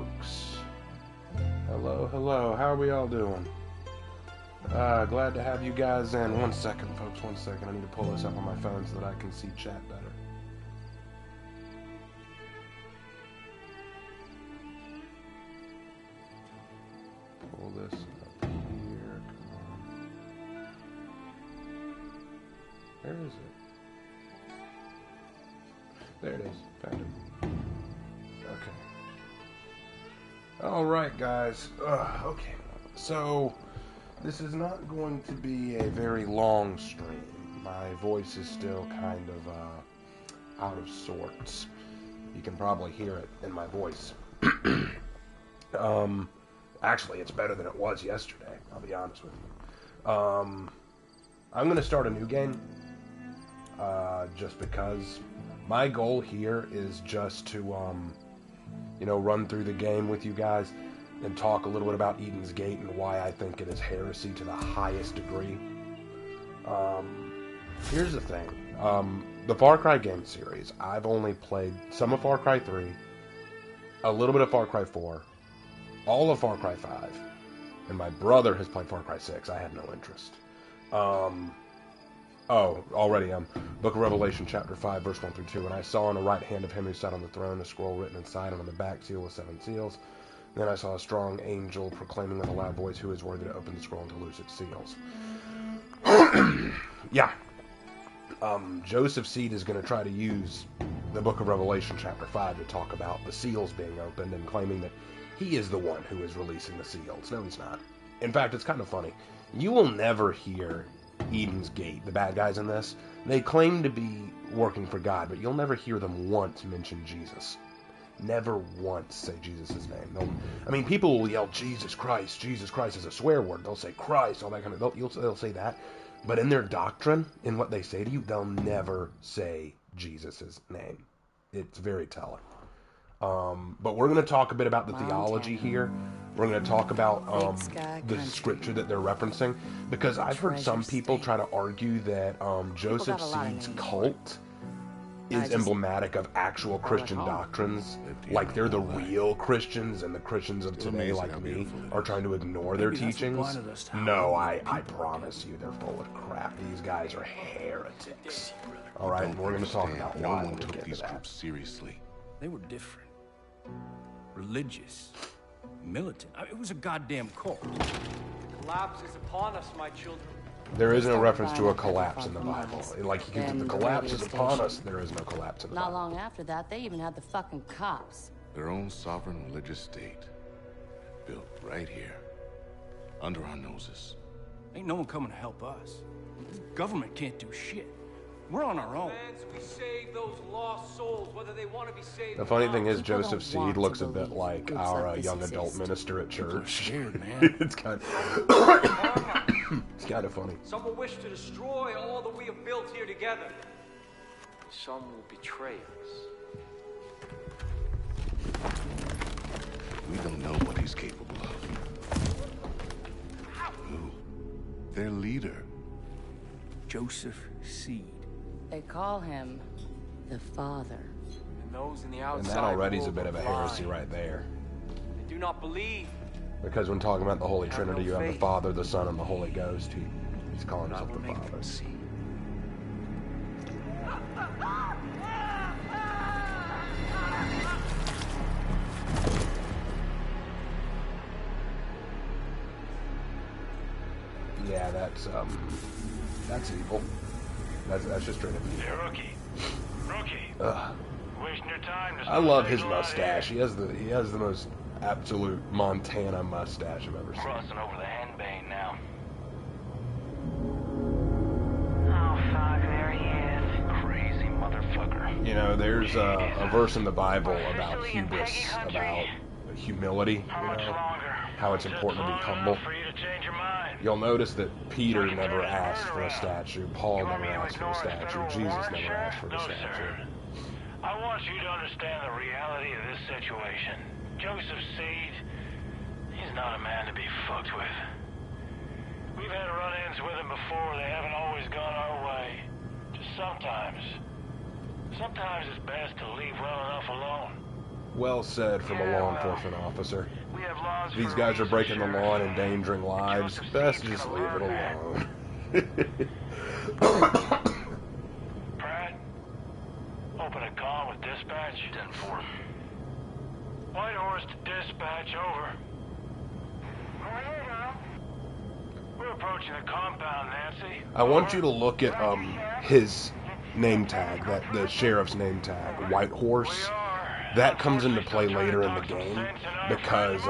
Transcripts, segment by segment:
folks. Hello, hello. How are we all doing? Glad to have you guys in. 1 second, folks. 1 second. I need to pull this up on my phone so that I can see chat better. Pull this up here. Come on. Where is it? There it is. Found it. Okay. Alright, guys. Okay. So, this is not going to be a very long stream. My voice is still kind of, out of sorts. You can probably hear it in my voice. Actually, it's better than it was yesterday, I'll be honest with you. I'm going to start a new game, just because my goal here is just to, run through the game with you guys and talk a little bit about Eden's Gate and why I think it is heresy to the highest degree. Here's the thing. The Far Cry game series, I've only played some of Far Cry 3, a little bit of Far Cry 4, all of Far Cry 5, and my brother has played Far Cry 6. I had no interest. Book of Revelation, chapter 5, verse 1 through 2. And I saw on the right hand of him who sat on the throne a scroll written inside, and on the back seal with 7 seals. And then I saw a strong angel proclaiming with a loud voice, "Who is worthy to open the scroll and to loose its seals?" Yeah. Joseph Seed is going to try to use the Book of Revelation, chapter 5, to talk about the seals being opened and claiming that he is the one who is releasing the seals. No, he's not. In fact, it's kind of funny. You will never hear Eden's Gate, the bad guys in this. They claim to be working for God, but you'll never hear them once mention Jesus. Never once say Jesus' name. People will yell Jesus Christ as a swear word. They'll say Christ, all that kind of. They'll say that, but in their doctrine, in what they say to you, they'll never say Jesus' name. It's very telling. But we're going to talk a bit about the theology here. We're going to talk about the scripture that they're referencing, because I've heard some people try to argue that Joseph Seed's cult is emblematic of actual Christian doctrines, like they're the real Christians, and the Christians of today, like me, are trying to ignore their teachings. No, I promise you, they're full of crap. These guys are heretics. All right, and we're going to talk about why when we get to that. Seriously. They were different. Religious. Militant. It was a goddamn cult. The collapse is upon us, my children. There is no reference to a collapse in the Bible. Like, the collapse is upon us, there is no collapse in the Bible. Not long after that, they even had the fucking cops. Their own sovereign religious state. Built right here. Under our noses. Ain't no one coming to help us. This government can't do shit. We're on our own. We save those lost souls, whether they want to be saved. The funny thing is, Joseph Seed looks a bit like our young adult minister at church. Scared, man. It's kind of funny. Some will wish to destroy all that we have built here together. Some will betray us. We don't know what he's capable of. Who? Their leader. Joseph Seed. They call him the Father. And those in the And outside that already is a world bit of a are heresy blind. right there. They do not believe. Because when talking about the Holy Trinity, you have the Father, the Son, and the Holy Ghost. He's calling himself the Father. Yeah, that's evil. That's just straight up evil. Hey, rookie. Ugh. Wasting your time. I love his mustache. He has the most absolute Montana mustache I've ever seen. Crossing over the henbane now. Oh, fuck, there he is. Crazy motherfucker. There's a verse in the Bible about hubris, about humility, how it's important to be humble. For you to change your mind. You'll notice that Peter never asked for a statue, Paul never asked for a statue, Jesus never asked for a statue. I want you to understand the reality of this situation. Joseph Seed, he's not a man to be fucked with. We've had run-ins with him before. They haven't always gone our way. Just sometimes. Sometimes it's best to leave well enough alone. Well said from a law enforcement officer. We have laws These for guys are a breaking the reason, law and Sheriff. endangering lives. Joseph Best Seed's just gonna leave it learn that. alone. Pratt, open a call with dispatch. 10-4. White Horse to dispatch, over. We're approaching the compound, Nancy. I want you to look at his name tag, the sheriff's name tag, White Horse. That comes into play later in the game because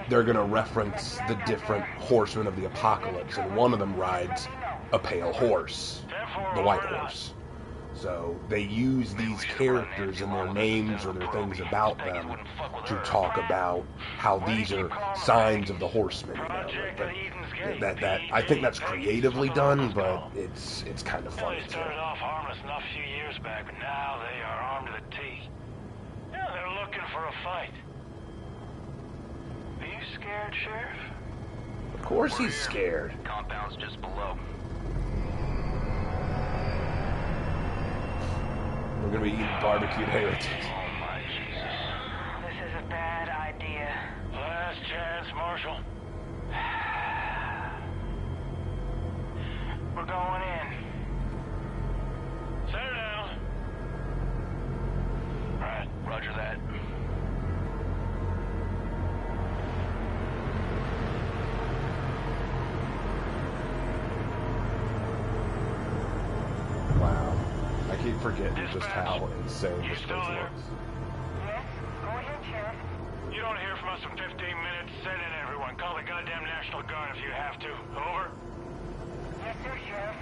they're going to reference the different horsemen of the apocalypse, and one of them rides a pale horse, the White Horse. So they use these characters and their names or their things about them to talk about how these are signs of the horsemen. You know? But that I think that's creatively done, but it's kind of funny They too. started off harmless enough a few years back, but now they are armed to the teeth. Yeah, they're looking for a fight. Are you scared, Sheriff? Of course he's scared. Compound's just below. We're gonna be eating barbecued heretics. Oh my Jesus. This is a bad idea. Last chance, Marshal. We're going in. Set her down. Right, roger that. Wow. I keep forgetting just how insane this place looks. Yes? Go ahead, Sheriff. You don't hear from us in 15 minutes. Send in everyone. Call the goddamn National Guard if you have to. Over. Yes, sir, Sheriff.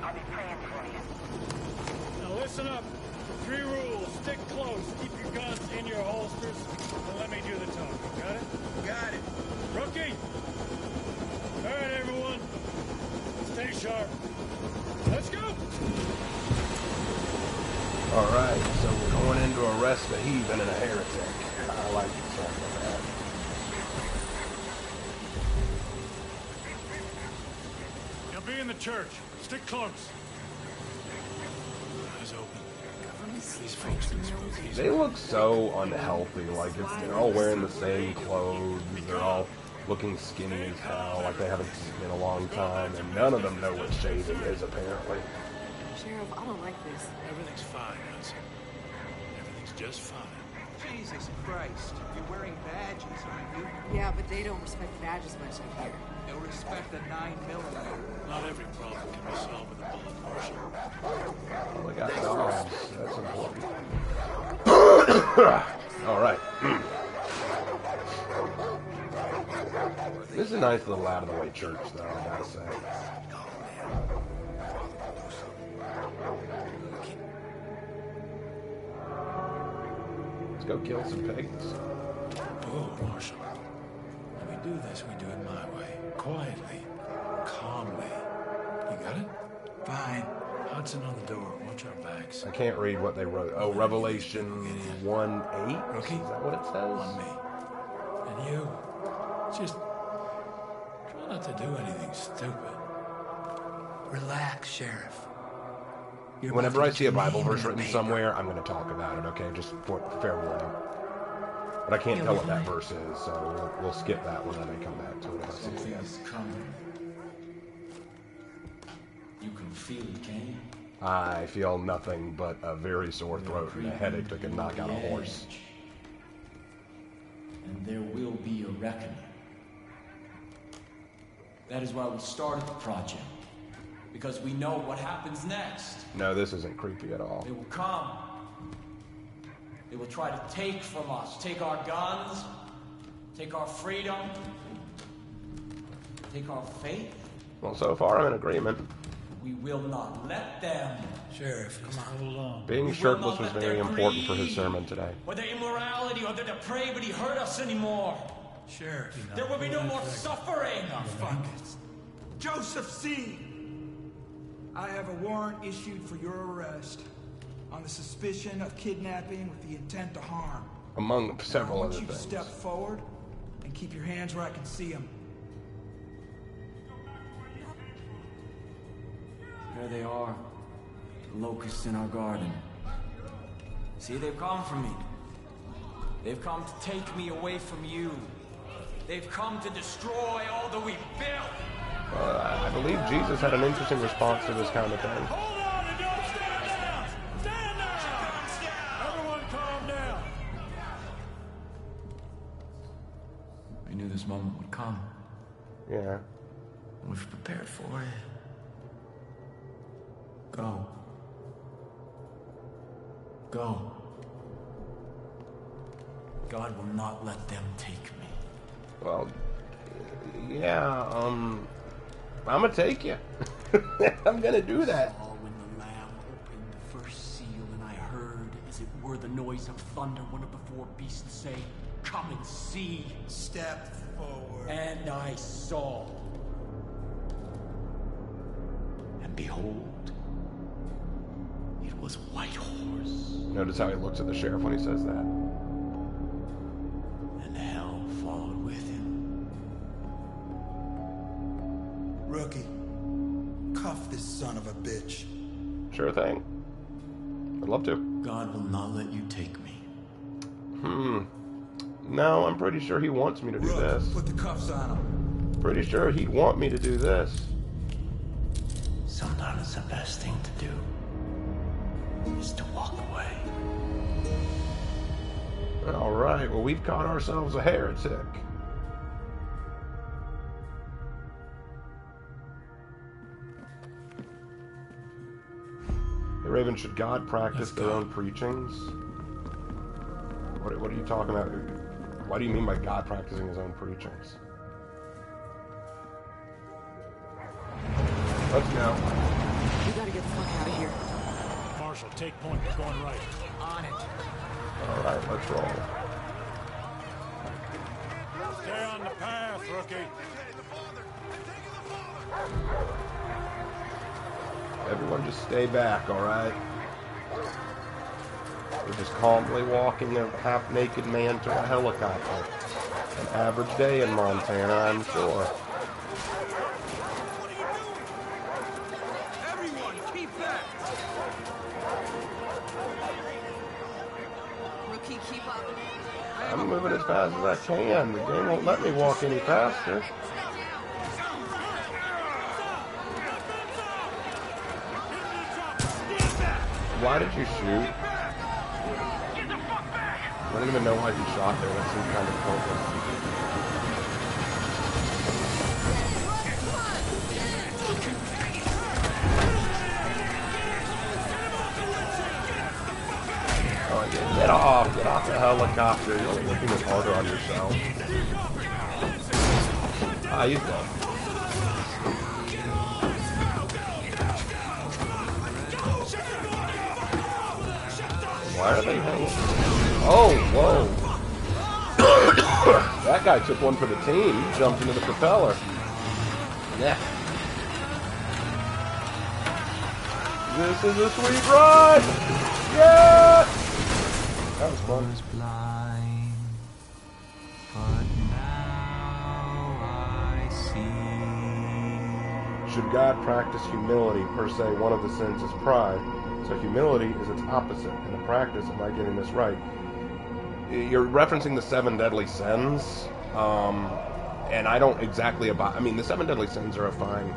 I'll be praying for you. Now listen up. 3 rules. Stick close. Keep your guns in your holsters. And let me do the talking. Got it? Got it. Rookie! All right, everyone. Stay sharp. Let's go! Alright, so we're going in to arrest a heathen and a heretic. I like the sound of that. You'll be in the church. Stick close. Eyes open. These folks can smoke these. They look so unhealthy, like they're all wearing the same clothes, they're all looking skinny as hell, like they haven't eaten in a long time, and none of them know what shaving is, apparently. Sheriff, I don't like this. Everything's fine, Hudson. Everything's just fine. Jesus Christ, you're wearing badges, aren't you? Yeah, but they don't respect badges much up here. They'll respect a 9mm. Not every problem can be solved with a bullet, Marshal. Oh, they got dogs. That's important. Alright. This is a nice little out-of-the-way church, though, I gotta say. Let's go kill some pigs. Oh, Marshal. When we do this, we do it my way. Quietly. Calmly. You got it? Fine. Hudson on the door. Watch our backs. I can't read what they wrote. Oh, Revelation 1:8? Rookie? Is that what it says? On me. And you. Just try not to do anything stupid. Relax, Sheriff. Whenever I see a Bible verse written somewhere, I'm going to talk about it, okay? Just for fair warning. But I can't tell what that verse is, so we'll skip that one and then come back to it if I see it again. Something's coming. You can feel it, can you? I feel nothing but a very sore throat and a headache that could knock out a horse. And there will be a reckoning. That is why we started the project. Because we know what happens next. No, this isn't creepy at all. They will come. They will try to take from us. Take our guns. Take our freedom. Take our faith. Well, so far I'm in agreement. We will not let them. Sheriff, come on. Hold on. Being shirtless was very important for his sermon today. Or their immorality or their depravity hurt us anymore. Sheriff. There will be no more suffering. Oh, fuck it. Joseph C. I have a warrant issued for your arrest on the suspicion of kidnapping with the intent to harm. Among several I other want you to things. step forward and keep your hands where I can see them. There they are. The locusts in our garden. See, they've come for me. They've come to take me away from you. They've come to destroy all that we've built. I believe Jesus had an interesting response to this kind of thing. Hold on and don't stand down! Stand down! Everyone calm down! We knew this moment would come. Yeah. We've prepared for it. Go. Go. God will not let them take me. Well, yeah, I'm gonna take you. I'm gonna do that. I saw when the Lamb opened the first seal, and I heard, as it were the noise of thunder, one of the four beasts say, "Come and see." Step forward. And I saw. And behold, it was a white horse. Notice how he looks at the sheriff when he says that. And hell followed with him. Rookie, cuff this son of a bitch. Sure thing. I'd love to. God will not let you take me. No, I'm pretty sure he wants me to do Rook, this. put the cuffs on him. Pretty sure he'd want me to do this. Sometimes the best thing to do is to walk away. Alright, well, we've caught ourselves a heretic. Hey, Raven, should God practice their own preachings? What are you talking about? What do you mean by God practicing his own preachings? Let's go. We gotta get the fuck out of here. Marshal, take point. We're going right. On it. Alright, let's roll. Stay on the path, rookie. Everyone just stay back, alright? We're just calmly walking a half-naked man to a helicopter. An average day in Montana, I'm sure. Everyone, keep back! Rookie, keep up. I'm moving as fast as I can. The game won't let me walk any faster. Why did you shoot? I don't even know why he shot there. That seems kind of pointless. Oh, yeah, get off the helicopter. You're only making this harder on yourself. Ah, he's dead. Why are they hanging? Oh, whoa. That guy took one for the team. He jumped into the propeller. Yeah. This is a sweet ride! Yeah! That was fun. Blind, but now I see. Should God practice humility? Per se, one of the sins is pride. So humility is its opposite. In the practice, am I getting this right? You're referencing the 7 deadly sins, and I don't exactly abide. I mean, the 7 deadly sins are a fine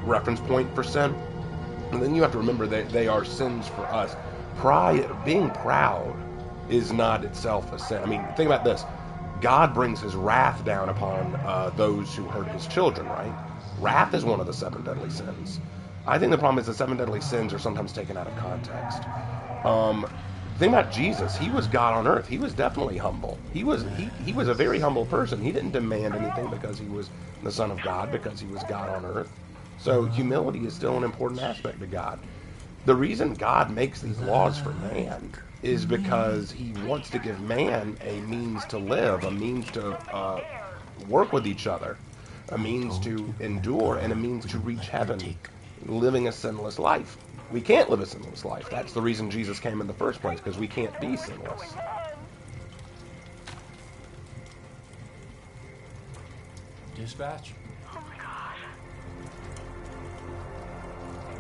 reference point for sin, and then you have to remember that they are sins for us. Pride, being proud, is not itself a sin. I mean, think about this: God brings His wrath down upon those who hurt His children. Right? Wrath is one of the 7 deadly sins. I think the problem is the 7 deadly sins are sometimes taken out of context. Think about Jesus. He was God on earth. He was definitely humble. He was a very humble person. He didn't demand anything because he was the Son of God, because he was God on earth. So humility is still an important aspect of God. The reason God makes these laws for man is because He wants to give man a means to live, a means to work with each other, a means to endure, and a means to reach heaven, living a sinless life. We can't live a sinless life. That's the reason Jesus came in the first place, because we can't be sinless. Dispatch. Oh my God.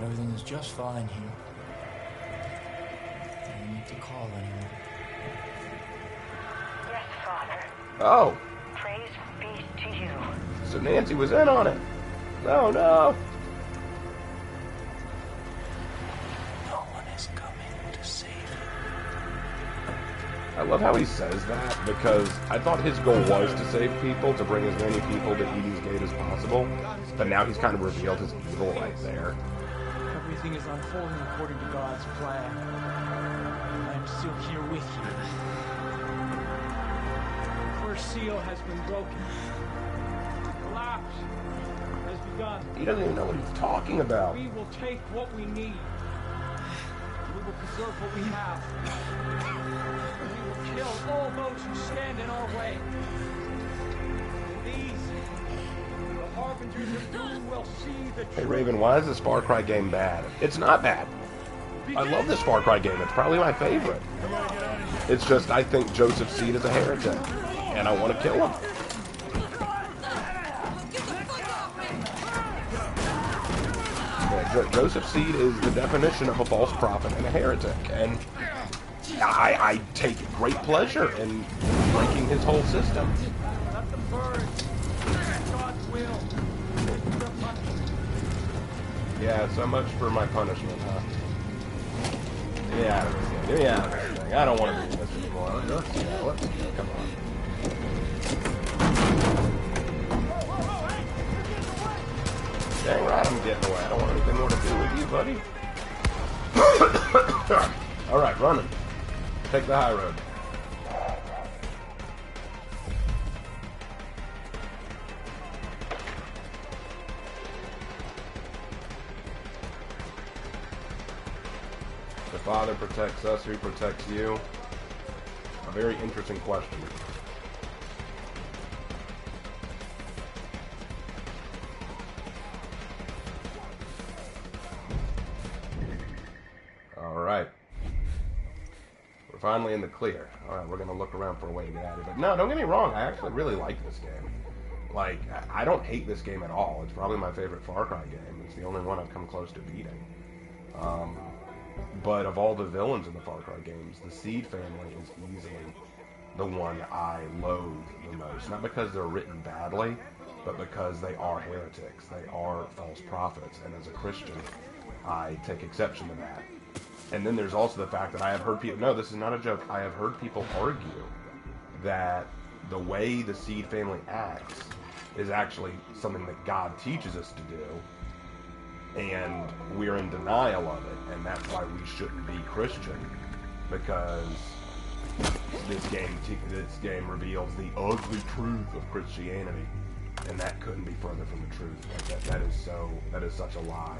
Everything is just fine here. Any need to call anyone. Yes, Father. Oh. Praise be to you. So Nancy was in on it. Oh no. No one is coming to save you. I love how he says that, because I thought his goal was to save people, to bring as many people to Eden's Gate as possible, but now he's kind of revealed his evil right there. Everything is unfolding according to God's plan. I am still here with you. The first seal has been broken. Collapse has begun. He doesn't even know what he's talking about. We will take what we need. We will preserve what we have. We will kill all those who stand in our way. These, the harbingers of doom, will see the truth. Hey Raven, why is this Far Cry game bad? It's not bad. I love this Far Cry game. It's probably my favorite. It's just I think Joseph Seed is a heretic, and I want to kill him. Yeah, Joseph Seed is the definition of a false prophet and a heretic, and I take great pleasure in breaking his whole system. Let them burn. God's will. Their punishment. Yeah, so much for my punishment, huh? Yeah, I don't want to do this anymore. Let's go. Come on. Dang right, I'm getting away. I don't want anything more to do with you, buddy. Alright, running. Take the high road. The Father protects us. Who protects you? A very interesting question. Alright. We're finally in the clear. Alright, we're going to look around for a way to get out of it. But no, don't get me wrong. I actually really like this game. Like, I don't hate this game at all. It's probably my favorite Far Cry game. It's the only one I've come close to beating. But of all the villains in the Far Cry games, the Seed family is easily the one I loathe the most. Not because they're written badly, but because they are heretics. They are false prophets. And as a Christian, I take exception to that. And then there's also the fact that I have heard people... No, this is not a joke. I have heard people argue that the way the Seed family acts is actually something that God teaches us to do. And we're in denial of it, and that's why we shouldn't be Christian, because this game reveals the ugly truth of Christianity, and that couldn't be further from the truth. Like that is such a lie.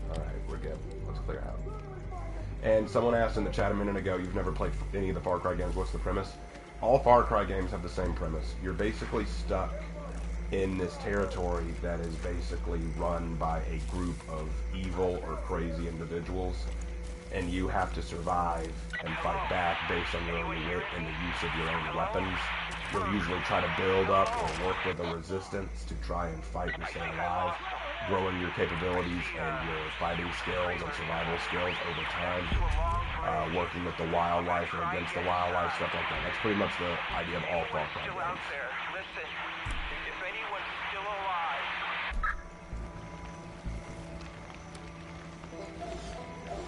All right, we're good. Let's clear out. And someone asked in the chat a minute ago, you've never played any of the Far Cry games, what's the premise? All Far Cry games have the same premise. You're basically stuck in this territory that is basically run by a group of evil or crazy individuals, and you have to survive and fight back based on your own wit and the use of your own weapons. You'll usually try to build up or work with a resistance to try and fight and stay alive, growing your capabilities and your fighting skills and survival skills over time, working with the wildlife and against the wildlife, stuff like that. That's pretty much the idea of all Far Cry games. Listen, if anyone's still alive.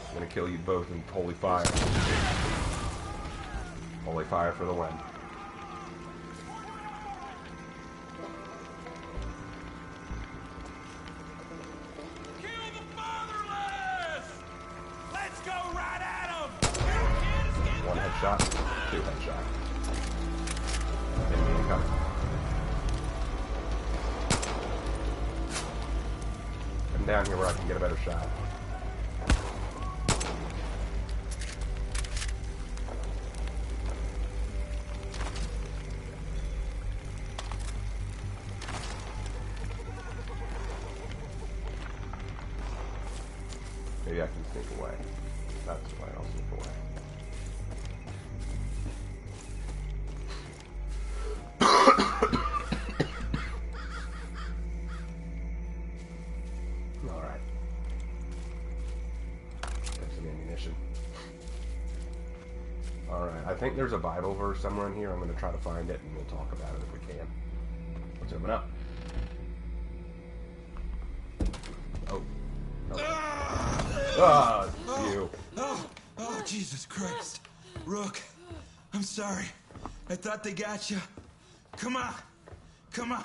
I'm gonna kill you both in holy fire. Holy fire for the win. One headshot, two headshot. Enemy incoming. Come down here where I can get a better shot. Maybe I can sneak away. That's why I'll sneak away. Alright, I think there's a Bible verse somewhere in here. I'm going to try to find it, and we'll talk about it if we can. Let's open up. Oh. You. Oh, Jesus Christ. Rook, I'm sorry. I thought they got you. Come on. Come on.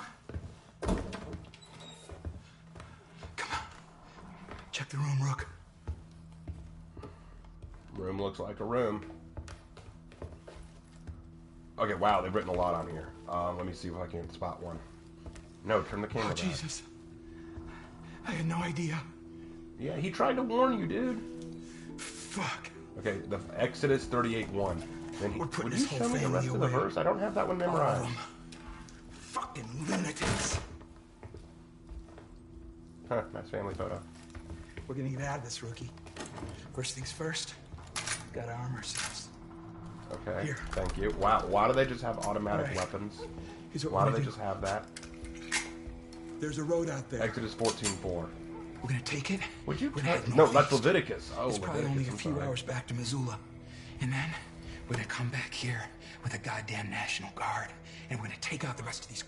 Come on. Check the room, Rook. Room looks like a room. Okay, wow, they've written a lot on here. Let me see if I can spot one. No, turn the camera back. Jesus. I had no idea. Yeah, he tried to warn you, dude. Fuck. Okay, the Exodus 38:1. Then he, We're putting would this you whole show me the rest family of the away. verse? I don't have that one memorized. Fucking lunatics. Huh, nice family photo. We're gonna get out of this, Rookie. First things first, gotta arm ourselves. Okay, Here. thank you. Wow, why do they just have automatic All right. weapons? Here's what Why we're do they gonna just have that? There's a road out there. Exodus 14:4. We're gonna take it. Would you? We're gonna head No, northeast. that's Leviticus. Oh, It's probably Leviticus, only a I'm few sorry. hours back to Missoula. And then we're gonna come back here with a goddamn National Guard. And we're gonna take out the rest of these.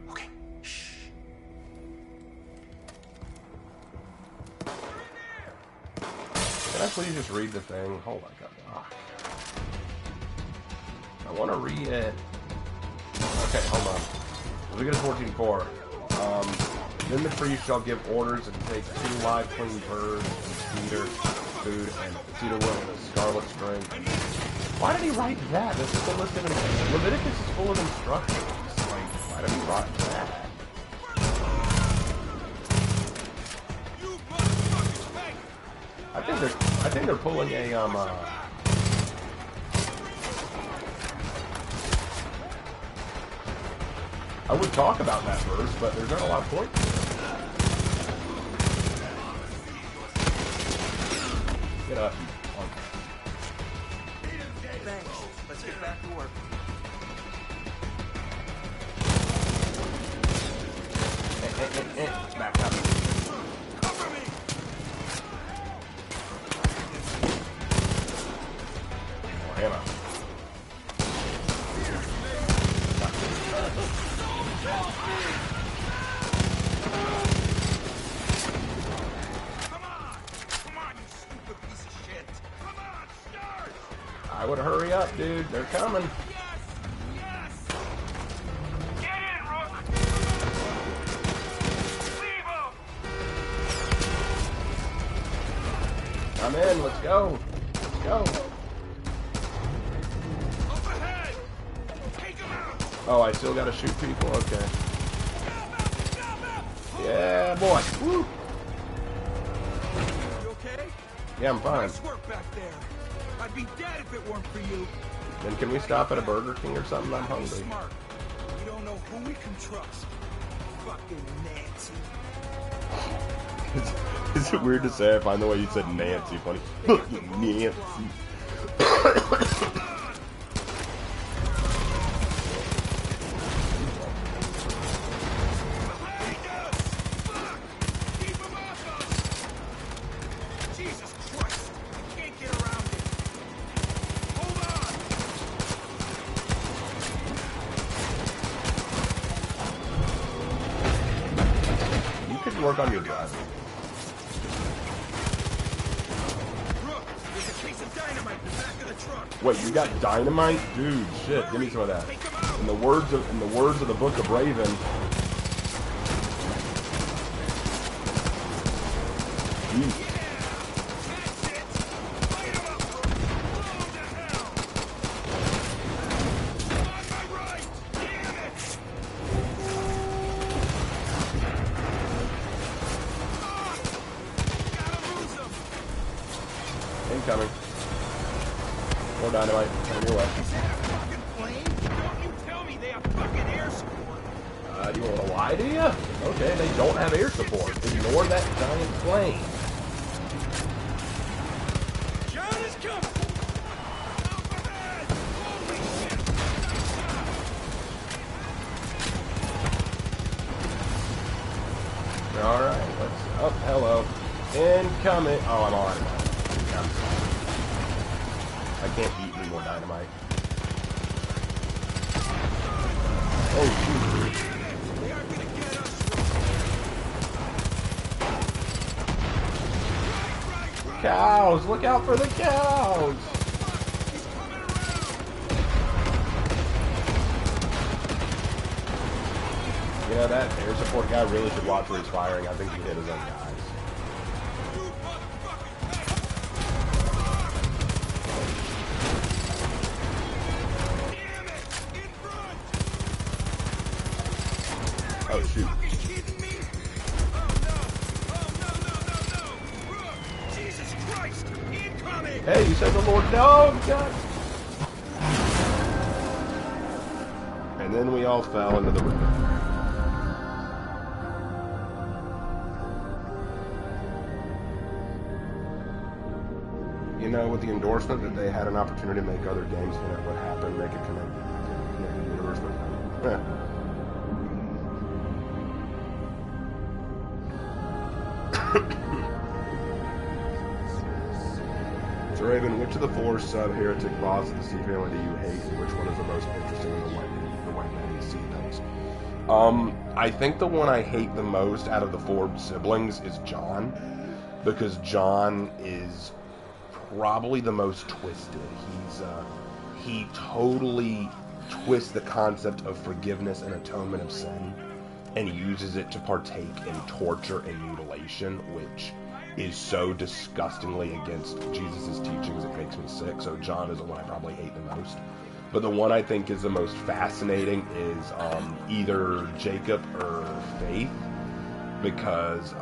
Okay. Shh. Can I please just read the thing? Hold on, God. I want to read it. Okay, hold on. Leviticus 14:4. Then the priest shall give orders and take 2 live clean birds and cedar food and cedar wood and a scarlet string. Why did he write that? This is the list of Leviticus is full of instructions. Like, why did he write that? I think they're pulling a I would talk about that verse, but there's not a lot of point to it. Get up. Thanks. Let's get back to work. Back up. Cover me! More ammo. I would hurry up, dude. They're coming. I'm in. Let's go. Let's go. Oh, I still gotta shoot people. Okay. Yeah, boy. Woo. You okay? Yeah, I'm fine. Nice work back there. I'd be dead if it weren't for you. Then can we stop at a Burger King or something? I'm hungry. Smart. You don't know who we can trust. Fucking Nancy. Is it weird to say? I find the way you said Nancy funny. Fucking Nancy. Jesus Christ. Can't get around it. Hold on. You could work on your driving. There's a case of dynamite in the back of the truck. Wait, you got dynamite? Dude, shit, give me some of that. In the words of the Book of Raven. Jeez. Incoming. More dynamite. On your way. Do you want to lie to you? Okay, they don't have air support. Ignore that giant plane. John is coming. Alright, let's... Oh, hello. Incoming. Oh, I'm on. I can't eat any more dynamite. Oh, shoot. Cows! Look out for the cows! You know, that air support guy really should watch where he's firing. I think he hit his own guys. Oh, shoot. Hey, you said the Lord, no, God. And then we all fell into the river. You know, with the endorsement that they had an opportunity to make other games hint at what happened, make it connect the universe, but So Raven, which of the four sub-heretic bosses of the sea family do you hate, and which one is the most interesting in the White Man Sea Dogs? I think the one I hate the most out of the four siblings is John, because John is probably the most twisted. He totally twists the concept of forgiveness and atonement of sin and uses it to partake in torture and mutilation, which is so disgustingly against Jesus' teachings it makes me sick. So John is the one I probably hate the most. But the one I think is the most fascinating is either Jacob or Faith, because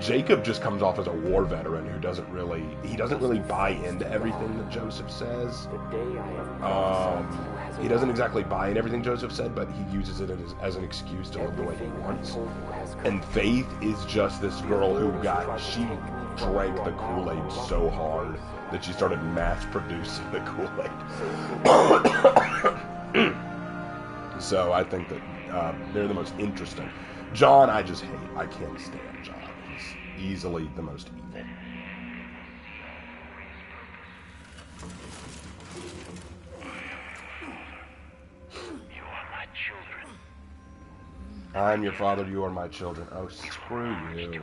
Jacob just comes off as a war veteran who doesn't really buy into everything that Joseph says. He doesn't exactly buy in everything Joseph said, but he uses it as an excuse to live the way he wants. And Faith is just this girl who she drank the Kool-Aid so hard that she started mass producing the Kool-Aid. So I think that they're the most interesting. John, I just hate. I can't stand John. He's easily the most evil. You are my children. I'm your father, you are my children. Oh, screw you.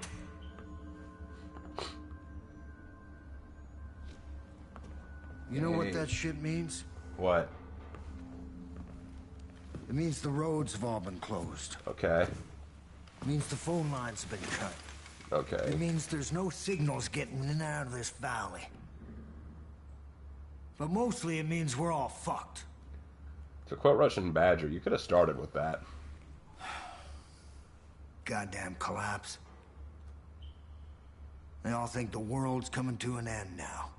You know what that shit means? What? It means the roads have all been closed. Okay. It means the phone lines have been cut. Okay. It means there's no signals getting in and out of this valley. But mostly it means we're all fucked. To quote Russian Badger, you could have started with that. Goddamn collapse. They all think the world's coming to an end now.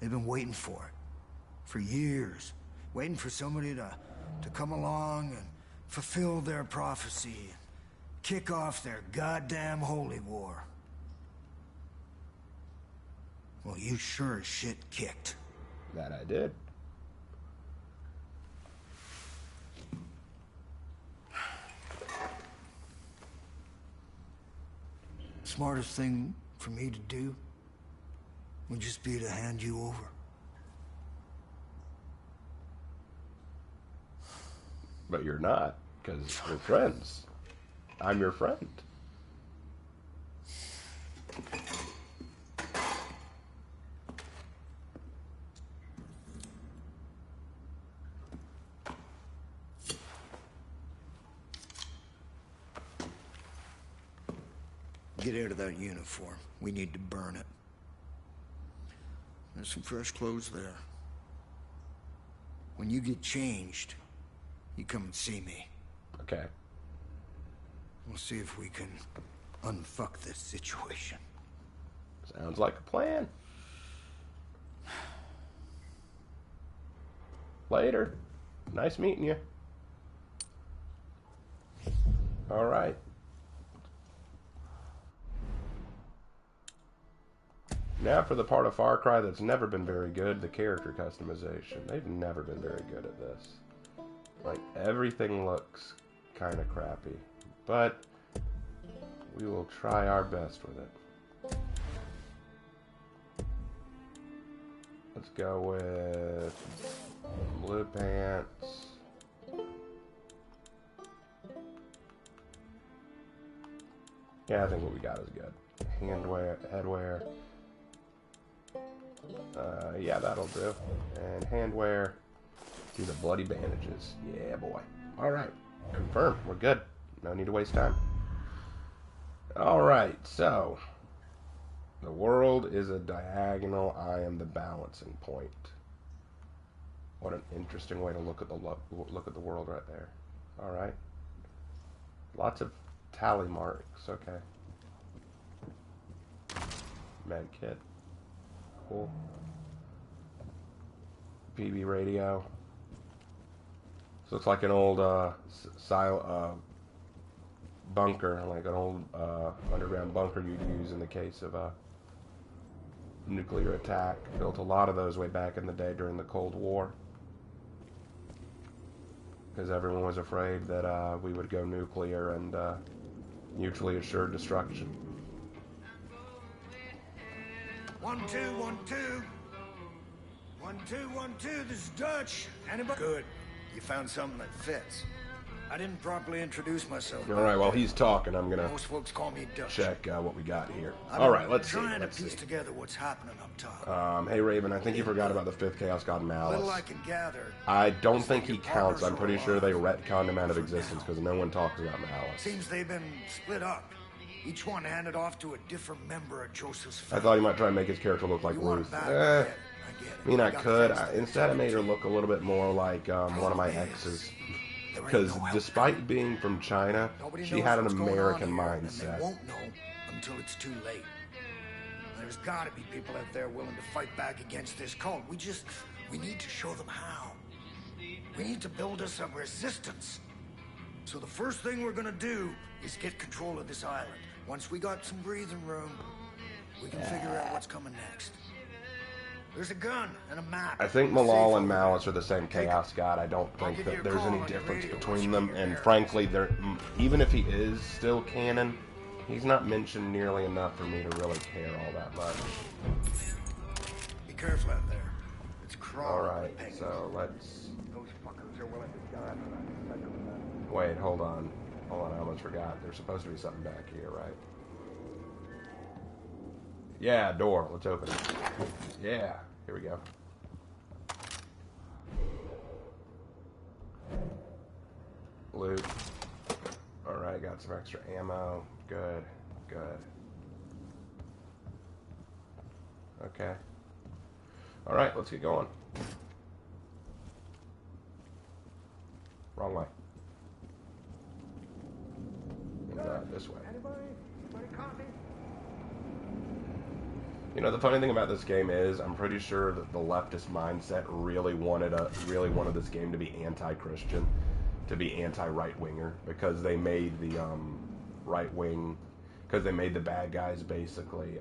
They've been waiting for it. For years. Waiting for somebody to come along and fulfill their prophecy. And kick off their goddamn holy war. Well, you sure as shit kicked. That I did. Smartest thing for me to do would just be to hand you over. But you're not, because we're friends. I'm your friend. Get out of that uniform. We need to burn it. There's some fresh clothes there. When you get changed, you come and see me. Okay. We'll see if we can unfuck this situation. Sounds like a plan. Later. Nice meeting you. All right. Now for the part of Far Cry that's never been very good, the character customization. They've never been very good at this. Like, everything looks kind of crappy. But we will try our best with it. Let's go with blue pants. Yeah, I think what we got is good. Handwear, headwear. Yeah, that'll do. And handwear. See the bloody bandages. Yeah, boy. Alright. Confirmed. We're good. No need to waste time. Alright, so. The world is a diagonal. I am the balancing point. What an interesting way to look at the world right there. Alright. Lots of tally marks. Okay. Med kit. Cool. PB radio. This looks like an old bunker, like an old underground bunker you'd use in the case of a nuclear attack. Built a lot of those way back in the day during the Cold War, because everyone was afraid that we would go nuclear and mutually assured destruction. 1 2 1 2. 1 2 1 2. This is Dutch. Anybody? Good. You found something that fits. I didn't properly introduce myself. All right. While he's talking, I'm gonna most folks call me Dutch. Check what we got here. All right. Let's see. Trying to piece together what's happening up top. Hey Raven, I think you forgot about the fifth Chaos God Malice. Little I can gather. I don't think he counts. I'm pretty sure they retconned him out of existence because no one talks about Malice. Seems they've been split up. Each one handed off to a different member of Joseph's family. I thought he might try and make his character look like Ruth. I mean, I could. Instead, I made her look a little bit more like one of my exes. Because despite being from China, she had an American mindset. They won't know until it's too late. There's got to be people out there willing to fight back against this cult. We need to show them how. We need to build us a resistance. So the first thing we're gonna do is get control of this island. Once we got some breathing room, we can figure out what's coming next. There's a gun and a map. I think Malal and Malice are the same Chaos God. I don't think that there's any difference between them. And frankly, even if he is still canon, he's not mentioned nearly enough for me to really care all that much. Be careful out there. It's crawling. Alright, so let's... Those fuckers are willing to die for that. Wait, hold on. Hold on, I almost forgot. There's supposed to be something back here, right? Yeah, door. Let's open it. Yeah, here we go. Loot. Alright, got some extra ammo. Good, good. Okay. Alright, let's get going. Wrong way. This way. Anybody coffee? You know, the funny thing about this game is, I'm pretty sure that the leftist mindset really wanted this game to be anti-Christian, to be anti-right-winger, because they made the right-wing, because they made the bad guys basically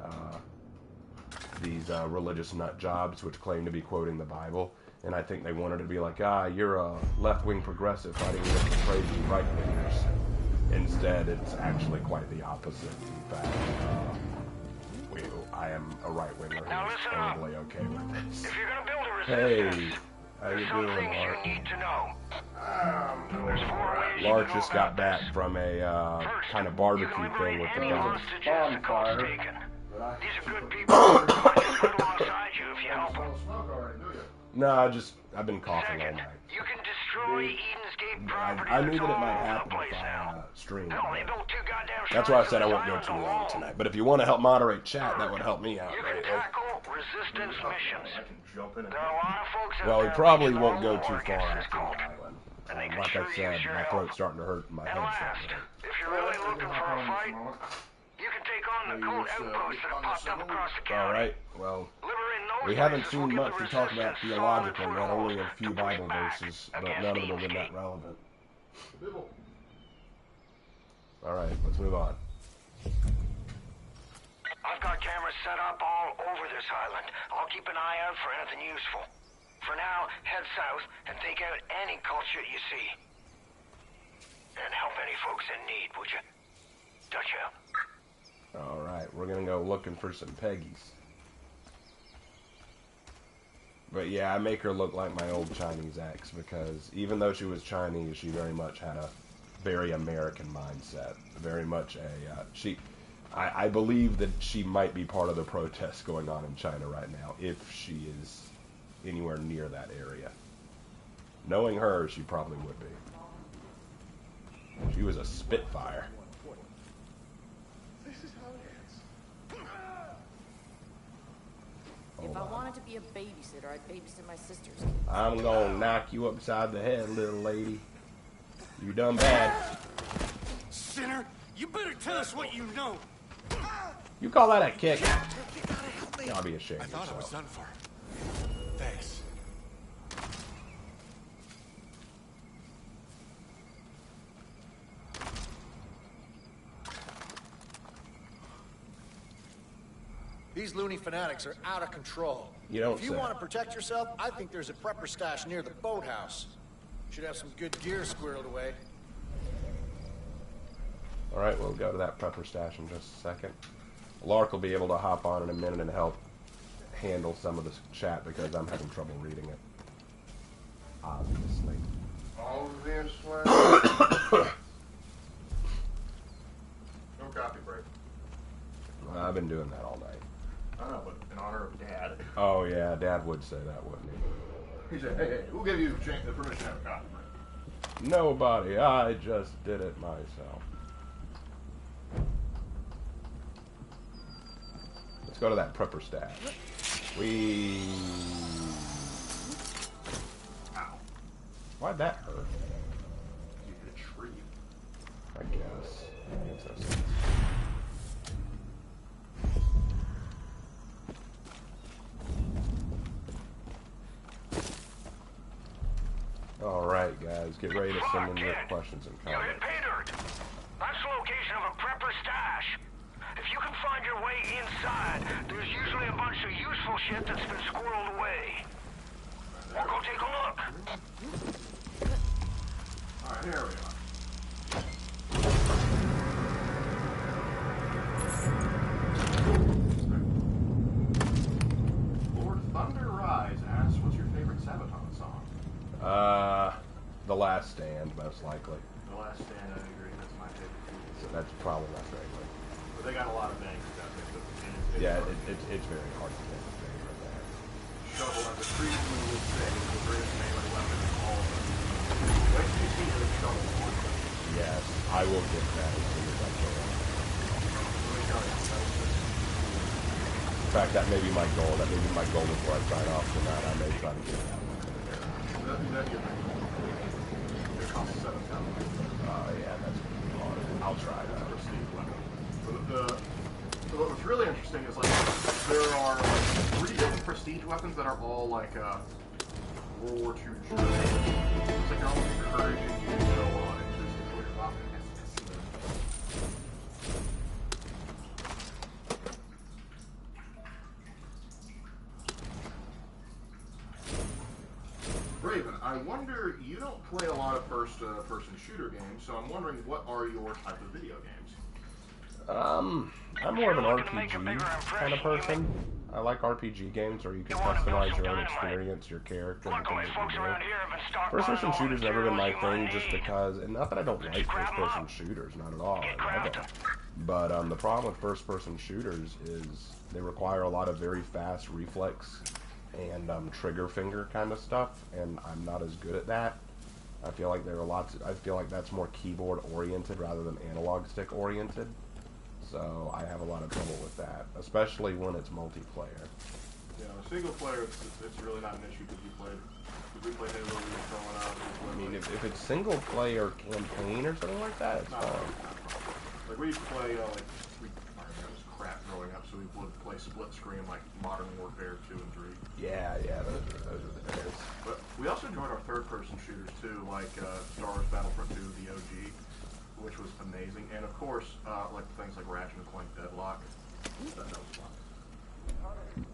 these religious nut jobs which claim to be quoting the Bible, and I think they wanted to be like, you're a left-wing progressive fighting against the crazy right-wingers. Instead, it's actually quite the opposite. In fact, I am a right-winger who's totally okay with this. If you're gonna build a resistance, Hey, how you some doing, things Lark? you need to know. There's 4 ways Lark you just go got about back this. from a First, kind of you barbecue can thing liberate with the any guys. hostages the cult's taken. These are good people who are going to put alongside you if you help them. No, I've been coughing all night. You can destroy Eden's Gate property. I knew that it all might over the happen place if now. I streamed. Hell, they built 2 goddamn That's why I shrines said I on won't this go too island long alone. tonight. But if you want to help moderate chat, that would help me out. You can tackle resistance missions. There are a lot of folks out Well, we there probably making won't go war too against far this after cult. the island. And they can Like sure I said, use your my help. throat's starting to hurt and my And head's last, starting to hurt. if you're really looking for a fight, you can take on the cult outposts that have popped up across the county. Alright, well, Liberating those we haven't places will seen give much the to talk about resistance theological, solid yet only a foothold few to push Bible back verses, but against none of them have Eden's been that Gate. relevant. Alright, let's move on. I've got cameras set up all over this island. I'll keep an eye out for anything useful. For now, head south and take out any cult shit you see. And help any folks in need, would you? Dutch out. Alright, we're gonna go looking for some Peggies. But yeah, I make her look like my old Chinese ex because even though she was Chinese, she very much had a very American mindset. Very much I believe that she might be part of the protests going on in China right now if she is anywhere near that area. Knowing her, she probably would be. She was a Spitfire. If I wanted to be a babysitter, I'd babysit my sisters. I'm gonna knock you upside the head, little lady. You done bad. Sinner, you better tell us what you know. You call that a kick? You ought to be ashamed I of thought I was yourself. done for. Thanks. These loony fanatics are out of control. You don't If you say. want to protect yourself, I think there's a prepper stash near the boathouse. Should have some good gear squirreled away. Alright, we'll go to that prepper stash in just a second. Lark will be able to hop on in a minute and help handle some of this chat because I'm having trouble reading it. Obviously. Obviously. No coffee break. I've been doing that all night. I know, but in honor of Dad. Oh yeah, Dad would say that, wouldn't he? He said, hey, who gave you the permission to have a coffee break? Nobody. I just did it myself. Let's go to that prepper stash. Ow. Why'd that hurt? You hit a tree. I guess. Makes no sense. Alright, guys, get ready to send in your questions and comments. You're in pay dirt. That's the location of a prepper stash. If you can find your way inside, there's usually a bunch of useful shit that's been squirreled away. Or go take a look. Alright, here we are. Lord Thunder Rise asks, what's your favorite Sabaton song? The Last Stand, most likely. The Last Stand, I agree. That's my favorite too. So that's probably not very good. But they got a lot of bangers out there. Yeah, it's very hard to get a favorite there. Shovel, as a Creedman would say, is the greatest melee weapon in all of them. Wait till you see the shovel. Yes, I will get that as soon as I can. In fact, that may be my goal. That may be my goal before I sign off tonight. I may try to get that one. Yeah, that's gonna be hard. I'll try that. So what's really interesting is like there are like 3 different prestige weapons that are all like World War II German. It's like they're almost encouraging you to go on and just enjoy your weapon. Raven, I wonder, you don't play a lot of first-person shooter games, so I'm wondering what are your type of video games? I'm more of an RPG kind of person. I like RPG games where you can customize your own experience, your character, and things that you do. First-person shooters never been my thing just because, and not that I don't like first-person shooters, not at all, I love them. But the problem with first-person shooters is they require a lot of very fast reflex and trigger finger kind of stuff, and I'm not as good at that. I feel like I feel like that's more keyboard oriented rather than analog stick oriented. So I have a lot of trouble with that, especially when it's multiplayer. Yeah, single player, it's really not an issue because we played Halo when we were growing up. I mean, if it's single player campaign or something like that, it's fine. Like we used to play, I remember it was crap growing up, so we would play split screen like Modern Warfare 2 and 3. Yeah, those are the days. But we also enjoyed our third-person shooters too, like Star Wars Battlefront 2, the OG, which was amazing, and of course, like things like Ratchet and Clank Deadlock. That was fun.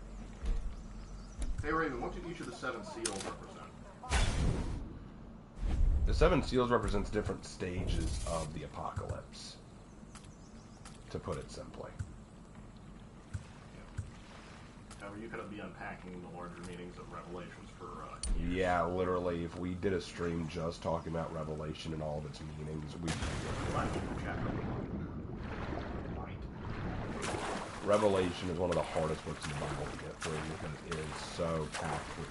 Hey Raven, what do each of the 7 seals represent? The 7 seals represents different stages of the apocalypse, to put it simply. I mean, you could be unpacking the larger meanings of Revelations for yeah, literally, if we did a stream just talking about Revelation and all of its meanings, Revelation is one of the hardest books in the Bible to get through because it is so packed with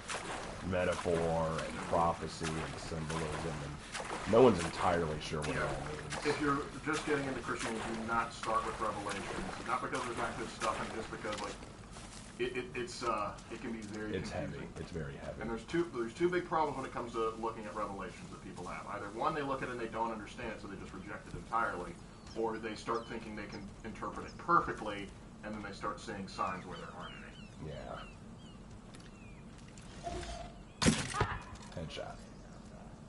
metaphor and prophecy and symbolism, and no one's entirely sure what it all means. If you're just getting into Christianity, do not start with Revelations. Not because there's not good stuff, and just because like it can be very It's confusing. heavy. It's very heavy. And there's two big problems when it comes to looking at Revelations that people have. Either one, they look at it and they don't understand it, so they just reject it entirely, or they start thinking they can interpret it perfectly, and then they start seeing signs where there aren't any. Yeah. Headshot.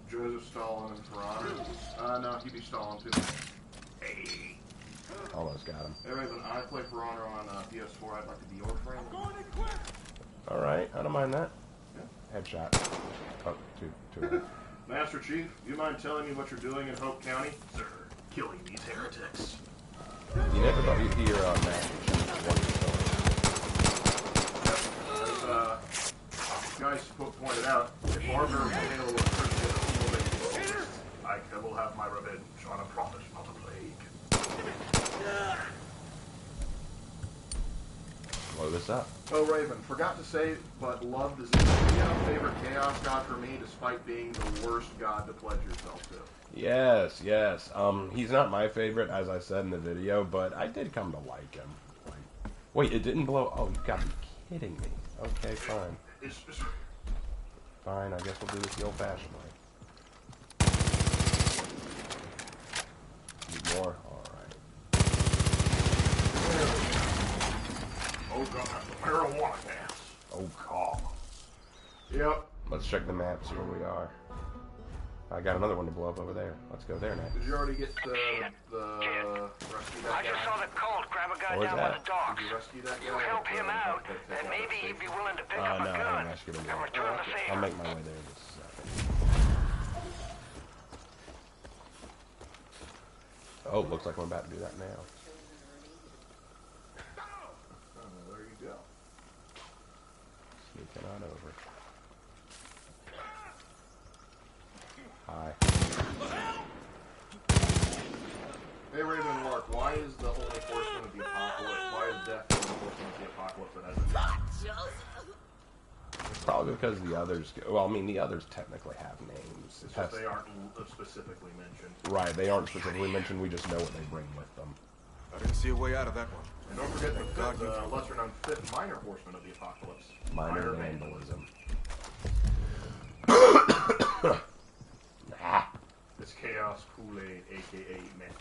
Joseph Stalin and for honor. No, he'd be Stalin too. Hey. Almost got him. Hey, Raven, I play For Honor on PS4. I'd like to be your friend. Alright, I don't mind that. Yeah. Headshot. Oh, two. Master Chief, do you mind telling me what you're doing in Hope County? Sir, killing these heretics. You never thought you'd hear Master Chief As Guy pointed out, if Barber and Halo were Christian, I will have my revenge on a prophet, not a plague. Blow this up. Oh, Raven, forgot to say, but love is the favorite Chaos God for me, despite being the worst God to pledge yourself to. Yes. He's not my favorite, as I said in the video, but I did come to like him. Wait, it didn't blow. Oh, you gotta be kidding me. Okay, fine. It's just... Fine, I guess we'll do this the old-fashioned way. Need more? Alright. Oh god, marijuana gas. Oh god. Yep. Let's check the map, see where we are. I got another one to blow up over there. Let's go there next. Did you already get the rescue that guy? I just saw the cult grab a guy Where's down that? by the docks. Did you rescue that guy? You help him out, and maybe he'd be willing to pick up a No, I gun didn't rescue him and yet. return the favor. I'll make my way there in a second. Oh, looks like I'm about to do that now. There you go. Sneaking on over. Hi. Hey, Raven and Lark, why is the Holy Horseman of the Apocalypse, why is Death the Holy Horseman of the Apocalypse that has Probably because the others, well, I mean, the others technically have names. It's just they aren't specifically mentioned. Right, they aren't specifically mentioned, we just know what they bring with them. I didn't see a way out of that one. And don't forget the lesser-known fifth minor horseman of the Apocalypse. Minor vandalism. It's Chaos Kool-Aid, a.k.a. Meh.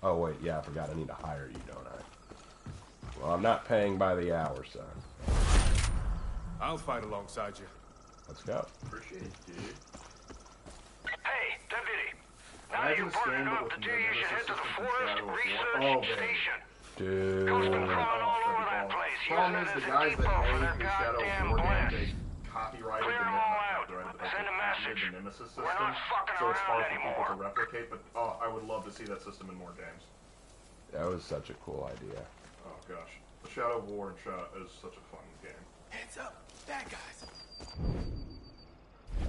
Oh, wait, yeah, I forgot I need to hire you, don't I? Well, I'm not paying by the hour, son. I'll fight alongside you. Let's go. Appreciate it, dude. Hey, deputy. Now that you've partnered up, the two of you should head to the Forest Research Station. Dude. Coast's been crawling all over that place. Problem is, the guys that made the Shadow goddamn War game, blast. they copyrighted Clear the them all out. Send a message. Nemesis We're system, not fucking so it's hard around for anymore. people to replicate, but I would love to see that system in more games. That was such a cool idea. Oh gosh. The Shadow of War is such a fun game. Heads up, bad guys.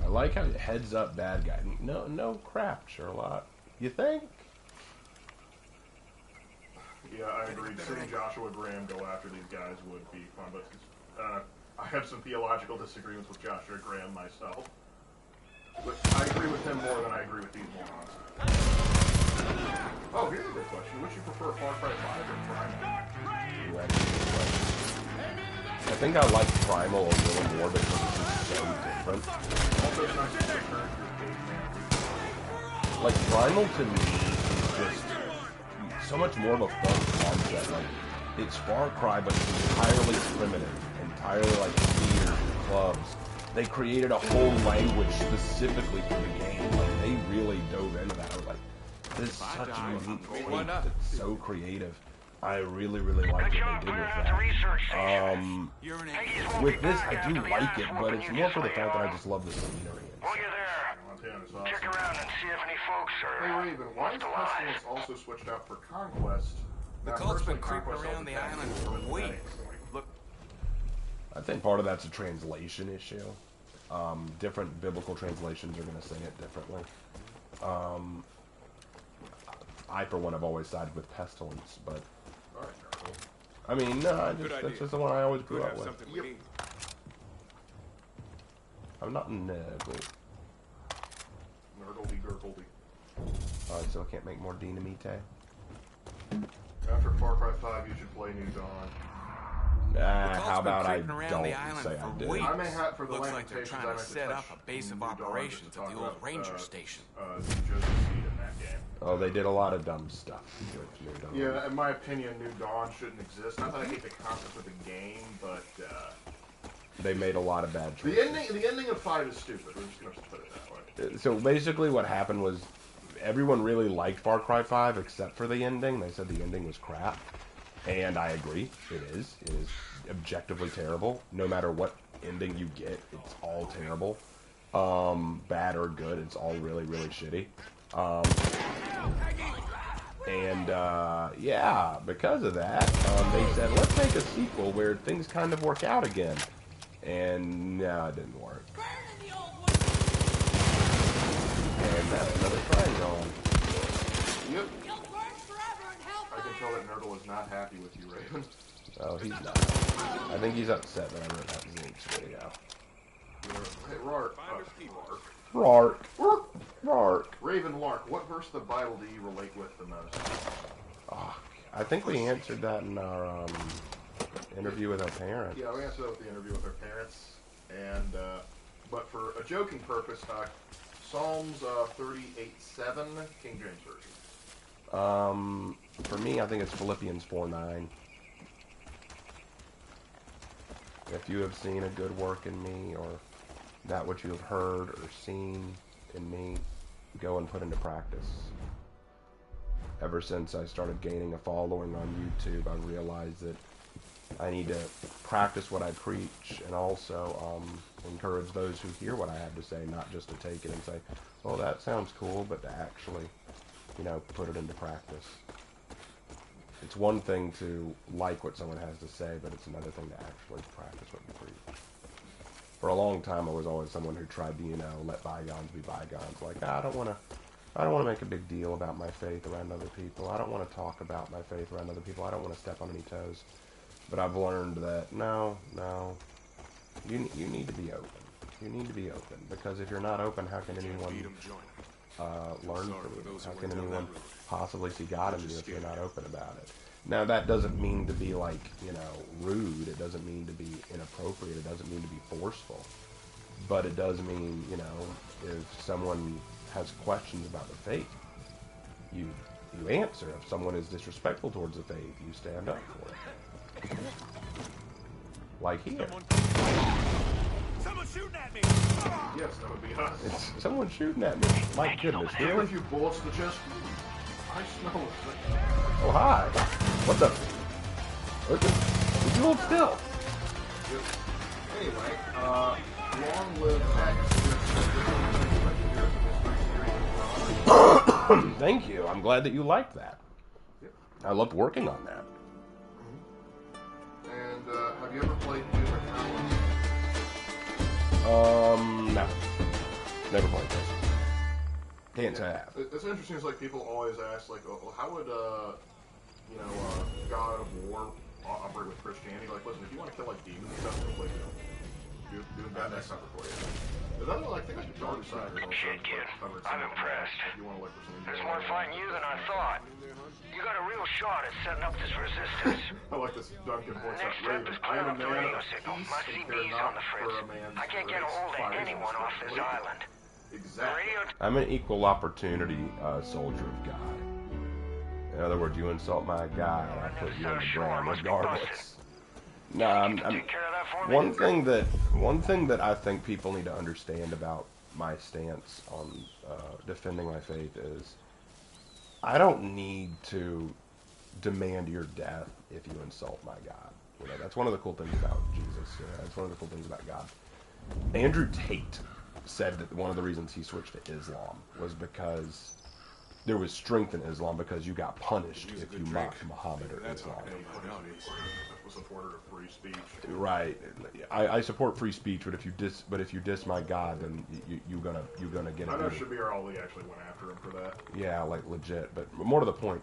I like how heads up bad guy. No crap, Sherlock. You think? Yeah, I agree. Seeing Joshua Graham go after these guys would be fun, but I have some theological disagreements with Joshua Graham myself. But I agree with him more than I agree with these morons. Oh, here's a good question. Would you prefer Far Cry 5 or Primal? I think I like Primal a little more because it's just so different. Also, it's nice to return to your caveman. Like, Primal to me is just so much more of a fun concept. Like, it's Far Cry, but it's entirely primitive, entirely like spears and clubs. They created a whole language specifically for the game. Like, they really dove into that. I was like, this is such a unique take that's so creative. I really like what they did with that. With this, I do like it, but it's more for the fact that I just love the scenery. While you're there, check around and see if any folks are Hey Raven, why is Pestilence also switched out for Conquest? The Now, cult's been personally, creeping Conquest around the doesn't island have for any weeks. Look, I think part of that's a translation issue. Different biblical translations are going to say it differently. I, for one, have always sided with pestilence, but I mean, no, that's just the one I always grew up with. I'm not Nurgle. Nurgledy gurgledy. Alright, so I can't make more Dynamite. After Far Cry 5, you should play New Dawn. How about I don't say I did? I may have, for the Looks like they're trying to set up a base of operations at the old ranger station. Joseph Seed in that game. Oh, they did a lot of dumb stuff with New Dawn. Yeah, in my opinion, New Dawn shouldn't exist. Not that I hate the concept of the game, but they made a lot of bad choices. The ending of 5 is stupid. We're just going to put it that way. So basically what happened was everyone really liked Far Cry 5 except for the ending. They said the ending was crap. And I agree. It is. It is objectively terrible. No matter what ending you get, it's all terrible. Bad or good, it's all really, really shitty. Yeah, because of that, they said, let's make a sequel where things kind of work out again. And no, it didn't work. And that's another triangle. Yep. I can tell that Nurgle is not happy with you, Raven. Oh, he's not. I think he's upset that I wrote that Zinx video. Hey, Rark. Rark. Raven Lark, what verse of the Bible do you relate with the most? Oh, I think we answered that in our interview with our parents. Yeah, we answered that with the interview with our parents. And, but for a joking purpose, Psalms 38:7, King James Version. For me, I think it's Philippians 4:9. If you have seen a good work in me, or that which you have heard or seen in me, go and put into practice. Ever since I started gaining a following on YouTube, I realized that I need to practice what I preach, and also encourage those who hear what I have to say, not just to take it and say, well, that sounds cool, but to actually, put it into practice. It's one thing to like what someone has to say, but it's another thing to actually practice what you preach. For a long time, I was always someone who tried to, let bygones be bygones. Like, I don't want to make a big deal about my faith around other people. I don't want to talk about my faith around other people. I don't want to step on any toes. But I've learned that no, you need to be open. You need to be open, because if you're not open, how can anyone learn from you? How can anyone possibly see God in you if you're not open about it? Now, that doesn't mean to be like, rude. It doesn't mean to be inappropriate. It doesn't mean to be forceful. But it does mean, if someone has questions about the faith, you answer. If someone is disrespectful towards the faith, you stand up for it. Like here. Someone shooting at me! Yes, that would be us. It's someone shooting at me. My goodness, really? A few bullets to just... I smell it. Oh, hi. What the... Would you hold still? Anyway, long live X. Thank you. I'm glad that you liked that. I loved working on that. And, have you ever played Doom Eternal? No. Never played this. Can't say I have. It's interesting, it's like people always ask, like, oh, how would, God of War operate with Christianity? Like, listen, if you want to kill, like, demons and stuff, play Doom bad, that's not for you. Is that, like, I think, like, the dark side is also... Shit, kid. I'm impressed. There's more fighting you than I thought. You got a real shot at setting up this resistance. I like this Duncan voice. Next step is clearing up the radio signal. My CB's on the fritz. I can't get a hold of anyone off this island. Exactly. I'm an equal opportunity soldier of God. In other words, you insult my guy, I put you on the ground regardless. No, one thing that I think people need to understand about my stance on defending my faith is I don't need to demand your death if you insult my God. That's one of the cool things about Jesus. That's one of the cool things about God. Andrew Tate said that one of the reasons he switched to Islam was because there was strength in Islam because you got punished if you mocked Muhammad or Islam. A supporter of free speech. Right. I support free speech, but if you diss my God, then you're gonna get it. I know Shabir Ali actually went after him for that. Yeah, like legit. But more to the point,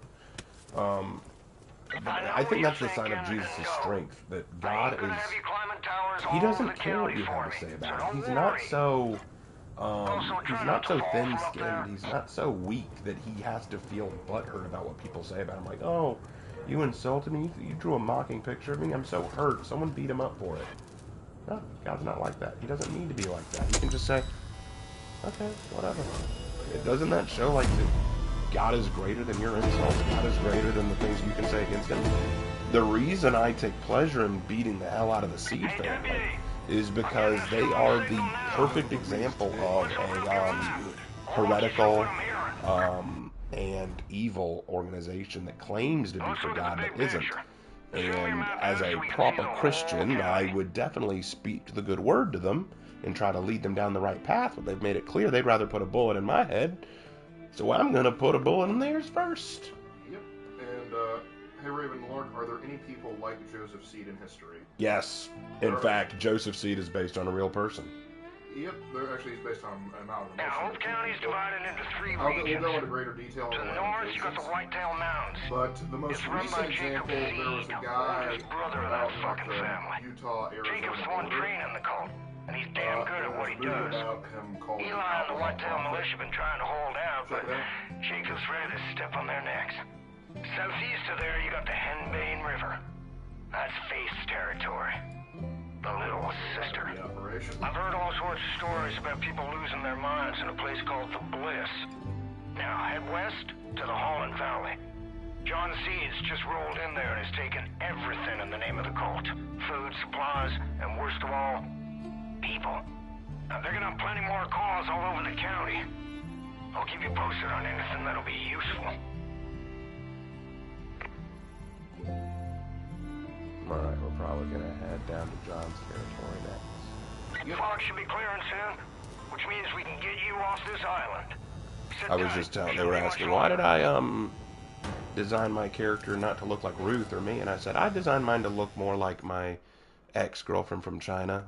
I think that's the sign of Jesus' strength. That God is. He doesn't care what you have to say about him. He's not so. He's not so thin-skinned. He's not so weak that he has to feel butthurt about what people say about him. Like, oh, you insulted me. You drew a mocking picture of me. I'm so hurt. Someone beat him up for it. No, God's not like that. He doesn't need to be like that. He can just say, okay, whatever. Doesn't that show like that God is greater than your insults? God is greater than the things you can say against him. The reason I take pleasure in beating the hell out of the Seed family is because they are the perfect example of a heretical and evil organization that claims to be for God but isn't. And as a proper Christian, I would definitely speak the good word to them and try to lead them down the right path, but they've made it clear they'd rather put a bullet in my head, so I'm going to put a bullet in theirs first. Yep. And, hey Raven Lord, are there any people like Joseph Seed in history? Yes. In fact, Joseph Seed is based on a real person. Yep, he's based on amalgamation. Now, Hope County is divided into three regions. We'll go into greater detail. To the north, you got the Whitetail Mountains. But the most recent example, there was a guy brother of that fucking family. Utah, Arizona. Jacob's the one training the cult, and he's damn good at what he does. Eli and the Whitetail militia been trying to hold out, but Jacob's ready to step on their necks. Southeast of there, you got the Henbane River. That's Faith's territory. The little sister. I've heard all sorts of stories about people losing their minds in a place called the Bliss. Now head west to the Holland Valley. John Seeds just rolled in there and has taken everything in the name of the cult. Food, supplies, and worst of all, people. Now they're gonna have plenty more calls all over the county. I'll keep you posted on anything that'll be useful. Alright, we're probably going to head down to John's territory next. Fog should be clearing soon, which means we can get you off this island. I was just telling, they were asking, why did I design my character not to look like Ruth or me? And I said, I designed mine to look more like my ex-girlfriend from China,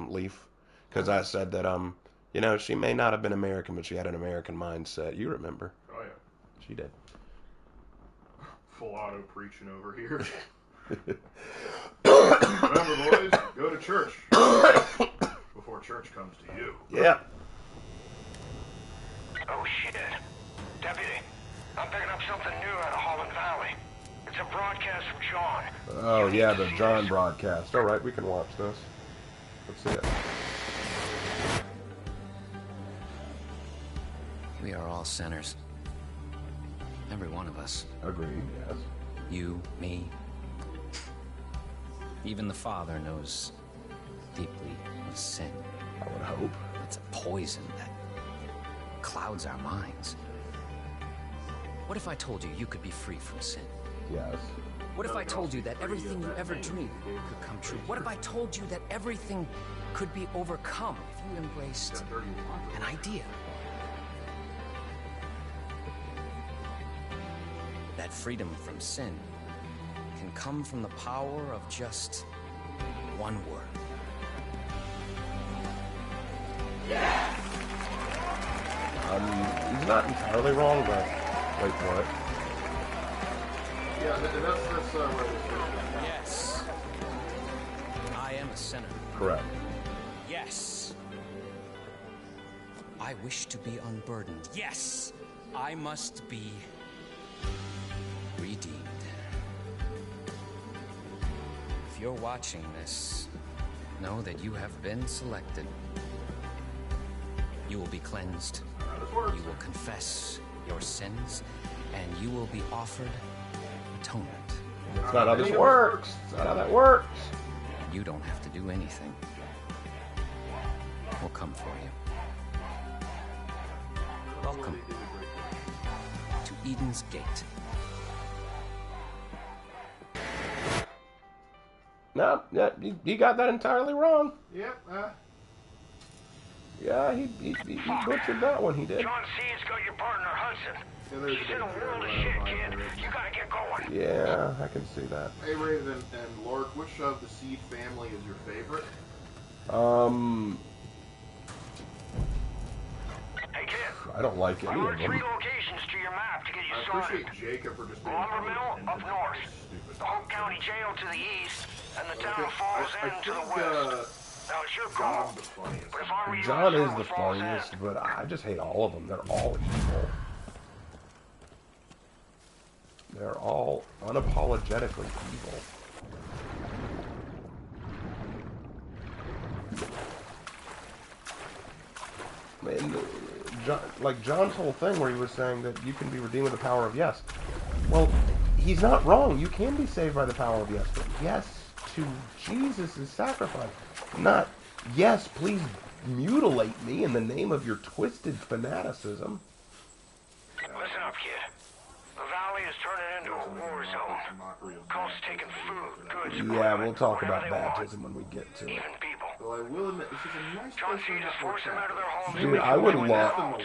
Leaf. Because I said that, you know, she may not have been American, but she had an American mindset. You remember. Oh, yeah. She did. Full auto preaching over here. Remember, boys, go to church before church comes to you. Yeah. Oh, shit. Deputy, I'm picking up something new out of Holland Valley. It's a broadcast from John. Oh, yeah, the John broadcast. All right, we can watch this. Let's see it. We are all sinners. Every one of us. Agreed, yes. You, me. Even the Father knows deeply of sin. I would hope. It's a poison that clouds our minds. What if I told you you could be free from sin? Yes. What if I told you that everything you ever dreamed could come true? What if I told you that everything could be overcome if you embraced an idea? That freedom from sin can come from the power of just one word. He's not entirely wrong, but wait for it. Yeah, that's right. Yes. I am a sinner. Correct. Yes. I wish to be unburdened. Yes. I must be redeemed. If you're watching this, know that you have been selected. You will be cleansed. You will confess your sins, and you will be offered atonement. That's not how this works. That's not how that works. You don't have to do anything. We'll come for you. Welcome to Eden's Gate. No, yeah, you got that entirely wrong. Yep. Yeah, he butchered that one. He did. John Seed's got your partner Hudson. there's She's in a world of shit, kid. You gotta get going. Yeah, I can see that. Hey, Raven and Lark, which of the Seed family is your favorite? Hey, kid. I don't like any I of marked 3 them. locations to your map to get you I started. appreciate Jacob for just being Lumber Mill up north, the Hope County Jail to the east, and the town of Falls End to the west. Now it's your call. But if I were you, John I'd is start the with Falls End. funniest, but I just hate all of them. They're all evil. They're all unapologetically evil. And John's whole thing where he was saying that you can be redeemed with the power of yes. Well, he's not wrong. You can be saved by the power of yes, but yes to Jesus' sacrifice. Not, yes, please mutilate me in the name of your twisted fanaticism. Listen up, kid. The valley is turning into a war zone. Cults taking food, goods, Yeah, we'll talk about baptism when we get to it. even people. Well, I will admit, this is a nice John place C. to just forced them out of their homes. Dude, I would love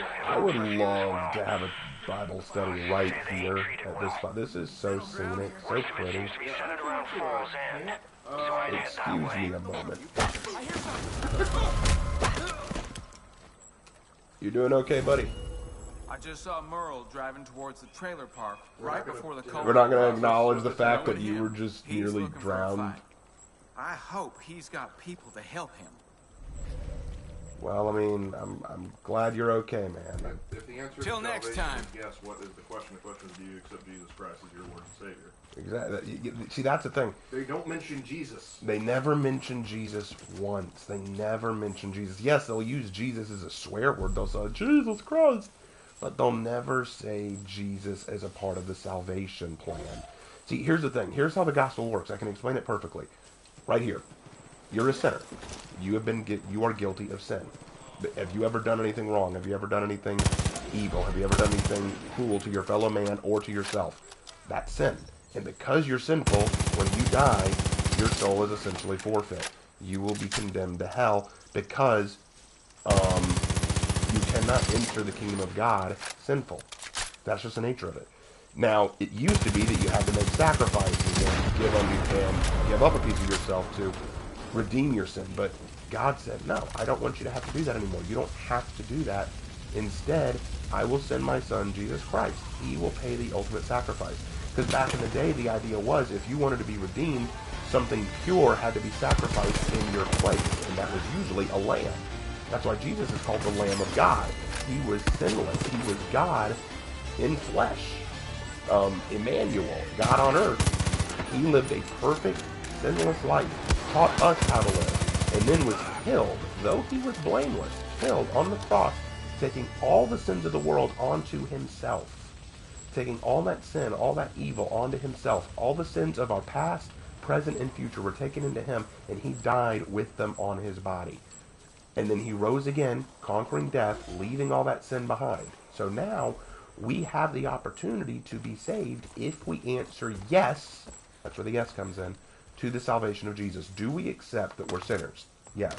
to have a Bible study right here at this spot. This is so scenic, so pretty. Excuse me a moment. You doing okay, buddy? I just saw Merle driving towards the trailer park right before the We're not going to acknowledge the fact that you were just nearly drowned. I hope he's got people to help him. Well, I mean, I'm glad you're okay, man. If the answer Till to next salvation time. is yes, what is the question? The question is, do you accept Jesus Christ as your Lord and Savior? Exactly. See, that's the thing. They don't mention Jesus. They never mention Jesus once. They never mention Jesus. Yes, they'll use Jesus as a swear word. They'll say, Jesus Christ. But they'll never say Jesus as a part of the salvation plan. See, here's the thing. Here's how the gospel works. I can explain it perfectly. Right here. You're a sinner. You are guilty of sin. Have you ever done anything wrong? Have you ever done anything evil? Have you ever done anything cruel to your fellow man or to yourself? That's sin. And because you're sinful, when you die, your soul is essentially forfeit. You will be condemned to hell because you cannot enter the kingdom of God sinful. That's just the nature of it. Now, it used to be that you had to make sacrifices and give up a piece of yourself to redeem your sin. But God said, no, I don't want you to have to do that anymore. You don't have to do that. Instead, I will send my son, Jesus Christ. He will pay the ultimate sacrifice. Because back in the day, the idea was if you wanted to be redeemed, something pure had to be sacrificed in your place. And that was usually a lamb. That's why Jesus is called the Lamb of God. He was sinless. He was God in flesh. Emmanuel, God on earth. He lived a perfect, sinless life, taught us how to live, and then was killed, though he was blameless, killed on the cross, taking all the sins of the world onto himself. Taking all that sin, all that evil onto himself. All the sins of our past, present, and future were taken into him, and he died with them on his body. And then he rose again, conquering death, leaving all that sin behind. So now, we have the opportunity to be saved if we answer yes, that's where the yes comes in, to the salvation of Jesus. Do we accept that we're sinners? Yes.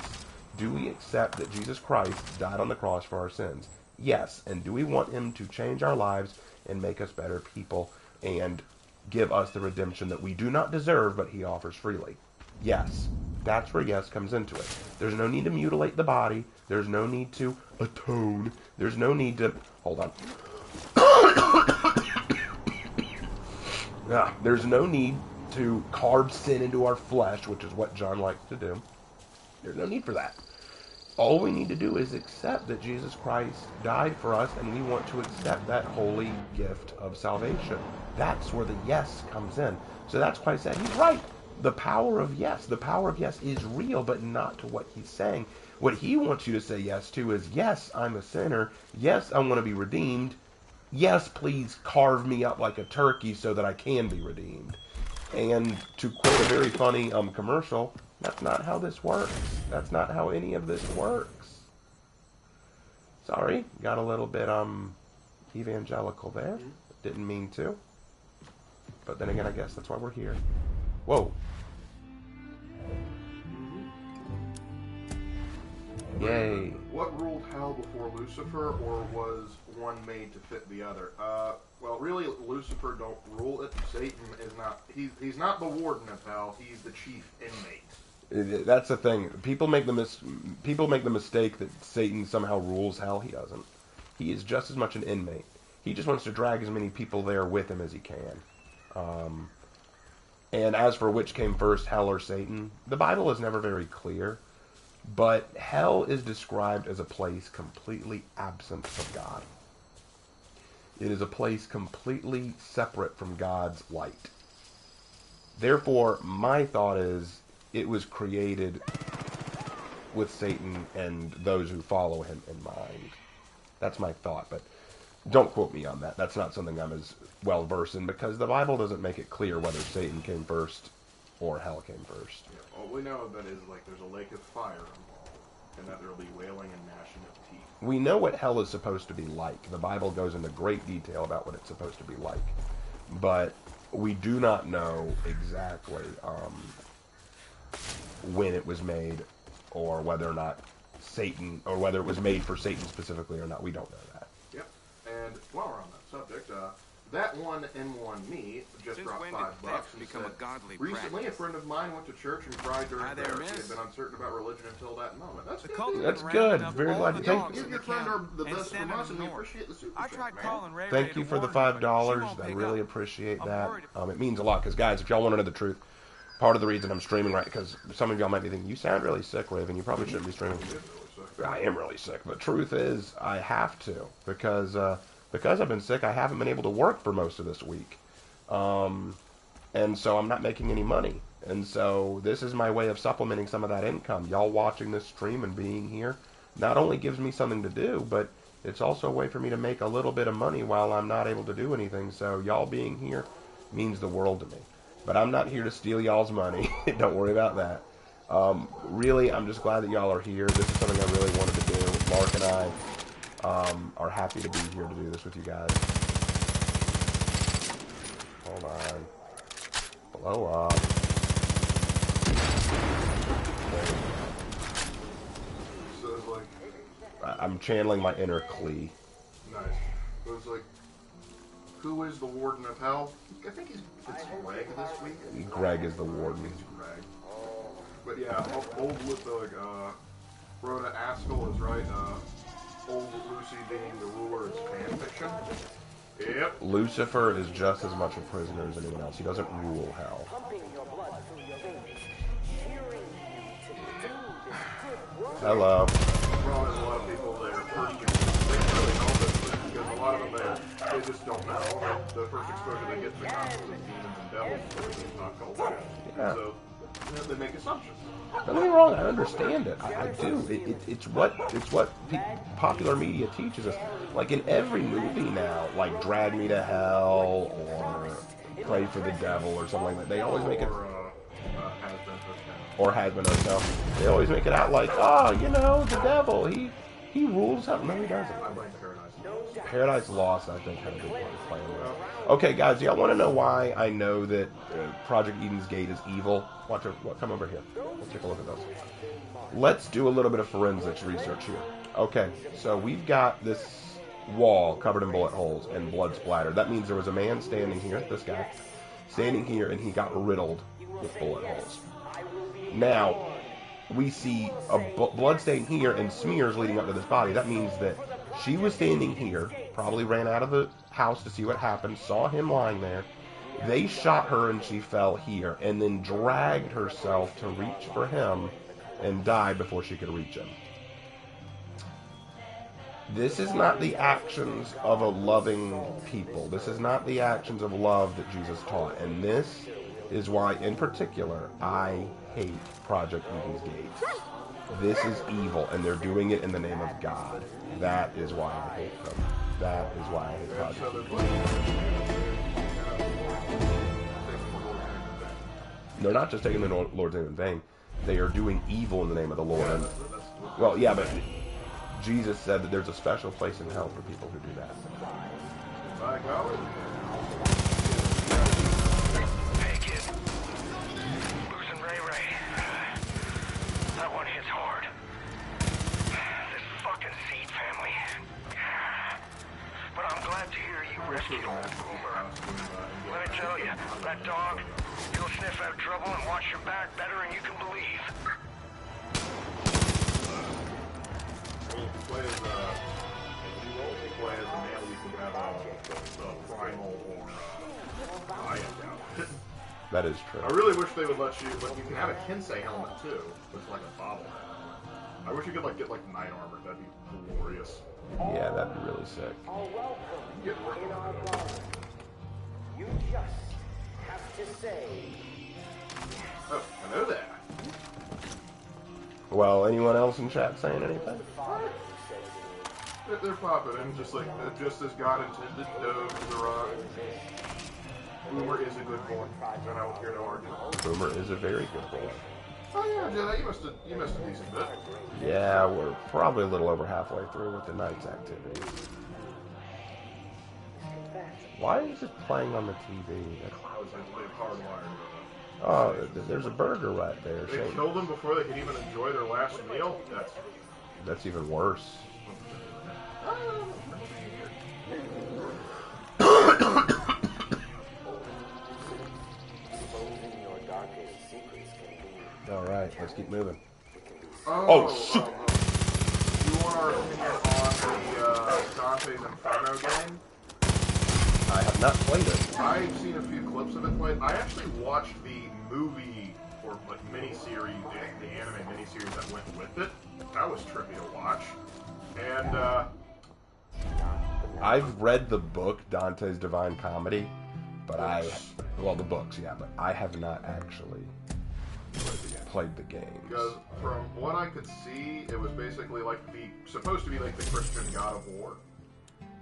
Do we accept that Jesus Christ died on the cross for our sins? Yes. And do we want him to change our lives and make us better people and give us the redemption that we do not deserve, but he offers freely? Yes. That's where yes comes into it. There's no need to mutilate the body. There's no need to atone. There's no need to... Hold on. There's no need to carve sin into our flesh, which is what John likes to do. There's no need for that. All we need to do is accept that Jesus Christ died for us, and we want to accept that holy gift of salvation. That's where the yes comes in. So that's why I said he's right. The power of yes is real, but not to what he's saying. What he wants you to say yes to is, yes, I'm a sinner. Yes, I want to be redeemed. Yes, please carve me up like a turkey so that I can be redeemed. And to quote a very funny commercial, that's not how this works. That's not how any of this works. Sorry, got a little bit evangelical there. Didn't mean to. But then again, I guess that's why we're here. Whoa. Yay. What ruled hell before Lucifer, or was one made to fit the other? Well, really, Lucifer don't rule it. Satan is not. He's not the warden of hell. He's the chief inmate. That's the thing. People make the mistake that Satan somehow rules hell. He doesn't. He is just as much an inmate. He just wants to drag as many people there with him as he can. And as for which came first, hell or Satan, the Bible is never very clear. But hell is described as a place completely absent from God. It is a place completely separate from God's light. Therefore, my thought is it was created with Satan and those who follow him in mind. That's my thought, but don't quote me on that. That's not something I'm as well versed in, because the Bible doesn't make it clear whether Satan came first or hell came first. Yeah, all we know of it is like there's a lake of fire involved, and that there will be wailing and gnashing of teeth. We know what hell is supposed to be like. The Bible goes into great detail about what it's supposed to be like. But we do not know exactly when it was made, or whether or not Satan, or whether it was made for Satan specifically or not. We don't know that. Yep. And while we're on that subject, that one M1 me just dropped $5 and become said, a godly recently practice? a friend of mine went to church and cried during Hi there, prayer. miss. He had been uncertain about religion until that moment. That's good. That's good. Very glad to Thank you. Your friend are the best from us, and we appreciate the super chat, man. Thank you for the $5. I really appreciate that. It means a lot, because guys, if y'all want to know the truth, part of the reason I'm streaming right, because some of y'all might be thinking, you sound really sick, Raven. You probably shouldn't be streaming. I am really sick, but truth is, I have to, because I've been sick, I haven't been able to work for most of this week. And so I'm not making any money. And so this is my way of supplementing some of that income. Y'all watching this stream and being here not only gives me something to do, but it's also a way for me to make a little bit of money while I'm not able to do anything. So y'all being here means the world to me. But I'm not here to steal y'all's money. Don't worry about that. Really, I'm just glad that y'all are here. This is something I really wanted to do. Mark and I are happy to be here to do this with you guys. Hold on. Blow up. So it's like, I'm channeling my inner Klee. nice. It was like, who is the warden of hell? I think it's Greg this week. Greg is the warden. Greg. But yeah, old Rhoda Askell is right. Old Lucy being the ruler is fan fiction. Yep. Lucifer is just as much a prisoner as anyone else. He doesn't rule hell. Hello. Probably there's a lot of people there they really know this, because a lot of them they just don't know. The first exposure they get to the concept of demons and devils is not called. Yeah. So they make assumptions. Don't get me wrong, I understand it. I do. It's what popular media teaches us. Like in every movie now, like Drag Me to Hell or Pray for the Devil or something like that, they always make it. Or Has Been Herself. They always make it out like, oh, you know, the devil, he rules hell. No, he doesn't. Paradise Lost, I think, had a big part of playing with. Okay, guys, y'all want to know why I know that Project Eden's Gate is evil? Come over here. Let's take a look at those. Let's do a little bit of forensics research here. Okay, so we've got this wall covered in bullet holes and blood splattered. That means there was a man standing here, this guy, standing here, and he got riddled with bullet holes. Now, we see a blood stain here and smears leading up to this body. That means that she was standing here, probably ran out of the house to see what happened, saw him lying there. They shot her and she fell here, and then dragged herself to reach for him and died before she could reach him. This is not the actions of a loving people. This is not the actions of love that Jesus taught. And this is why, in particular, I hate Project Eden's Gate. This is evil, and they're doing it in the name of God. That is why I hate them. That is why I hate Project Eden. They're not just taking the Lord's name in vain. They are doing evil in the name of the Lord. And, well, yeah, but Jesus said that there's a special place in hell for people who do that. Hey, kid. Losing Ray. That one hits hard. tell you, that dog, he'll sniff out trouble and watch your back better than you can believe. When you play as a male, you can have a primal or riot down. That is true. I really wish they would let you, but you can have a Kinsei helmet too, which is like a bobblehead. I wish you could like get like knight armor. That'd be glorious. Yeah, that'd be really sick. Get rid of it. You just have to say. Oh, I know that. Well, anyone else in chat saying anything? They're popping in just like just as God intended. No, the rock. Boomer is a good boy, and I will hear no argument. Boomer is a very good boy. Oh yeah, Jedi, you missed a decent bit. Yeah, we're probably a little over halfway through with the night's activities. Why is it playing on the TV? Oh, there's a burger right there. They killed them before they could even enjoy their last meal? That's even worse. Alright, let's keep moving. Oh, shoot! You want our opinion on the Dante's Inferno game? I have not played it. I've seen a few clips of it played. I actually watched the movie, or like miniseries, the anime miniseries that went with it. That was trippy to watch. And, I've read the book, Dante's Divine Comedy, but well, the books, yeah, but I have not actually played the games. Because from what I could see, it was basically like supposed to be like the Christian God of War.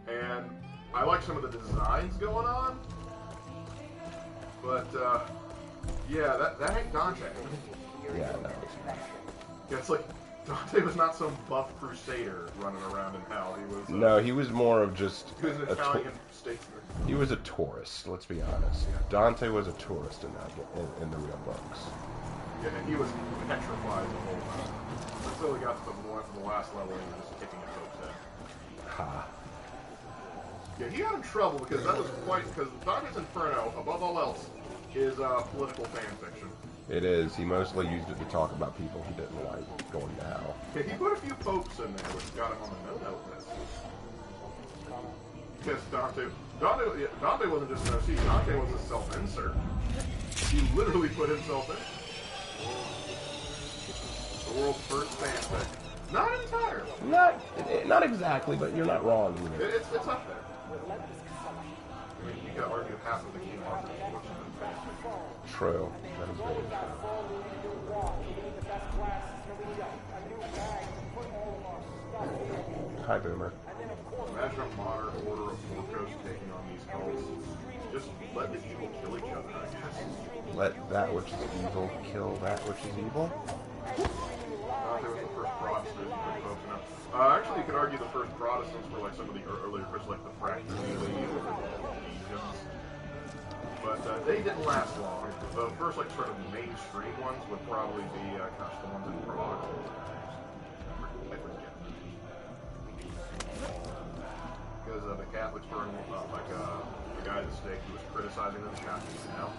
And I like some of the designs going on, but yeah, that ain't Dante. Yeah, no. Yeah, it's like Dante was not some buff crusader running around in hell. He was. No, he was more of just. He was an Italian statesman. He was a tourist. Let's be honest. Dante was a tourist in the real books. Yeah, and he was petrified the whole time until he got to the last level and he was just kicking at folks' head. Ha. Yeah, he got in trouble because that was because Dante's Inferno, above all else, is political fan fiction. It is. He mostly used it to talk about people he didn't like going to hell. Yeah, he put a few popes in there, which got him on the no-no list. Because Dante wasn't just an OC, Dante was a self-insert. He literally put himself in. The world's first fanfic. Not entirely. Not exactly, but you're not wrong either. It's up there. I mean, you could argue half of the Kingdom Hearts is what's in fanfic. True. That is very true. Hi, Boomer. Imagine a modern order of Morcos taking on these cults. Just let the evil kill each other, I guess. Let that which is evil kill that which is evil? There was the first Protestant folks enough. Actually, you could argue the first Protestants were like some of the earlier Christians, like the Fractures or the Ephesians. But they didn't last long. The first, like, sort of mainstream ones would probably be, gosh, the ones in Prague. I forget. Because the Catholics burned, like, the guy at the stake who was criticizing them, Catholics now.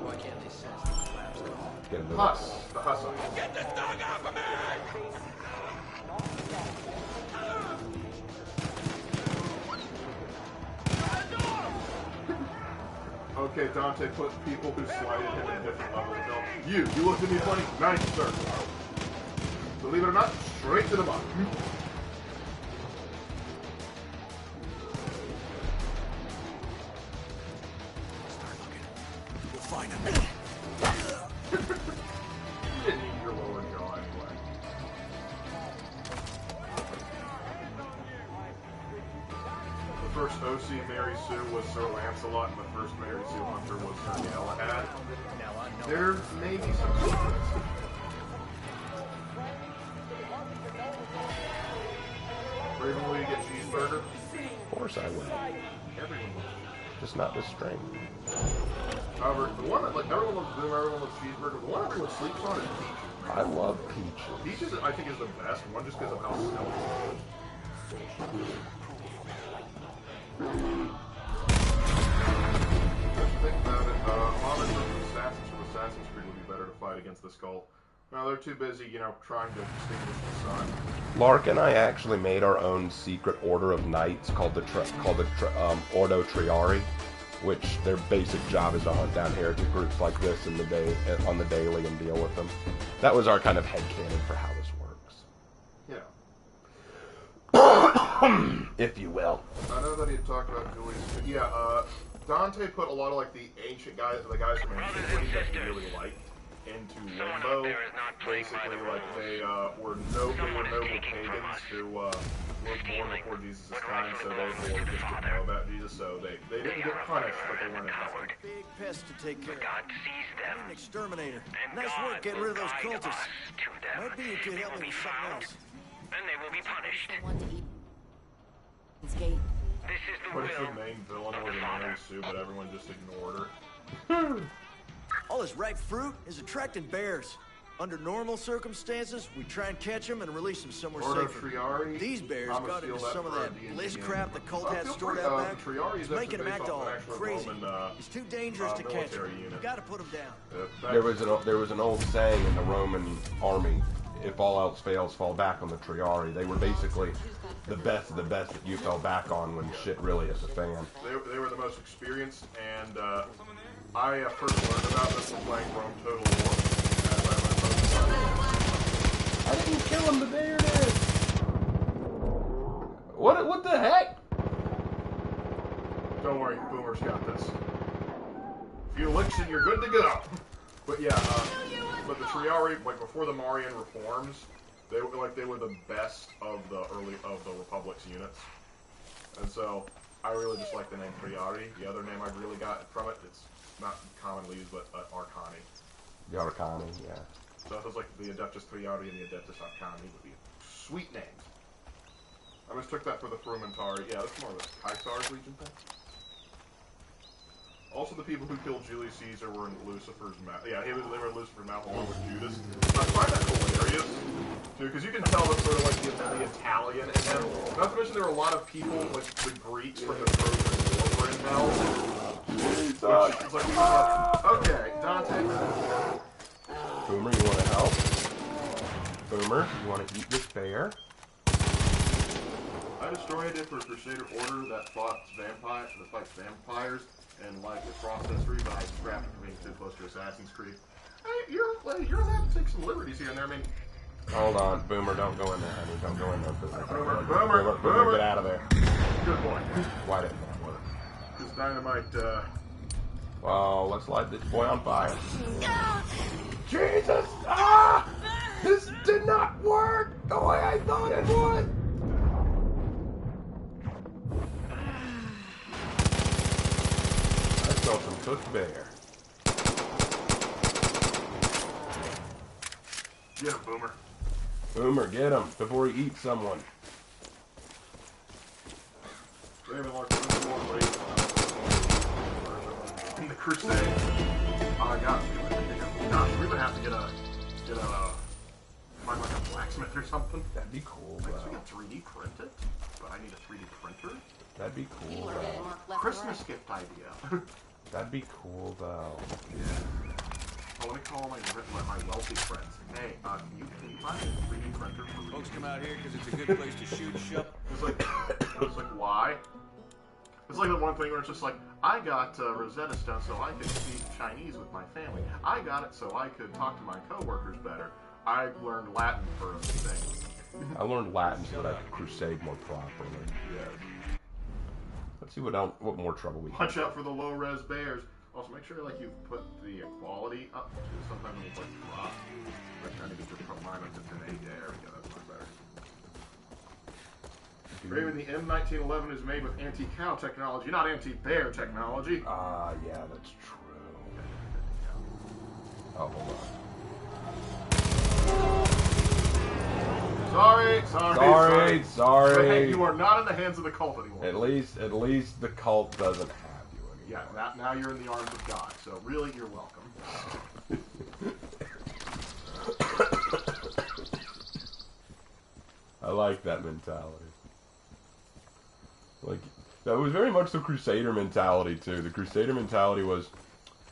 Why can't they sense the collapse? Huss. The Huss. Get this dog off of me! Okay, Dante put people who slighted him at different levels of hell. You looked at me funny? Nice, sir. Believe it or not, straight to the bottom. We'll find him. You didn't need your lower jaw anyway. The first OC Mary Sue was Sir Lancelot, and the first Mary Sue Hunter was Sir Galahad. There may be some secrets. Raven, will you get cheeseburger? Of course I would. Everyone loves Just not this string. However, the one that like everyone loves Boom, everyone loves cheeseburger. The one everyone sleeps on is Peaches. I love Peaches. Peaches, I think, is the best one just because of how stealthy it is. against this cult. No, they're too busy, you know, trying to extinguish the sun. Lark and I actually made our own secret order of knights called the Ordo Triari, which their basic job is to hunt down heretic groups like this on the daily and deal with them. That was our kind of headcanon for how this works. Yeah. If you will. I know that he had talked about Julius, but yeah, Dante put a lot of like the ancient guys, the guys from antiquity that he really liked, into limbo. Basically, like they were noble pagans who were born before Jesus' time, so they just didn't know about Jesus, so they didn't get punished, but they weren't in hell. Big pest to take care of. God sees them. An exterminator. And Nice God work getting rid of those will guide cultists. us to them. Maybe you could They help will me be with something found, else. and they will be punished. This gate. This is the What is will the main villain of or the the Father. Mary Sue, but everyone just ignored her? All this ripe fruit is attracting bears. Under normal circumstances, we try and catch them and release them somewhere Ordo safer. Triari. These bears I'ma got steal into that some of for that a D&D bliss game. crap the cult had Feel stored free, out back. Triari is It's making them based act off all an actual crazy. Roman, It's too dangerous to catch them. military You unit. gotta put them down. There was an old saying in the Roman army: if all else fails, fall back on the Triari. They were basically the best of the best that you fell back on when shit really hit the fan. They were the most experienced, and I first learned about this from playing Rome Total War. I didn't kill him, the bear did. What the heck? Don't worry, Boomer's got this. A few licks and you're good to go. But yeah, but the Triari, like before the Marian reforms, they were the best of the Republic's units. And so I really just like the name Triari. The other name I've really got from it, it's not commonly used, but Arcani. The Arcani, yeah. So it was like the Adeptus Triari and the Adeptus Arcani would be sweet names. I just took that for the Frumentari. Yeah, that's more of a Caesar's Legion thing. Also, the people who killed Julius Caesar were in Lucifer's mouth. Yeah, they were in Lucifer's mouth along with Judas. I find that hilarious, too, because you can tell that sort of like the Italian in them. Not to mention there were a lot of people, like the Greeks from the Trojan War were in hell. Which is like, okay, Dante. Boomer, you want to help? Boomer, you want to eat this bear? I destroyed it for a Crusader order that fights vampires, and like the processory, but I scrapped it for being too close to Assassin's Creed. Hey, you're allowed to take some liberties here and there. I mean, hold on, Boomer, don't go in there, honey. Don't go in there. Boomer, get out of there. Good boy. Why didn't that work? This dynamite. Well, let's light this boy on fire. Jesus! Ah! This did not work the way I thought it would! I saw some cooked bear. Get him, Boomer. Boomer, get him before he eats someone. In the Crusade. Oh, God. Gosh, we're gonna have to get a find like a blacksmith or something. That'd be cool, bro. We can 3D print it, but I need a 3D printer. That'd be cool, though. Christmas gift idea. That'd be cool, though. Yeah. I want to call my wealthy friends. Hey, can you find a 3D printer for me? Folks come out here because it's a good place to shoot shop. It's like, why? It's like the one thing where it's just like, I got Rosetta Stone so I could speak Chinese with my family. I got it so I could talk to my coworkers better. I learned Latin for a thing. I learned Latin so that I could crusade more properly. Yeah. Let's see what more trouble we can Watch out for the low-res bears. Also, make sure like you put the quality up too. Sometimes when it's like drop, I'm trying to get your mine up to 1080. There we go. That's much better. Raven, the M1911 is made with anti-cow technology, not anti-bear technology. Yeah, that's true. Oh, hold on. Sorry. Sorry. But hey, you are not in the hands of the cult anymore. At least the cult doesn't have you anymore. Yeah, now you're in the arms of God. So really, you're welcome. I like that mentality. Like, that was very much the Crusader mentality, too. The Crusader mentality was,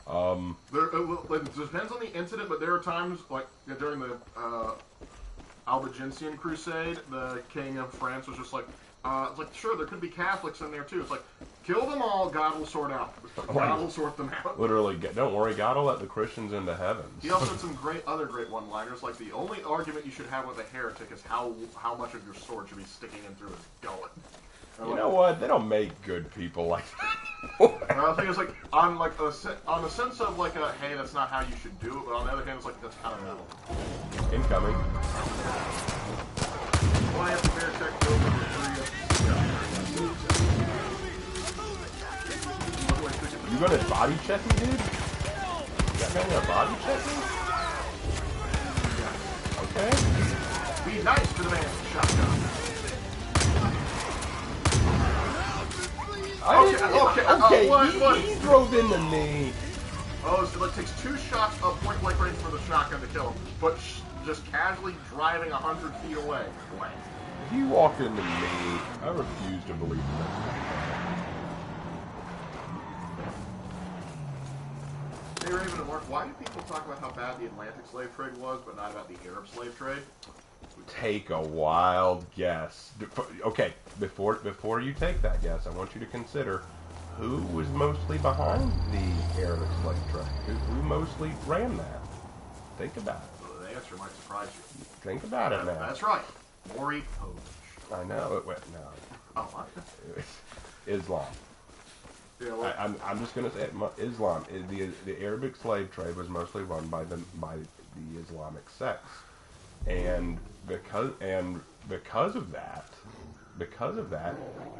It depends on the incident, but there are times, like during the Albigensian Crusade, the king of France was just like, it's like, sure, there could be Catholics in there too. It's like, kill them all, God will sort out. God will sort them out. Literally, don't worry, God will let the Christians into heaven. He also had some other great one-liners, like the only argument you should have with a heretic is how much of your sword should be sticking in through his gullet. You know what? They don't make good people like that. I think it's like on the sense of like a hey, that's not how you should do it, but on the other hand, it's like that's kind of metal. Incoming. Well, I have to bear tech build number 3. You gonna body check me, dude? That guy gonna body check me? Okay. Be nice to the man, shotgun. Okay, he drove into me. Oh, so it takes 2 shots of point-blank range for the shotgun to kill him, but just casually driving 100 feet away. Blank. He walked into me. I refuse to believe that. Hey, Raven and Mark, why do people talk about how bad the Atlantic slave trade was, but not about the Arab slave trade? Take a wild guess. Okay, before you take that guess, I want you to consider who was mostly behind the Arabic slave trade. Who mostly ran that? Think about it. Well, the answer might surprise you. Think about it now. That's right. Maury Povich. I know it went no. Oh, what? Islam. Yeah, well, I'm just gonna say it, Islam. The Arabic slave trade was mostly run by the Islamic sects, and because of that,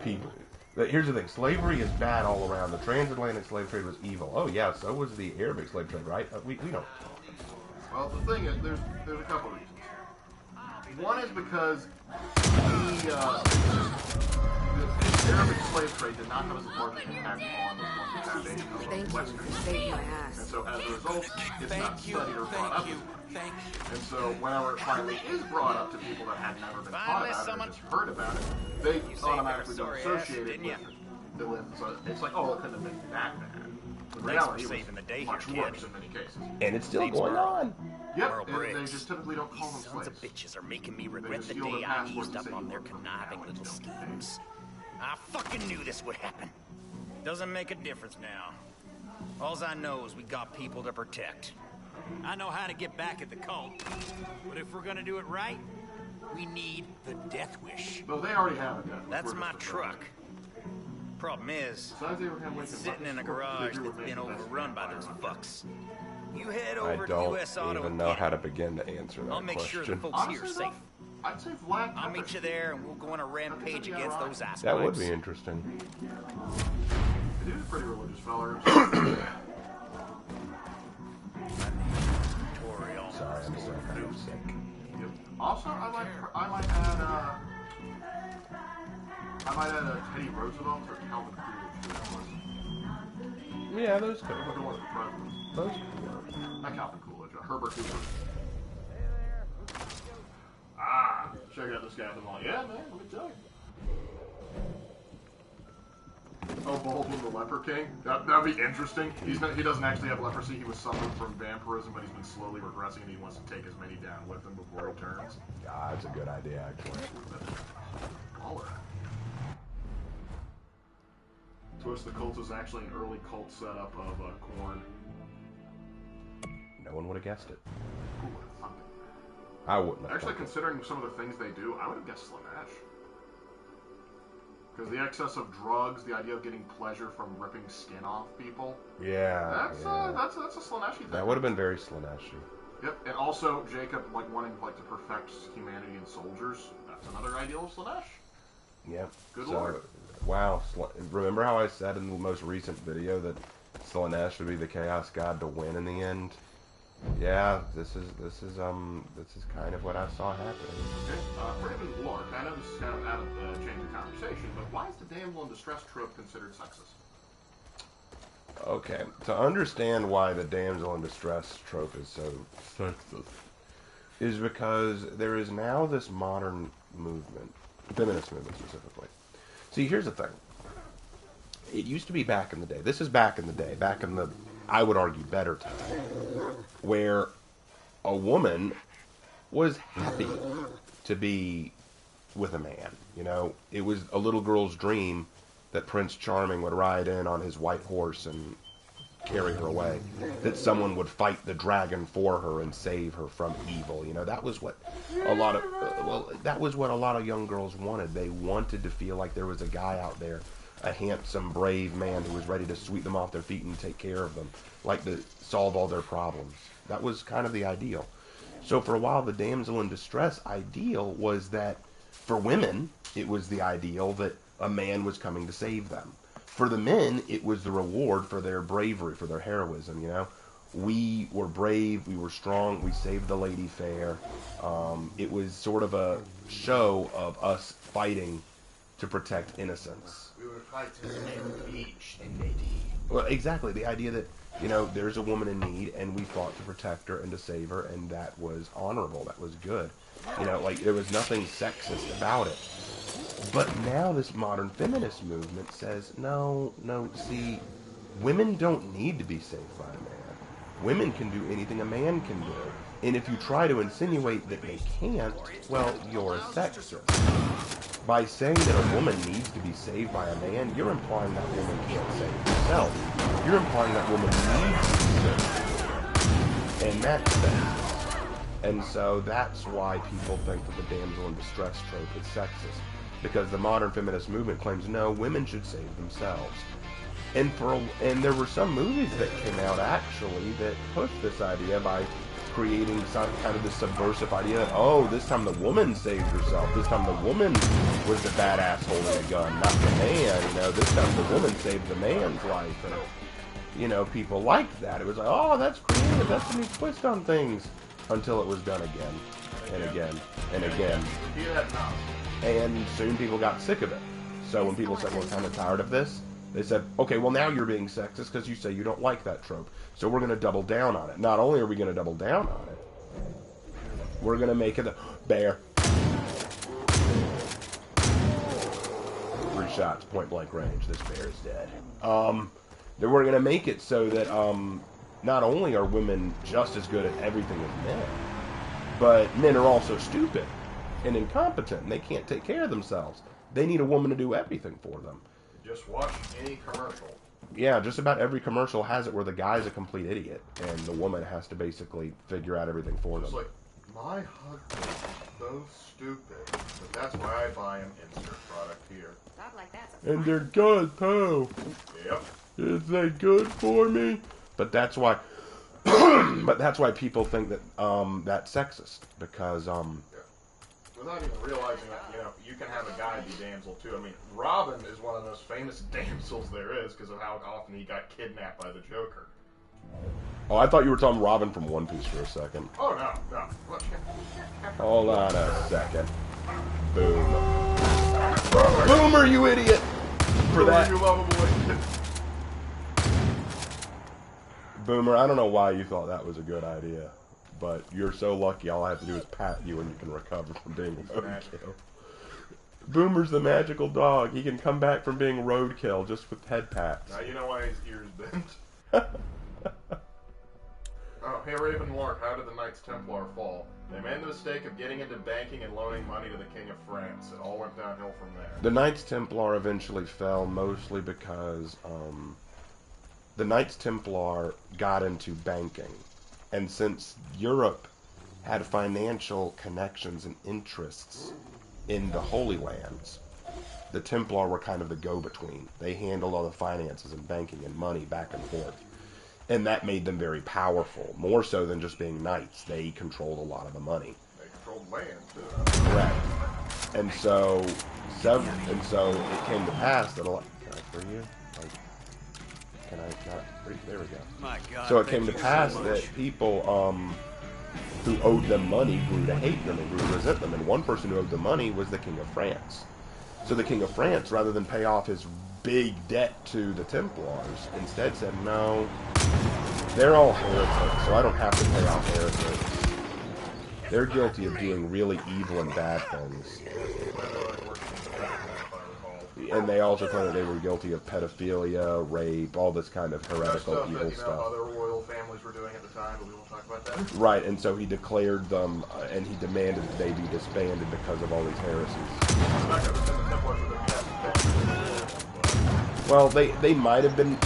people. Here's the thing: slavery is bad all around. The transatlantic slave trade was evil. Oh yeah, so was the Arabic slave trade, right? We don't. Well, the thing is, there's a couple reasons. One is because the Arabic slave trade did not have as large an impact on the foundation of the Western Saved my ass. And so as a result, it's not studied or brought up. And so whenever it finally is brought up to people that had never been taught about it or just heard about it, they automatically don't associate it with it. So it's like, oh, it couldn't have been that bad. The reality was much worse in many cases. And it's still going on. Yep, they just typically don't call them slaves. Sons of bitches are making me regret the day I eased up on their conniving little schemes. I fucking knew this would happen. Doesn't make a difference now. Alls I know is we got people to protect. I know how to get back at the cult. But if we're gonna do it right, we need the Death Wish. Well, they already have a Death Wish. That's my truck. Problem is, it's sitting in a garage that's been overrun by those fucks. You head over to US Auto. I don't even know how to begin to answer that I'll make question. sure the folks here are safe. I'd say Black. I'll meet you there, and we'll go on a rampage against those asswipes. That would be interesting. He was a pretty religious fella. Sorry, I'm so kind of sick. Yep. Also, I might add a Teddy Roosevelt or Calvin Coolidge. Yeah, those could work. Those could work. Not Calvin Coolidge, Herbert Hoover. Ah, check out this guy at the mall. Yeah, man, let me tell you. Oh, Baldwin the Leper King? That'd be interesting. He doesn't actually have leprosy. He was suffered from vampirism, but he's been slowly regressing, and he wants to take as many down with him before he turns. God, that's a good idea, actually. Twist the Cult is actually an early cult setup of Korn. No one would have guessed it. Who would have thought it? I wouldn't have. Actually, considering some of the things they do, I would have guessed Slanesh. Because the excess of drugs, the idea of getting pleasure from ripping skin off people. Yeah. That's a Slaneshi thing. That would have been very Slaneshi. Yep, and also Jacob wanting to perfect humanity in soldiers. That's another ideal of Slanesh. Yep. Good lord. Wow. Remember how I said in the most recent video that Slanesh would be the Chaos God to win in the end? Yeah, this is kind of what I saw happening. Okay, Raven Lord, I know this is kind of out of change of conversation, but why is the damsel in distress trope considered sexist? Okay, to understand why the damsel in distress trope is so sexist is because there is now this modern movement, feminist movement specifically. See, here's the thing. It used to be back in the day. This is back in the day, back in the I would argue, better time, where a woman was happy to be with a man. You know, it was a little girl's dream that Prince Charming would ride in on his white horse and carry her away, that someone would fight the dragon for her and save her from evil. You know, that was what a lot of young girls wanted. They wanted to feel like there was a guy out there, a handsome, brave man who was ready to sweep them off their feet and take care of them, like to solve all their problems. That was kind of the ideal. So for a while, the damsel in distress ideal was that for women, it was the ideal that a man was coming to save them. For the men, it was the reward for their bravery, for their heroism, you know. We were brave, we were strong, we saved the lady fair. It was sort of a show of us fighting to protect innocence. We would fight to the name of the beach and lady. Well, exactly. The idea that, you know, there's a woman in need, and we fought to protect her and to save her, and that was honorable, that was good. You know, like, there was nothing sexist about it. But now this modern feminist movement says, no, see, women don't need to be saved by a man. Women can do anything a man can do. And if you try to insinuate that they can't, well, you're a sexist. By saying that a woman needs to be saved by a man, you're implying that woman can't save herself. You're implying that woman needs to be saved. And that's sexist. And so that's why people think that the damsel in distress trope is sexist. Because the modern feminist movement claims, no, women should save themselves. And there were some movies that came out, actually, that pushed this idea by creating some kind of this subversive idea that, oh, this time the woman saved herself. This time the woman was the badass holding a gun, not the man. You know, this time the woman saved the man's life. And, you know, people liked that. It was like, oh, that's creative. That's a new twist on things. Until it was done again, and again, and again. And soon people got sick of it. So when people said, we're kind of tired of this, they said, okay, well, now you're being sexist because you say you don't like that trope. So we're going to double down on it. Not only are we going to double down on it, we're going to make it a bear. 3 shots, point blank range. This bear is dead. Then we're going to make it so that not only are women just as good at everything as men, but men are also stupid and incompetent, and they can't take care of themselves. They need a woman to do everything for them. Just watch any commercial. Yeah, just about every commercial has it where the guy's a complete idiot, and the woman has to basically figure out everything for them. Like, my husband is so stupid, but that's why I buy an insert product here. Talk like that's and they're good, too. Yep. Is they good for me? But that's why, people think that that's sexist, because without even realizing that, you know, you can have a guy be damsel too. I mean, Robin is one of the most famous damsels there is because of how often he got kidnapped by the Joker. Oh, I thought you were talking Robin from One Piece for a second. Oh no. Look. Hold on a second. Boom. Boomer, you idiot! For that. You lovable idiot. Boomer, I don't know why you thought that was a good idea, but you're so lucky all I have to do is pat you and you can recover from being roadkill. Boomer's the magical dog. He can come back from being roadkill just with head pats. Now you know why his ears bent. Oh, hey Raven Lark, how did the Knights Templar fall? They made the mistake of getting into banking and loaning money to the King of France. It all went downhill from there. The Knights Templar eventually fell mostly because the Knights Templar got into banking. And since Europe had financial connections and interests in the Holy Lands, the Templar were kind of the go-between. They handled all the finances and banking and money back and forth. And that made them very powerful, more so than just being knights. They controlled a lot of the money. They controlled land, too. Correct. And so it came to pass that a lot... Can I free you? Like, can I not free? There we go. My God, so it came to pass that people who owed them money grew to hate them and grew to resent them. And one person who owed them money was the King of France. So the King of France, rather than pay off his big debt to the Templars, instead said, no, they're all heretics, so I don't have to pay off heretics. They're guilty of doing really evil and bad things. And they also claim that they were guilty of pedophilia, rape, all this kind of heretical evil stuff. Other royal families were doing at the time, but we won't talk about that. Right, and so he declared them, and he demanded that they be disbanded because of all these heresies. Well, they might have been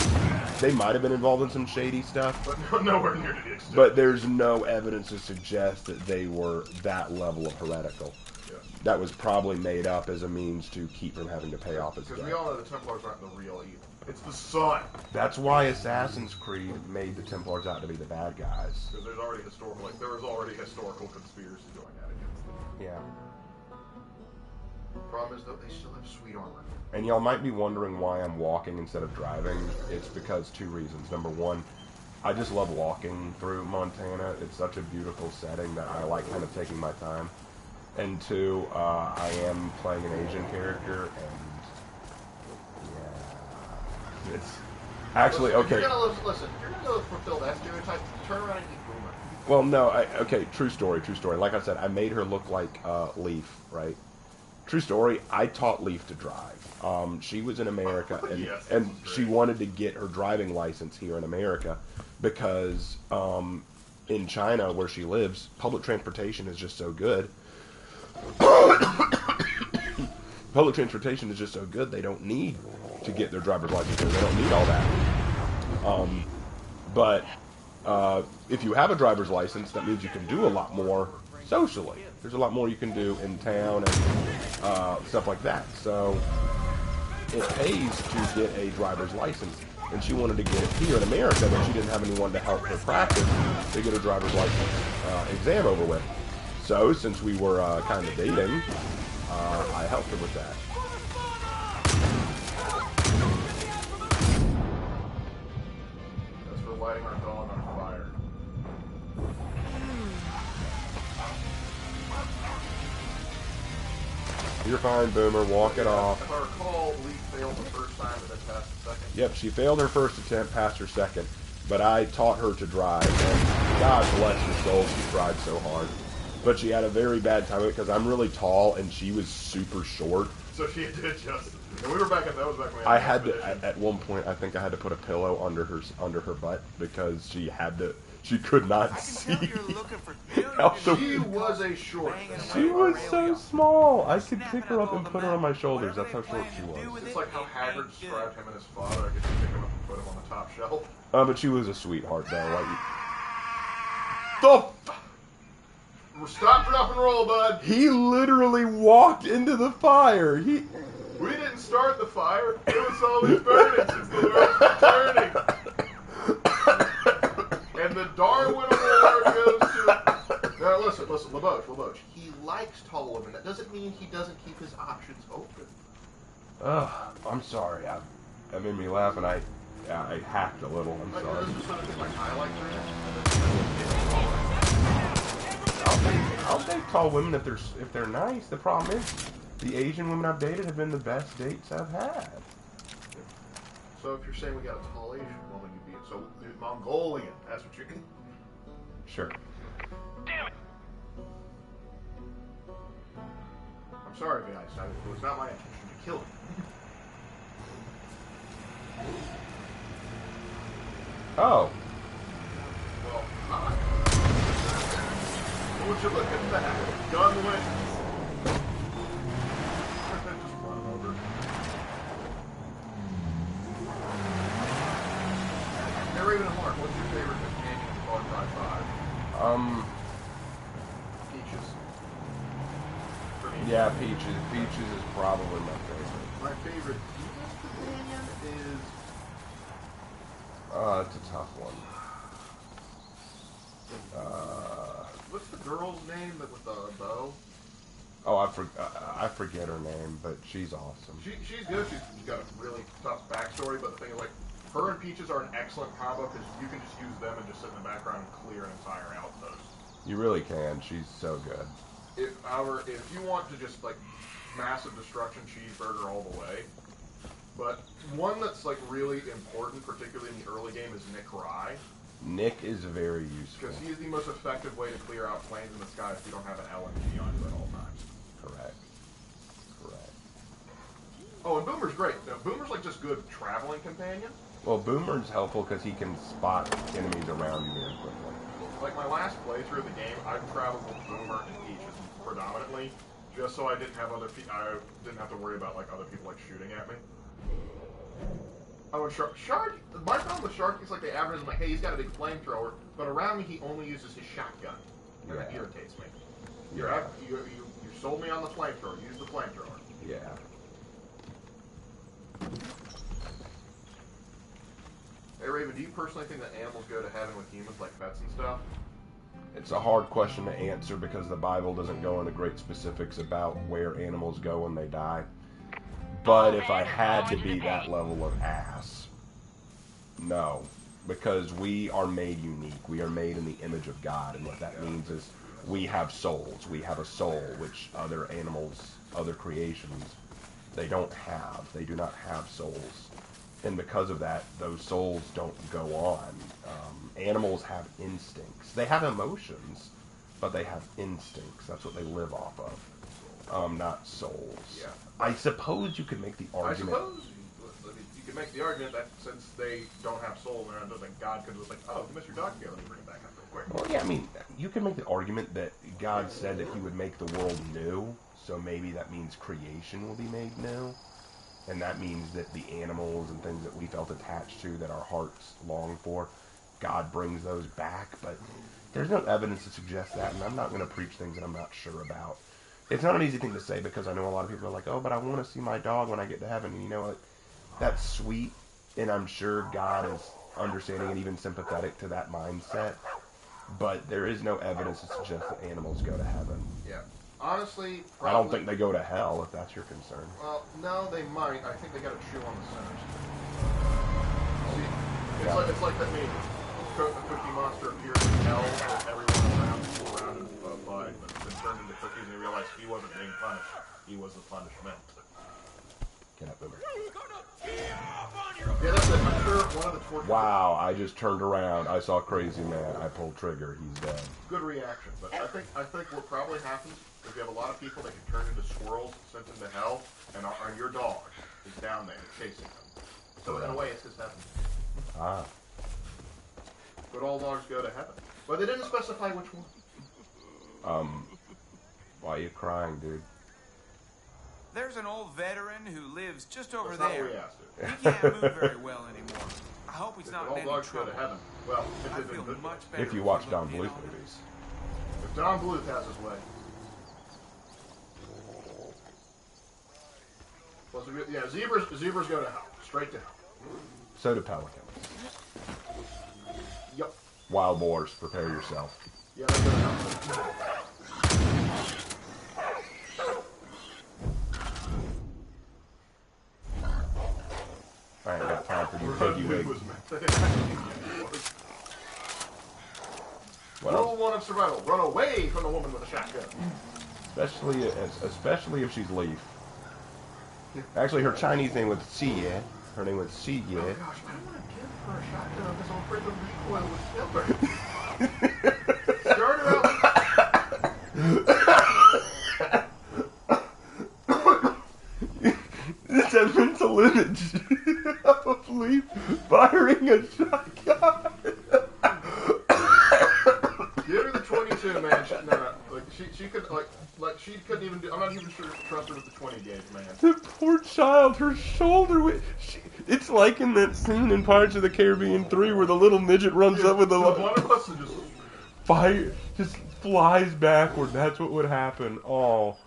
involved in some shady stuff, but nowhere near to the extent. But there's no evidence to suggest that they were that level of heretical. Yeah. That was probably made up as a means to keep from having to pay off his debt. Because we all know the Templars aren't the real evil. It's the sun. That's why Assassin's Creed made the Templars out to be the bad guys. Because there was already historical conspiracy going at against them. Yeah. Problem is, though, they still have sweet armor. And y'all might be wondering why I'm walking instead of driving. It's because two reasons. Number one, I just love walking through Montana. It's such a beautiful setting that I like kind of taking my time. And two, I am playing an Asian character, and yeah, it's actually okay. If you're gonna go fulfill that stereotype, turn around and eat boomer. Well, no, okay, true story. Like I said, I made her look like Leaf, right? True story, I taught Leaf to drive. She was in America, and, yes, and she wanted to get her driving license here in America because in China, where she lives, public transportation is just so good. Public transportation is just so good, they don't need to get their driver's license here. They don't need all that. But if you have a driver's license, that means you can do a lot more socially. There's a lot more you can do in town and stuff like that. So it pays to get a driver's license. And she wanted to get it here in America, but she didn't have anyone to help her practice to get her driver's license exam over with. So since we were kind of dating, I helped her with that. That's for lighting our dog on fire. You're fine, Boomer. Walk it off. If I recall, Lee failed the first time and then passed the second. Yep, she failed her first attempt, passed her second. But I taught her to drive, and God bless her soul, she tried so hard. But she had a very bad time of it because I'm really tall and she was super short. So she did just. And we were back at those back when I had to at one point. I think I had to put a pillow under her butt because she could not see. She was a short. She was so small. I could pick her up and put her on my shoulders. That's how short she was. It's like how Haggard described him and his father. I could just pick him up and put him on the top shelf. But she was a sweetheart though. Stop, drop, and roll, bud. He literally walked into the fire. We didn't start the fire. It was always burning since the world was turning. And the Darwin Award goes to... Now, listen, LaBoche. He likes tall women. That doesn't mean he doesn't keep his options open. I'm sorry. That made me laugh, and I hacked a little. I'm sorry. I'll date tall women if they're nice. The problem is, the Asian women I've dated have been the best dates I've had. So if you're saying we got a tall Asian woman, you'd be Mongolian. That's what you're. Sure. Damn it! I'm sorry, guys. It was not my intention to kill him. Oh. Well, hi. Would you look at that? Gun wins. Just run over. Now, Raven and Mark, what's your favorite companion in Far Cry 5? Peaches. Yeah, Peaches. Peaches is probably my favorite. My favorite companion is... It's a tough one. What's the girl's name with the bow? Oh, I forget her name, but she's awesome. She's good. She's got a really tough backstory, but the thing is, like, her and Peaches are an excellent combo because you can just use them and just sit in the background and clear an entire outpost. You really can. She's so good. If you want to just, like, massive destruction cheeseburger all the way, but one that's, like, really important, particularly in the early game, is Nick Rye. Nick is very useful. Because he is the most effective way to clear out planes in the sky if you don't have an LMG on you at all times. Correct. Oh, and Boomer's great. No, Boomer's like just good traveling companion. Well, Boomer's helpful because he can spot enemies around you very quickly. Like my last playthrough of the game, I've traveled with Boomer and Peaches predominantly, just so I didn't have I didn't have to worry about like other people like shooting at me. Oh, and Shark. My problem with Shark is like they average him like, hey, he's got a big flamethrower, but around me he only uses his shotgun, and that irritates me. You sold me on the flamethrower. Use the flamethrower. Yeah. Hey Raven, do you personally think that animals go to heaven with humans like pets and stuff? It's a hard question to answer because the Bible doesn't go into great specifics about where animals go when they die. But if I had to be that level of ass, no. Because we are made unique. We are made in the image of God. And what that means is we have souls. We have a soul, which other animals, other creations, they don't have. They do not have souls. And because of that, those souls don't go on. Animals have instincts. They have emotions, but they have instincts. That's what they live off of. Not souls. Yeah. I suppose you could make the argument. I suppose you could make the argument that since they don't have souls, and I think God could just like, oh, you missed your dog here, let me bring it back up real quick. Well, yeah, I mean, you could make the argument that God said that he would make the world new, so maybe that means creation will be made new. And that means that the animals and things that we felt attached to, that our hearts long for, God brings those back. But there's no evidence to suggest that, and I'm not going to preach things that I'm not sure about. It's not an easy thing to say because I know a lot of people are like, oh, but I want to see my dog when I get to heaven. And you know what? That's sweet, and I'm sure God is understanding and even sympathetic to that mindset. But there is no evidence to suggest that animals go to heaven. Yeah. Honestly, probably, I don't think they go to hell, if that's your concern. Well, no, they might. I think they got to chew on the sinners. See, it's like that meme. The Cookie Monster appeared in hell, and everyone around by been turned into cookies, and he realized he wasn't being punished. He was the punishment. Get up, Boomer. Yeah, that's it. I'm sure one of the torture. Wow, I just turned around. I saw Crazy Man. I pulled trigger. He's dead. Good reaction, but I think what probably happens is you have a lot of people that can turn into squirrels, sent into hell, and your dog is down there chasing them. So in a way, it's just heaven. Ah. But all dogs go to heaven. But they didn't specify which one. Why are you crying, dude? There's an old veteran who lives just over That's not there. what we asked it. He can't move very well anymore. I hope he's not in all any dogs trouble. go to heaven. Well, I feel much better If you watch Don Bluth movies. If Don Bluth has his way. Well, so yeah, zebras go to hell. Straight to hell. So do pelicans. Yep. Wild boars, prepare yourself. Yeah, they go to hell. I ain't got time for you piggy wigs. Rule 1 of survival: run away from the woman with a shotgun. Especially if she's Leaf. Actually, her Chinese name was Xie. Her name was Xie. Oh gosh, I don't want to give her a shotgun because I'm afraid the recoil would kill her. Start her out. This has mental image of Leaf firing a shotgun. Give her the 22, man. She could she couldn't even do. I'm not even sure trust her with the 20 gauge, man. The poor child, her shoulder. It's like in that scene in Pirates of the Caribbean 3 where the little midget runs up with the one of us just fire, just flies backward. That's what would happen. Oh,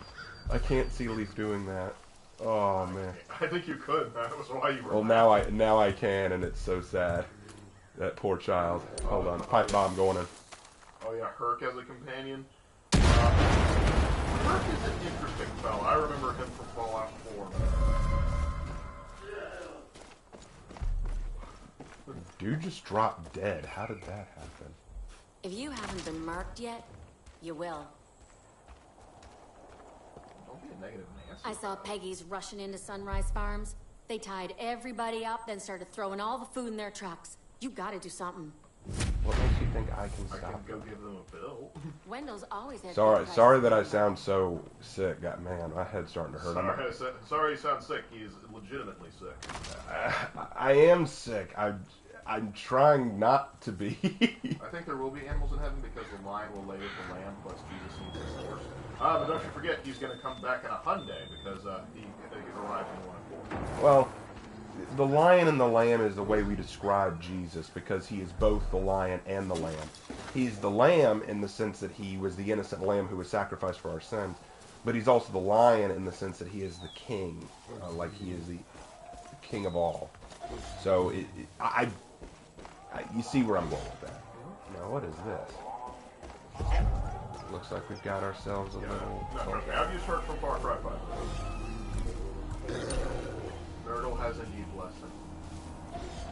I can't see Leaf doing that. Oh man. I think you could. That was why you were. Well, now I can, and it's so sad. That poor child. Hold on, pipe bomb going in. Oh yeah, Herc as a companion. Herc is an interesting fellow. I remember him from Fallout 4. Dude just dropped dead. How did that happen? If you haven't been marked yet, you will. Don't be a negative Nancy. I saw Peggy's rushing into Sunrise Farms. They tied everybody up, then started throwing all the food in their trucks. You gotta do something. What makes you think I can stop. I can go give them a bill. Wendell's always had Sorry that I sound so sick. Man, my head's starting to hurt. Sorry you sound sick. He is legitimately sick. I am sick. I'm trying not to be. I think there will be animals in heaven because the lion will lay with the lamb, plus Jesus needs his horse. But don't you forget, he's going to come back in a Hyundai because he arrived in 1 and 4. Well, the lion and the lamb is the way we describe Jesus because he is both the lion and the lamb. He's the lamb in the sense that he was the innocent lamb who was sacrificed for our sins, but he's also the lion in the sense that he is the king, like he is the king of all. So you see where I'm going with that. Now, what is this? Looks like we've got ourselves a little... No, trust me, I've used Hurt from Far Cry 5. Myrtle has indeed blessed him.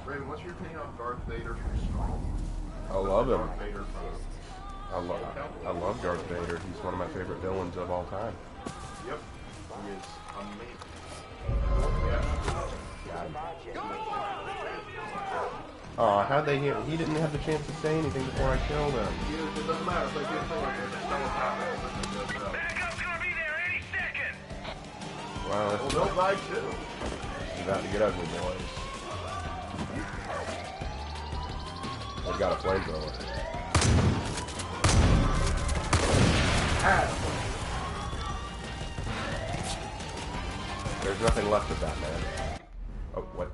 Raven, what's your opinion on Darth Vader from Star? I love him. Darth Vader from... I love Darth Vader. He's one of my favorite villains of all time. Yep. He is amazing. Oh, how'd they hear? He didn't have the chance to say anything before I killed him. It doesn't matter if they get something like this. Just tell us how Backup's gonna be there any second. Well, they'll die too. It's about to get ugly, boys. They've got a flamethrower. There's nothing left of that, man. Oh, what?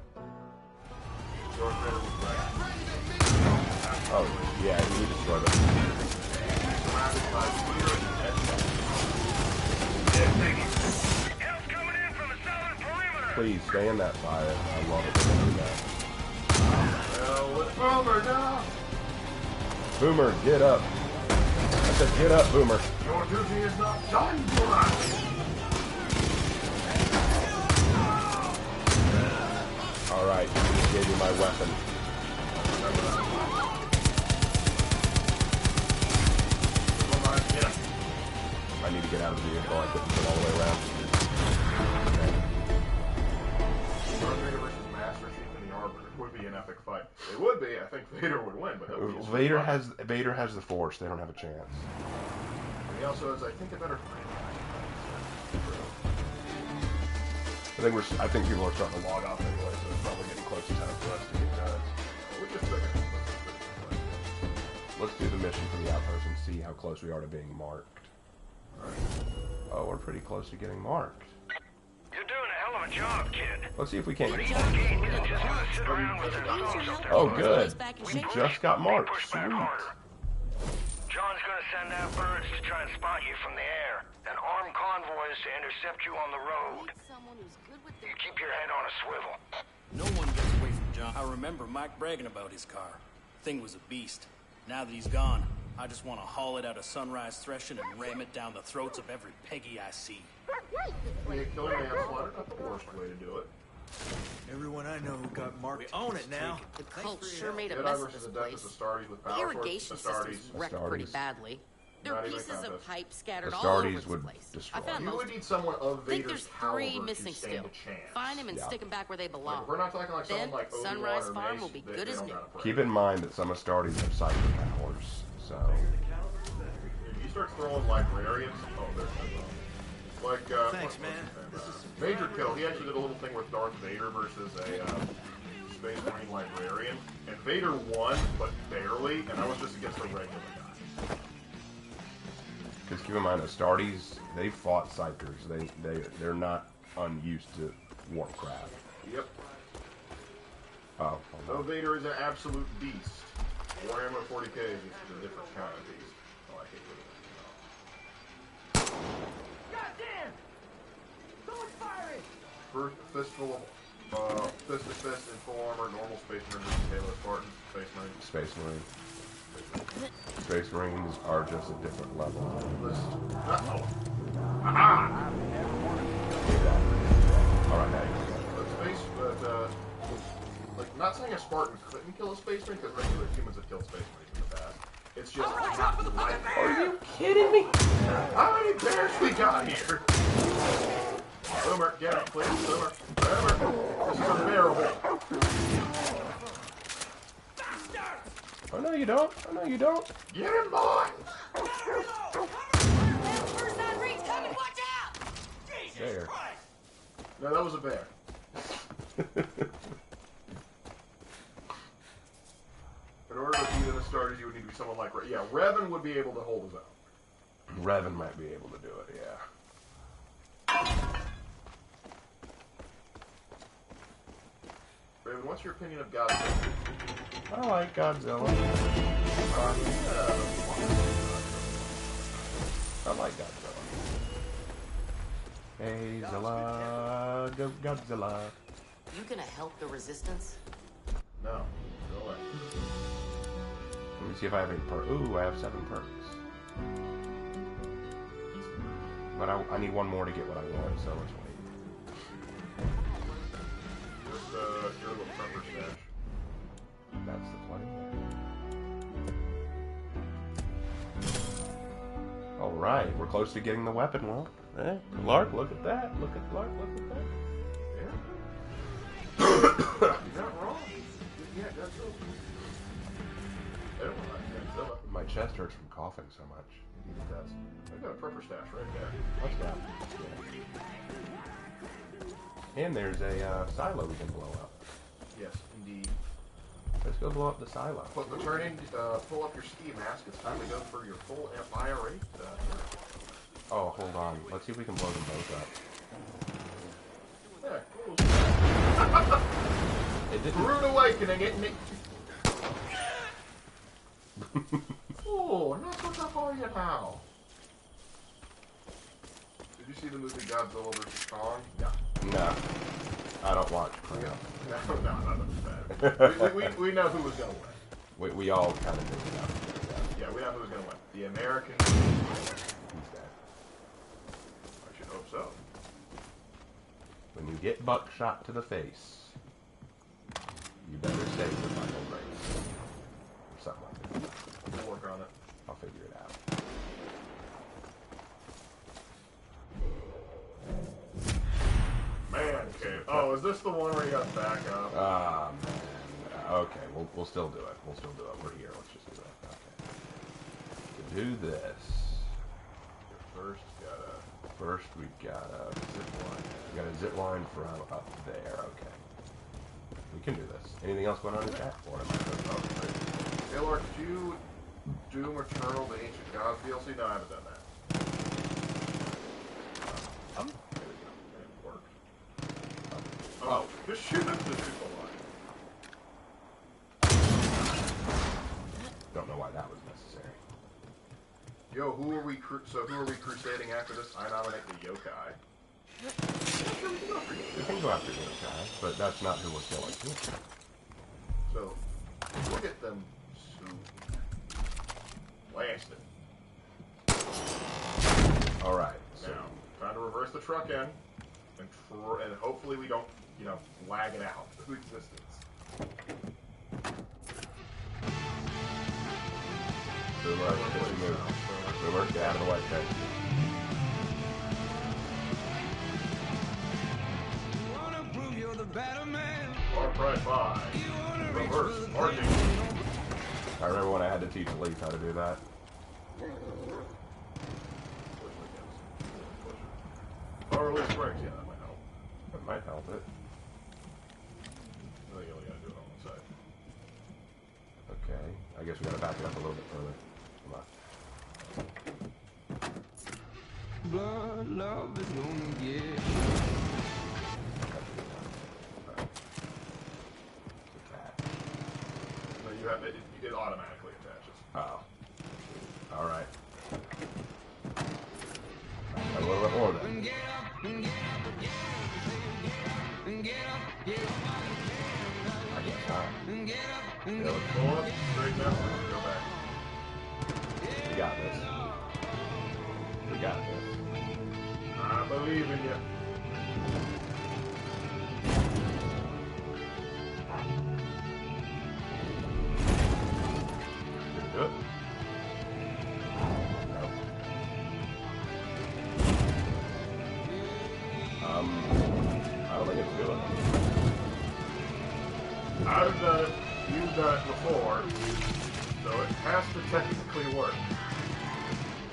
Oh, yeah, we destroyed it. Please, stay in that fire. I love it when you do that. Well, it's Boomer now. Boomer, get up. I said get up, Boomer. Your duty is not done for us. Alright, I just gave you my weapon. I need to get out of the vehicle. I couldn't get all the way around. Darth Vader versus Master Chief in the Arbiter would be an epic fight. It would be. I think Vader would win, but that would be Vader has the Force. They don't have a chance. And he also has, I think, a better I think people are starting to log off anyway, so it's probably getting close to time for us to get done. We're just thinking. Let's do the mission from the outpost and see how close we are to being marked. Oh, we're pretty close to getting marked. You're doing a hell of a job, kid. Let's see if we can't get Just gonna sit around with their thumbs up their Oh, butts. good. We just got marked. Sweet. John's gonna send out birds to try and spot you from the air, and armed convoys to intercept you on the road. You keep your head on a swivel. No one gets away from John. I remember Mike bragging about his car. Thing was a beast. Now that he's gone, I just want to haul it out of Sunrise Threshing and ram it down the throats of every Peggy I see. Yeah, killing manslaughter, not the worst way to do it. Everyone I know who got marked. We own it now. The cult sure made a Jedi mess of versus this the place. Astartes with The power irrigation sources. system's wrecked pretty badly. There are pieces of pipe scattered all over the place. I found You most would of need someone of I think Vader's there's caliber 3 to missing stand still. a chance. Find them and stick them back where they belong. Like, we're not talking like then someone like Obi-Wan Sunrise or Farm Mace, will be they good as don't new. gotta pray. Keep in mind that some Astartes have cyber powers, so... If you start throwing librarians, oh, there's no like, Thanks, man. Major Kill, he actually did a little thing with Darth Vader versus a Space Marine librarian, and Vader won, but barely, and I was just against a regular guy. Because keep in mind, Astartes, they fought Psychers. They're not unused to Warcraft. Yep. Oh. So Vader is an absolute beast. Warhammer 40k is just a different kind of beast. Oh, I hate it. Goddamn! Someone's firing! First fistful of fist to fist in full armor, normal Space Marine versus Halo Spartan, Space Marine. Space Marine. Space Marines are just a different level. Uh-oh. Aha! Alright, now you can go. Like, not saying a Spartan couldn't kill a Space Marine, because regular humans have killed Space Marines in the past. It's just not like... Are you kidding me? How many bears we got here? Boomer, get up, please. Boomer. Boomer. This is unbearable. Oh no, you don't. Oh no, you don't. Get him, boy! Bear. No, that was a bear. In order to be the starters, you would need to be someone like... Yeah, Revan would be able to hold his own. Revan might be able to do it, yeah. Raven, what's your opinion of Godzilla? I like Godzilla. I like Godzilla. Hey, Zilla, go Godzilla. You gonna help the resistance? No. Go away. Let me see if I have any perks. Ooh, I have 7 perks. But I need one more to get what I want, so let's wait. Just your little prepper stash. That's the plan. Alright, we're close to getting the weapon. Well, Lark, look at that. Look at Lark, look at that. Yeah. You're not wrong. Yeah, Godzilla. I don't like Godzilla. My chest hurts from coughing so much. It does. I've got a prepper stash right there. What's that? Yeah. And there's a silo we can blow up. Yes, indeed. Let's go blow up the silo. Pull up your ski mask. It's time to go for your full IRA. Oh, hold on. Let's see if we can blow them both up. Yeah, cool. It didn't. Rude awakening, isn't it? Oh, that's what's up for you now. Did you see the movie Godzilla vs. Kong? Yeah. No. I don't watch Kong. No, that's bad. we know who was going to win. We all kind of knew that. Yeah, we know who was going to win. The American. Who's that? I should hope so. When you get buckshot to the face, you better save the final race. Or something like that. We'll work on it. I'll figure it out. Man cave. Oh, is this the one where you got back up? Ah, man. Okay, we'll still do it. We'll still do it. We're here. Let's just do it. Okay. To do this, first we gotta zip line. We gotta zip line from up there. Okay. We can do this. Anything else going on in chat? Or am I Hey, Lord, did you Doom Eternal, the Ancient Gods DLC? No, I haven't done that. There we go. It worked. Oh, just shoot him to the line. Don't know why that was necessary. Yo, who are we crusading after this? I nominate the yokai. We can go after yokai, but that's not who we're killing. So, we'll get them soon. Blast it. Alright, so. Now, time to reverse the truck in, and hopefully we don't, lag it out to existence. Boomer, Boomer, get out of the way, okay? Far Cry 5. Reverse marching. I remember when I had to teach Leaf how to do that. Or release brakes, yeah, that might help. That might help it. I think you only gotta do it on one side. Okay, I guess we gotta back it up a little bit further. Come on. Blood love is gonna get. No, it automatically attaches. Oh. Alright. A little bit more then. I guess not. Yeah, let's pull up, straighten up, and go back. We got this. We got this. I believe in you. Do it. I don't think it's doing it. I've done it. You've done it before. So it has to technically work.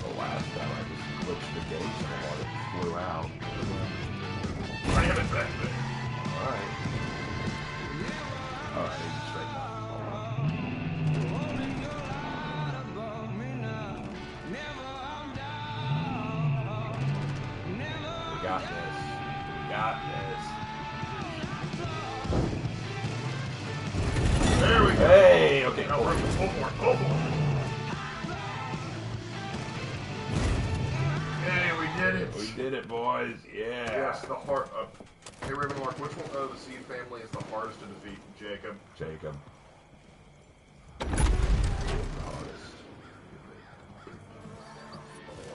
The last time I just glitched the game so hard it flew out. Ram it back there. Alright. Alright, easy straight up. We got this. We got this. There we go. Hey, okay, now we're go for it, go for it. Hey, we did it. We did it, boys. Yeah. Yes, the heart of... Hey, Ravenlock, which one of the Seed family is the hardest to defeat? Jacob. Jacob.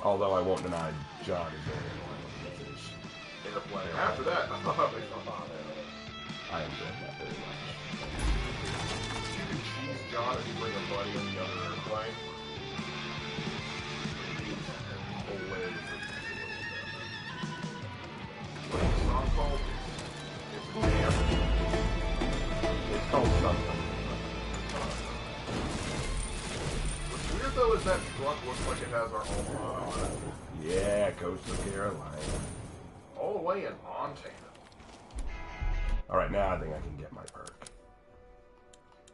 Although I won't deny John is very annoying in the play. After that, I enjoyed that very much. You can cheese John if you bring a buddy on the other airplane. Hilarious. What's the song called? It's a jam. It's called something. What's weird though is that truck looks like it has our home on it. Yeah, Coastal Carolina. All the way in Montana. Alright, now I think I can get my perk.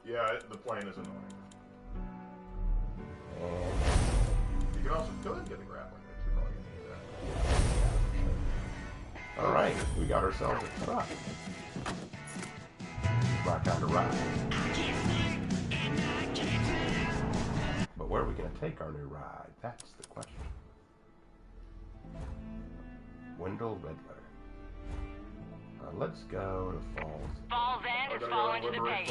Yeah, the plane is annoying. You can also go ahead and get the grappling hook. You're probably going to need that. Alright, we got ourselves a truck. My kind of ride. But where are we going to take our new ride? That's the question. Wendell Red Letter. Let's go to Falls. Falls End is falling to the page.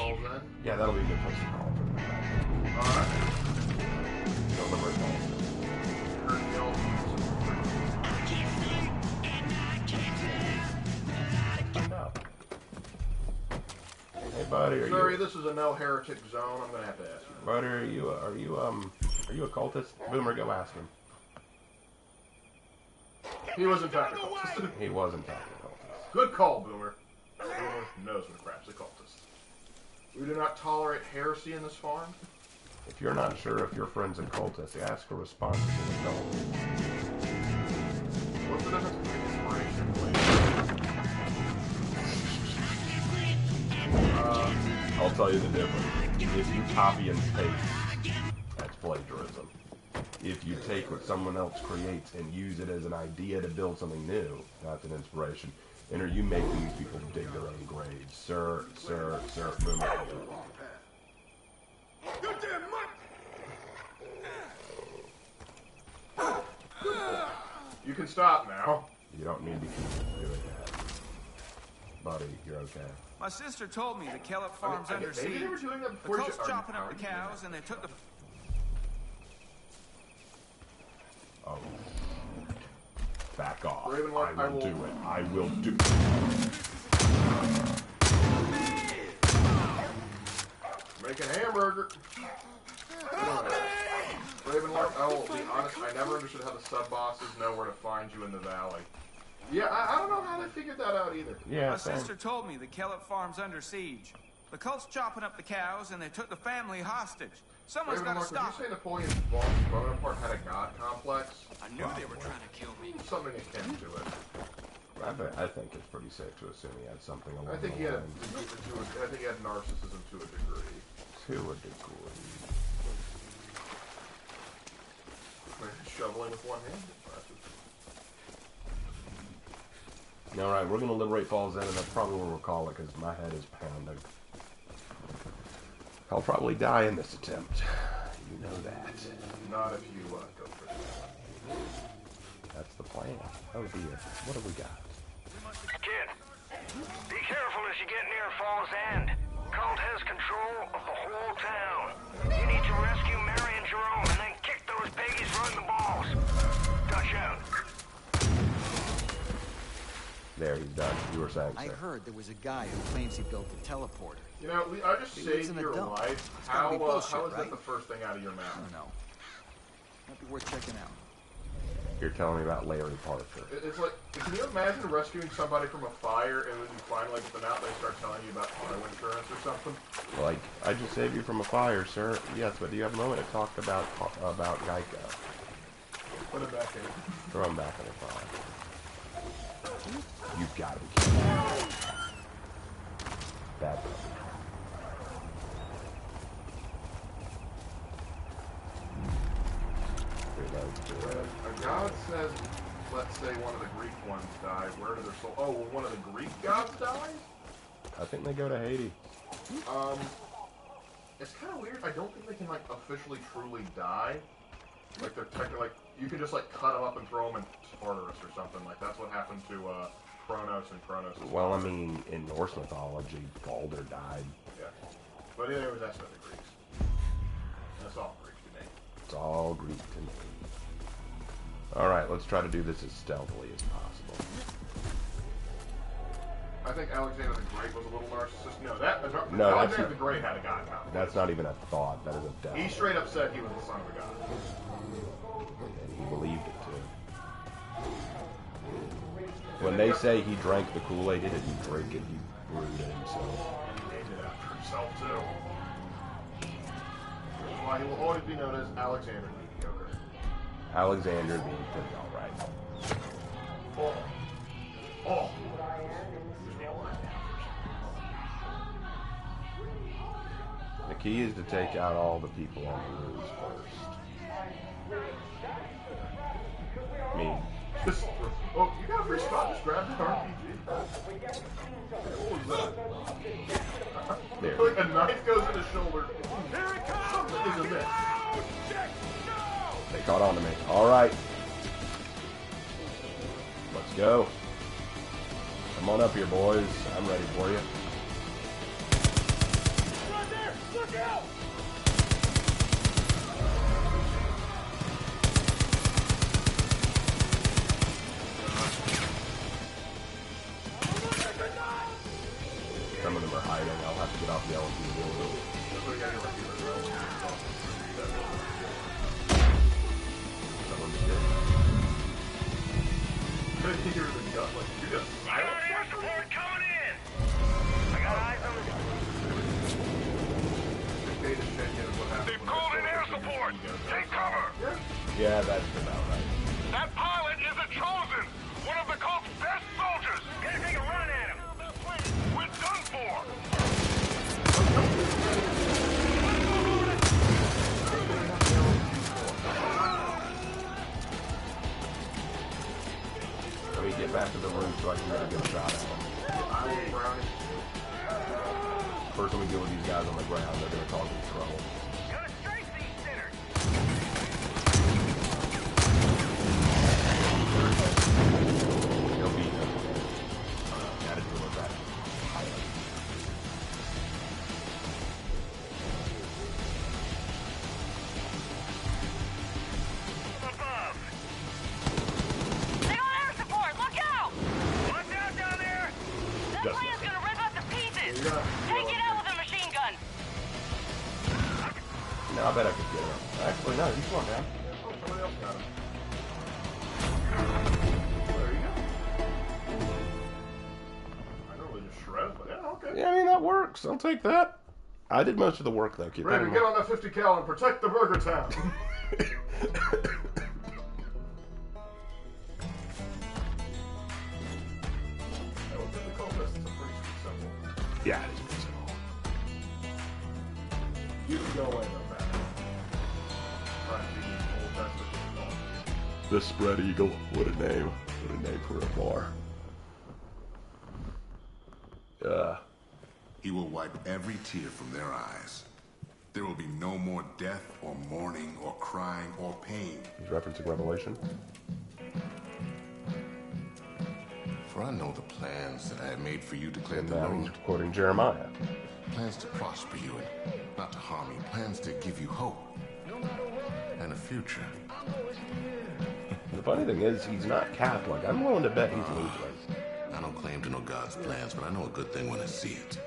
Yeah, that'll be a good place to call for the night. Alright. Go Liberate Falls End. Hey buddy, Sorry, this is a no heretic zone. I'm gonna have to ask you. Buddy, are you a cultist? Boomer, go ask him. He was in fact a cultist. He was in fact a cultist. Good call, Boomer. Boomer knows when crap's a cultist. We do not tolerate heresy in this farm. If you're not sure if your friend's a cultist, ask for responses in the cult. What's the difference between inspiration? I'll tell you the difference. If you copy and paste, that's plagiarism. If you take what someone else creates and use it as an idea to build something new, that's an inspiration. And are you making these people dig their own graves? Sir, Boomer. You can stop now. You don't need to keep doing that. Buddy, you're okay. My sister told me the Kellett farm's under siege. Maybe they were doing that The before Colts chopping up the cows, and they took the... Oh. Back off. Ravenlock, I will do it. I will do it. Make an hamburger. Ravenlock, I will be honest, I never understood how the sub-bosses know where to find you in the valley. Yeah, I don't know how they figured that out either. Yeah, my sister told me the Kellett farm's under siege. The Colts chopping up the cows, and they took the family hostage. Someone's got to stop it. Did you say Napoleon Bonaparte had a god complex? I knew they were trying to kill me. Something akin to it. I think it's pretty safe to assume he had something along I think he had narcissism to a degree. Shoveling with one hand. Alright, we're going to liberate Falls End, and that's probably what we'll call it, because my head is pounding. I'll probably die in this attempt. You know that. Not if you go for it. That's the plan. Oh dear. What have we got? Kid, be careful as you get near Falls End. Cult has control of the whole town. You need to rescue Mary and Jerome and then kick those piggies right in the balls. Dutch out. There, he's done. You were saying, sir. I heard there was a guy who claims he built the teleporter. You know, I just saved your life. How is that the first thing out of your mouth? I don't know. Might be worth checking out. You're telling me about Larry Parker. It's like, can you imagine rescuing somebody from a fire and then you finally get them out and they start telling you about auto insurance or something? Like, I just saved you from a fire, sir. Yes, but do you have a moment to talk about Geico? Put him back in. Throw him back in the fire. You've got to be kidding me. Bad puppy. God says, let's say one of the Greek ones died. Where do their souls? Oh, well, one of the Greek gods dies? I think they go to Haiti. It's kind of weird. I don't think they can, like, officially truly die. Like, they're technically, like, you can just, like, cut them up and throw them in Tartarus or something. Like, that's what happened to, Kronos and Kronos. Well, I mean, in Norse mythology, Balder died. Yeah. But anyways, that's not the Greeks. That's all Greek to me. It's all Greek to me. Alright, let's try to do this as stealthily as possible. I think Alexander the Great was a little narcissistic. No, No, Alexander the Great had a god power. That's not even a thought. That is a death. He straight up said he was the son of a god. And he believed it too. When they say he drank the Kool-Aid, he didn't drink it. He brewed it himself. He made it after himself too. That's why he will always be known as Alexander the Mediocre. Alexander being pretty alright. Oh. The key is to take out all the people on the roofs first. Me. Oh, you got a free spot. Just grab the RPG. What was that? There. Like a knife goes in his shoulder. Something is amiss. They caught on to me. Alright. Let's go. Come on up here, boys. I'm ready for you. Right there! Look out! Some of them are hiding. I'll have to get off the elevator. Someone's dead. You're the gut, like, you just silent. Air support coming in! I got eyes on the... They've called in air support! Take cover! Yeah, that's about right. That pilot is a chosen! One of the cult's best soldiers! Gonna take a run at him! We're done for! Let me get back to the room so I can get a good shot at them. First, let me deal with these guys on the ground. They're going to cause me trouble. Gonna strike these sinners! They'll beat them. Gotta deal with that. Above! They got air support! Look out! Watch out down there! That plane's gonna rip up to pieces! Take it out with a machine gun! No, I bet I could get him. Actually, no, he's going down. Somebody else got him. Yeah, I mean, that works. I'll take that. I did most of the work, though. Keep that in Raven, mind. get on that 50 cal and protect the Burger Town. Yeah, it is pretty simple. You can go away though, man. Trying to be Old Testament. The Spread Eagle. What a name. What a name for a bar. He will wipe every tear from their eyes. There will be no more death or mourning or crying or pain. He's referencing Revelation. For I know the plans that I have made for you, declared And the now Lord. he's quoting Jeremiah. Plans to prosper you and not to harm you. Plans to give you hope and a future. The funny thing is, he's not Catholic. I'm willing to bet he's Lutheran. I don't claim to know God's plans, but I know a good thing when I see it.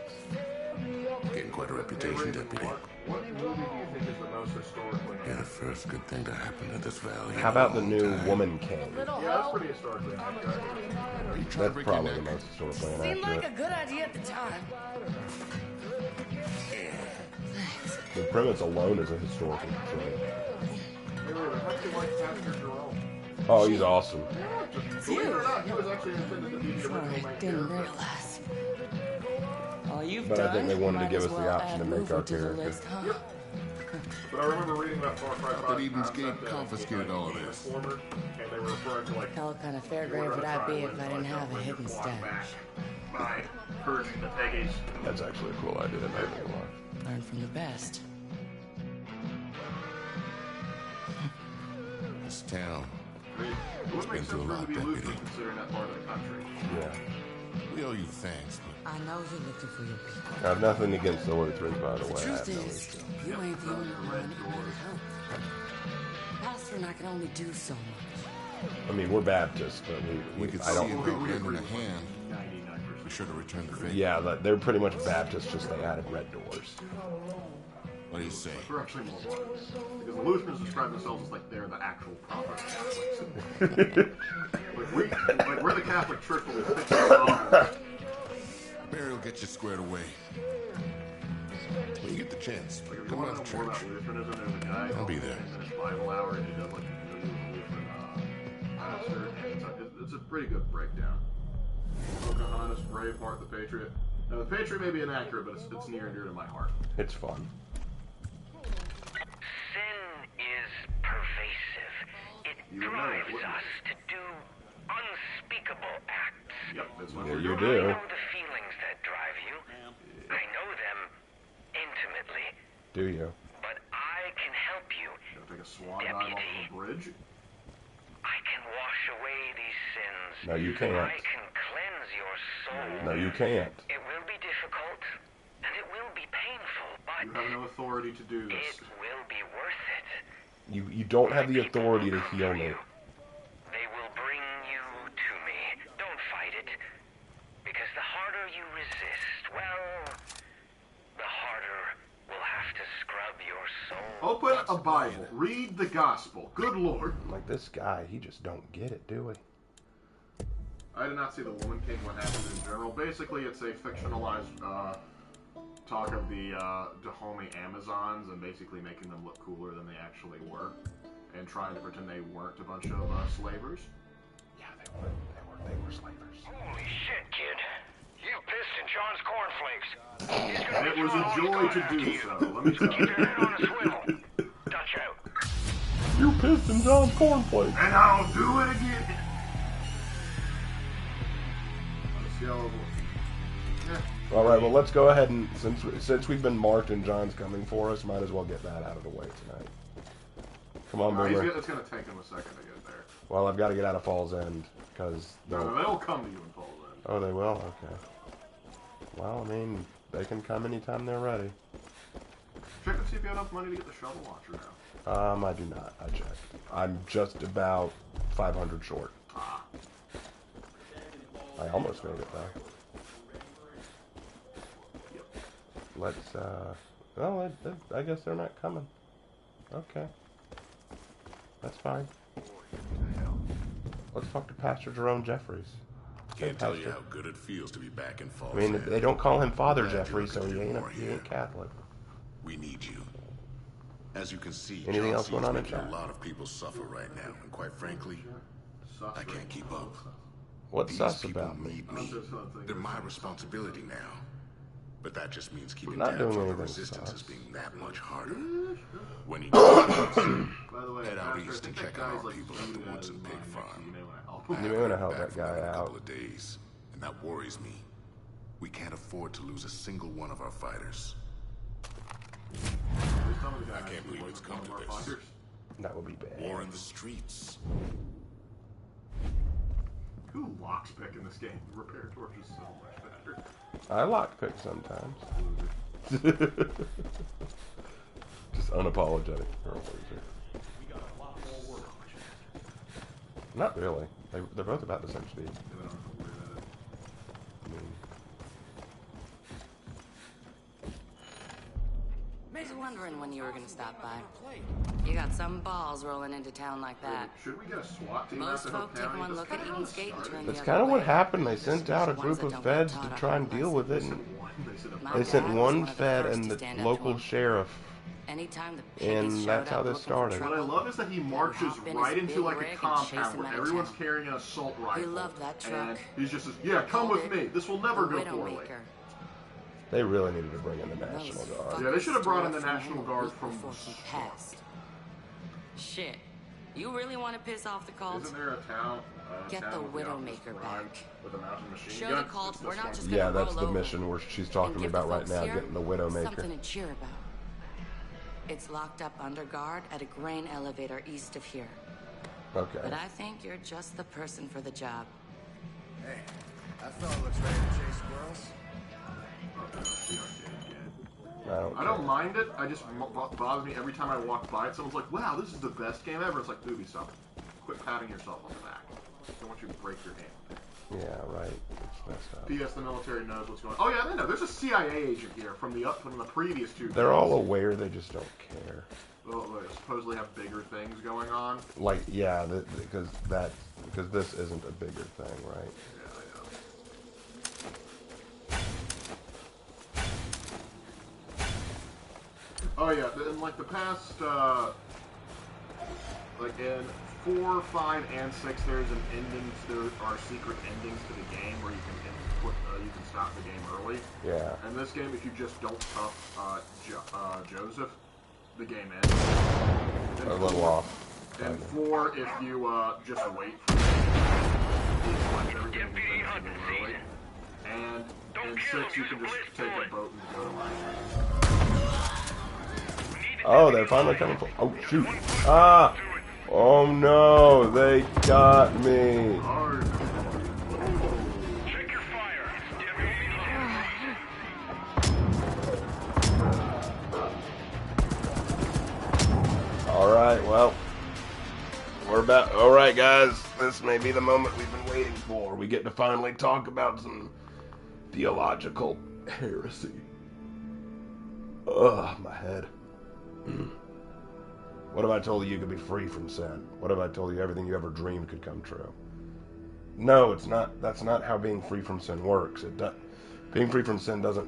Getting quite a reputation, Deputy. What movie do you think is the most historically accurate? The first good thing to happen to this valley. How about the new Woman King? Yeah, that's pretty historically accurate. That's probably the most historically Seemed like a inaccurate. good idea at the time. The premise alone is a historical trope. Hey, wait, how do you like Pastor Jerome? Oh, he's awesome. Believe it or not, he was actually intended to be the original main Didn't character. realize. All you've But done, I think they wanted to might give as us the well option to add make our movie to the character. list, huh? Yep. But I remember reading about Far Cry 5. But Eden's Gate confiscated all of this. And they were referring to like. How kind of fair grave would I be if I didn't have a hidden stash? By purging the Peggies. That's actually a cool idea. Not gonna lie. Learn from the best. This town. I mean, it would make sense for him to be losing considering that part of the country. Yeah. We owe you thanks, but I know you're looking for your people. I have nothing against the Lutherans, by the way. The I truth have no is, issue. you ain't the only one that needs help. Pastor and I can only do so much. I mean, we're Baptists, but we could I see don't. about lending a hand. Be sure to return the favor. Yeah, they're pretty much Baptists, just they added red doors. What do you say? We're actually more Lutherans. Because the Lutherans describe themselves as like they're the actual proper Catholics. like we're the Catholic Church, but we fix the dogmas. Barry will get you squared away. When you get the chance, Like if you come want out to to know more church. about Lutheranism, there's a guy I'll be called there. 10 Minutes Bible Hour, and he does like a Lutheran pastor, and it's a pretty good breakdown. Pocahontas, Braveheart, The Patriot. Now, The Patriot may be inaccurate, but it's near and dear to my heart. It's fun. Sin is pervasive. It drives us to do unspeakable acts. Yep, that's what Yeah, we're you doing. do. I know the feelings that drive you. I know them intimately. Do you? But I can help you. Take a swan dive off of a bridge. I can wash away these sins. No, you can't. I can cleanse your soul. No, you can't. It will be difficult, and it will be painful, but You have no authority to do this. it will be worth it. You don't have the authority to heal me. They will bring you to me. Don't fight it. Because the harder you resist, well, the harder we'll have to scrub your soul. Open a Bible. Read the Gospel. Good Lord. Like this guy, he just don't get it, do we? I did not see The Woman King, what happened in general. Basically, it's a fictionalized talk of the Dahomey Amazons and basically making them look cooler than they actually were. And trying to pretend they weren't a bunch of slavers. Yeah, they were slavers. Holy shit, kid. You pissed in John's cornflakes. He's gonna And it be was throwing a all joy his to gun do after you. so, let me tell Keep you. your head on a swivel. Dutch out. You pissed in John's cornflakes. And I'll do it again. On a scale of... Yeah. All right, well, let's go ahead and since we've been marked and John's coming for us, might as well get that out of the way tonight. Come on, Boomer. It's going to take him a second to get there. Well, I've got to get out of Falls End because No, they'll come to you in Falls End. Oh, they will. Okay. Well, I mean, they can come anytime they're ready. Check and see if you have enough money to get the shovel launcher now. I do not. I checked. I'm just about 500 short. Ah. I almost made it though. Let's. Well, I guess they're not coming. Okay. That's fine. Let's talk to Pastor Jerome Jeffries. Can't tell you how good it feels to be back in Falls I mean, End. they don't call him Father Glad you're Jeffries, so looking he to do ain't, more he here. ain't Catholic. We need you. As you can see, Anything John else going on in making chat? a lot of people suffer right now, and quite frankly, I can't keep up. What's These sus people about me? need me. They're my responsibility now. But that just means keeping not tabs doing on the anything resistance sus. is being that much harder. When you head out east and check out our people at the Woods and Pig Farm. You may want to help that guy In a out. couple of days, and that worries me. We can't afford to lose a single one of our fighters. I can't believe it's come to this. That would be bad. War in the streets. Who lockpick in this game? Repair torches so much better. I lockpick sometimes. Just unapologetic for a loser. Not really. They're both about the same speed. I mean, was wondering when you were gonna stop by. You got some balls rolling into town like that. Should we get a SWAT team? Most folk take one look at Eden's Gate and turn the other way. That's kind of what happened. They sent out a group of feds to try and deal with it. And they sent one fed and the local sheriff. And that's how this started. What I love is that he marches right into like a compound where everyone's carrying an assault rifle. He loved that truck. And he's just says, yeah, come with me. This will never go poorly. They really needed to bring in the National Guard. Yeah, they should have brought in the National Guard from the start. Shit. You really want to piss off the cult? Isn't there a town? Get the Widowmaker back. With a mountain machine Show gun? the cult we're not just Yeah, gonna that's roll the mission where she's talking about right now, getting the Widowmaker. Something to cheer about. It's locked up under guard at a grain elevator east of here. Okay. But I think you're just the person for the job. Hey, that fella looks ready to chase squirrels. I don't mind it. I just bothers me every time I walk by it. Someone's like, "Wow, this is the best game ever." It's like, Ubisoft, quit patting yourself on the back. I don't want you to break your hand. Yeah, right. It's messed up. P.S. The military knows what's going on. Oh yeah, they know. There's a CIA agent here from the previous two. They're all aware. They just don't care. Well, they supposedly have bigger things going on. Like, yeah, because this isn't a bigger thing, right? Oh yeah, in like the past, like in 4, 5, and 6, there are secret endings to the game where you can stop the game early. Yeah. And this game, if you just don't tough Joseph, the game ends. A little off. And 4, if you just wait for it, early. And in 6, you can just take a boat and go to life. Oh, they're finally coming for. Oh shoot! Ah! Oh no! They got me. All right. Well, we're about. All right, guys. This may be the moment we've been waiting for. We get to finally talk about some theological heresy. Ugh, my head. What if I told you could be free from sin? What if I told you everything you ever dreamed could come true? No, it's not. That's not how being free from sin works. Being free from sin doesn't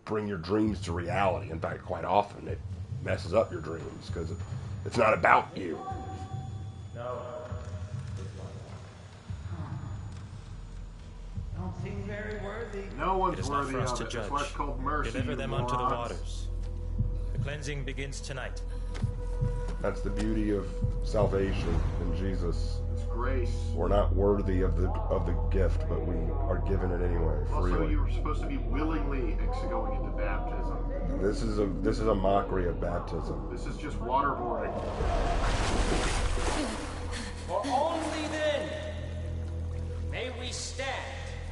bring your dreams to reality. In fact, quite often it messes up your dreams because it's not about you. No. Don't seem very worthy. No one's It is not worthy for us of to it. judge. That's why it's called mercy. Deliver them you unto the morons. waters. The cleansing begins tonight. That's the beauty of salvation in Jesus. It's grace. We're not worthy of the gift, but we are given it anyway, freely. Also, you were supposed to be willingly going into baptism. This is a mockery of baptism. This is just waterboarding. For only then may we stand.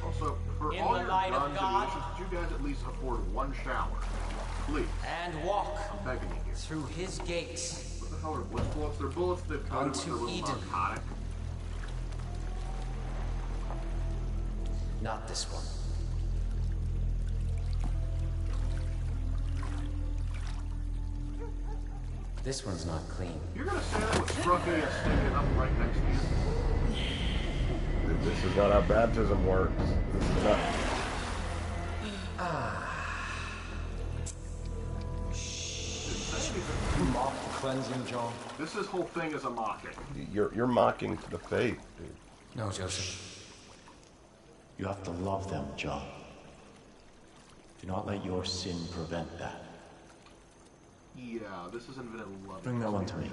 Also, for in all the your light of guns and God, issues, could you guys at least afford one shower? Please. And walk I'm begging you here. through his gates. What the hell are blitz bullets? They're bullets they've coated with a little narcotic. Not this one. This one's not clean. You're gonna say that with Scruffy is sticking up right next to you. This is not how baptism works. This is not. Mock the cleansing, John. This whole thing is a mocking. You're mocking the faith, dude. No, Joseph. You have to love them, John. Do not let your sin prevent that. Yeah, this isn't even a love. Bring that one to me.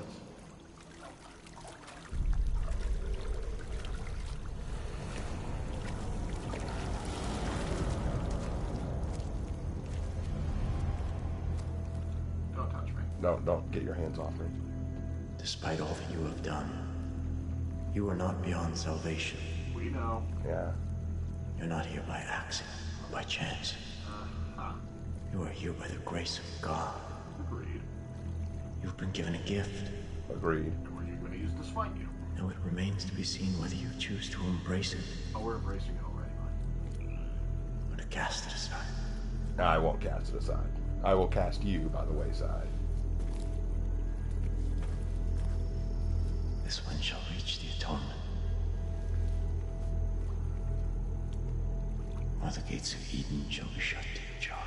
Don't touch me. No, don't get your hands off me. Despite all that you have done, you are not beyond salvation. We know. Yeah. You're not here by accident or by chance. You are here by the grace of God. Agreed. You've been given a gift. Agreed. Who are you going to use to spite you? Now it remains to be seen whether you choose to embrace it Oh, we're embracing it already, or to cast it aside. I won't cast it aside. I will cast you by the wayside. This one shall reach the atonement. Or the gates of Eden shall be shut to you, John.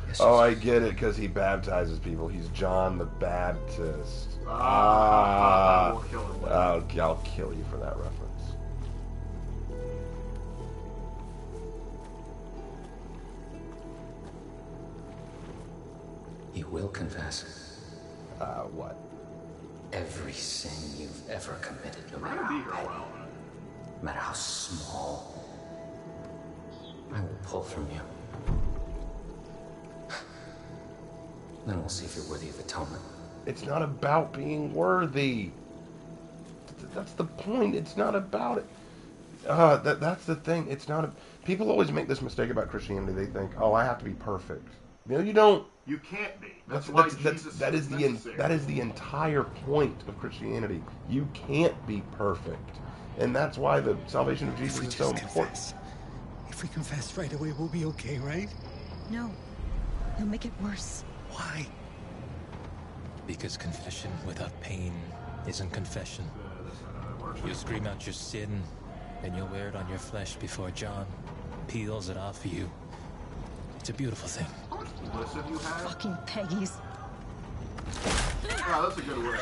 Yes, oh, I get it, because he baptizes people. He's John the Baptist. I'll kill you for that reference. You will confess. What? Every sin you've ever committed, no matter how petty, no matter how small, I will pull from you. Then we'll see if you're worthy of atonement. It's not about being worthy. That's the point. It's not about it. That's the thing. It's not. People always make this mistake about Christianity. They think, "Oh, I have to be perfect." No, you don't. You can't be. That is the entire point of Christianity. You can't be perfect, and that's why the salvation of Jesus is so important. If we confess right away, we'll be okay, right? No, you'll make it worse. Why? Because confession without pain isn't confession. You scream out your sin, and you'll wear it on your flesh before John peels it off you. It's a beautiful thing. Fucking Peggies. Wow, that's a good word.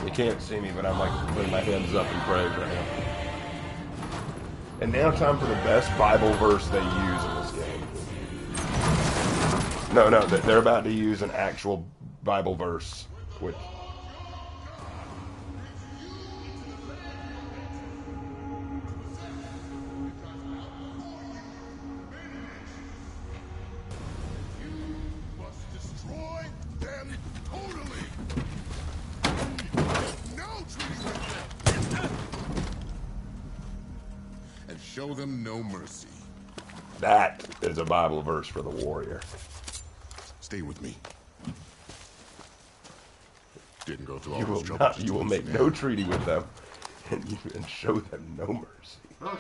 You can't see me, but I'm like putting my hands up in praise right now. And now time for the best Bible verse they use in this game. No, they're about to use an actual Bible verse, which... Show them no mercy. That is a Bible verse for the warrior. Stay with me. Didn't go through all You this will trouble. not. You will make no treaty with them, and show them no mercy. I'm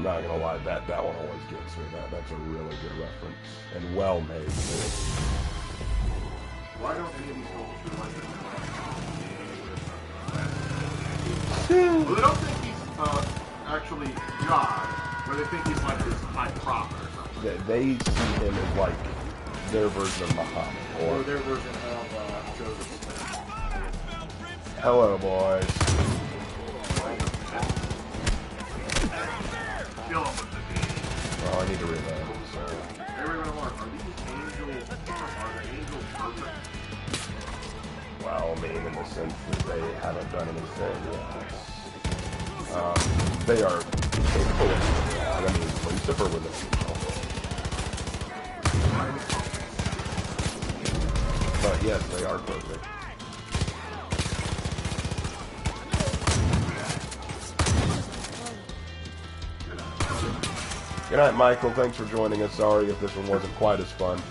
not gonna lie. That one always gets me. That's a really good reference and well made. Why don't any of these cultures like this? Well, they don't think he's actually God, or they think he's like this high prophet or something. They see him as like their version of Muhammad, or their version of Joseph. Hello, boys. Kill him with the beat. Well, I need to reload. So. Are these angels? Are the angels perfect? Well, I mean, in the sense that they haven't done anything. They are capable of God. I mean, Lucifer was an angel. But yes, they are perfect. Good night, Michael. Thanks for joining us. Sorry if this one wasn't quite as fun.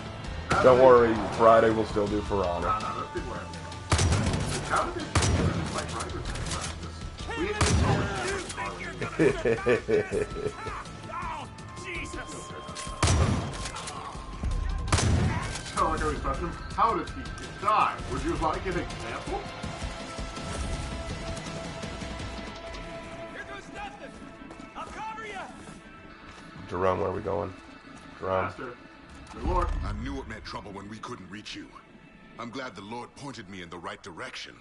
Don't worry, Friday we'll still do For Honor. How did they like writers in practice? We had So like I was touching him, how did he die? Would you like an example? Here goes nothing. I'll cover you. Jerome, where are we going? Jerome. Master, the Lord. I knew it meant trouble when we couldn't reach you. I'm glad the Lord pointed me in the right direction.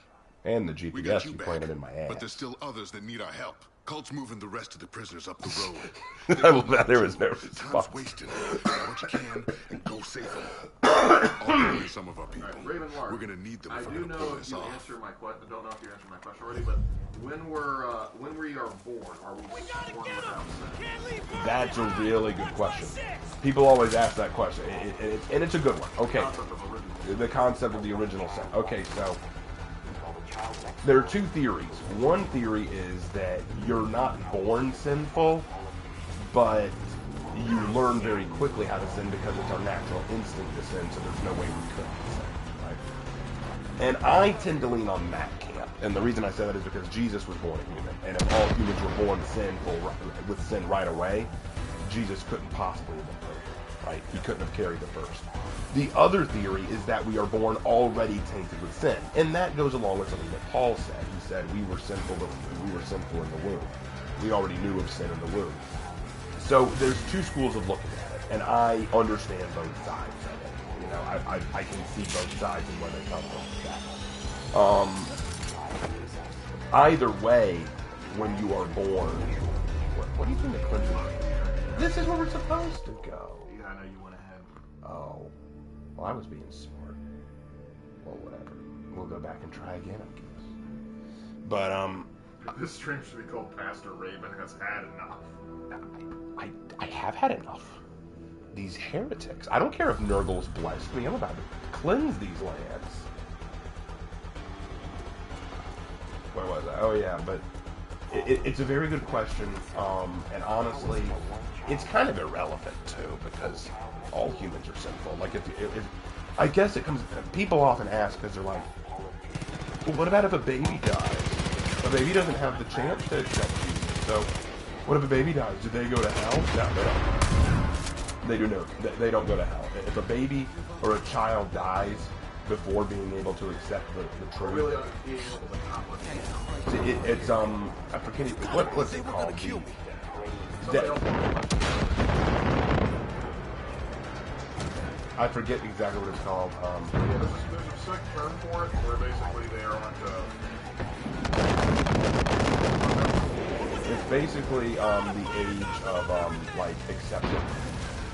And the GPS you pointed in my ass. But there's still others that need our help. Cult's moving the rest of the prisoners up the road. I love that there was no response. Time's wasted. Do what you can and go save them. I'll some of our people. Raven Lark, we're gonna need them if we're do gonna know pull if this you off. answer my question. Don't know if you answered my question already, but when we are born, are we born without sin? That's a really good question. People always ask that question, and it's a good one. Okay, the concept of the original sin. Okay, so there are two theories. One theory is that you're not born sinful, but you learn very quickly how to sin because it's our natural instinct to sin, so there's no way we couldn't sin, right? And I tend to lean on that camp. And the reason I say that is because Jesus was born a human. And if all humans were born sinful with sin right away, Jesus couldn't possibly have been perfect, right? He couldn't have carried the first. The other theory is that we are born already tainted with sin. And that goes along with something that Paul said. He said we were sinful in the womb. We already knew of sin in the womb. So there's two schools of looking at it, and I understand both sides of it. You know, I can see both sides and where they come from with that. Either way, when you are born, what do you think the clincher is? This is where we're supposed to go. Yeah, I know you went ahead. Oh, well, I was being smart. Well, whatever. We'll go back and try again, I guess. But this stream should be called Pastor Raven Has Had Enough. I have had enough. These heretics. I don't care if Nurgle's blessed me. I'm about to cleanse these lands. Where was I? Oh yeah, but it's a very good question. And honestly, it's kind of irrelevant too, because all humans are sinful. Like if I guess it comes. People often ask because they're like, well, what about if a baby dies? A baby doesn't have the chance to accept Jesus. So, what if a baby dies? Do they go to hell? No, they don't. They do no. They don't go to hell. If a baby or a child dies before being able to accept the truth, it's I forget what's it called? I forget exactly what it's called. Yeah, there's a specific term for it where basically they aren't. It's basically the age of like acceptance.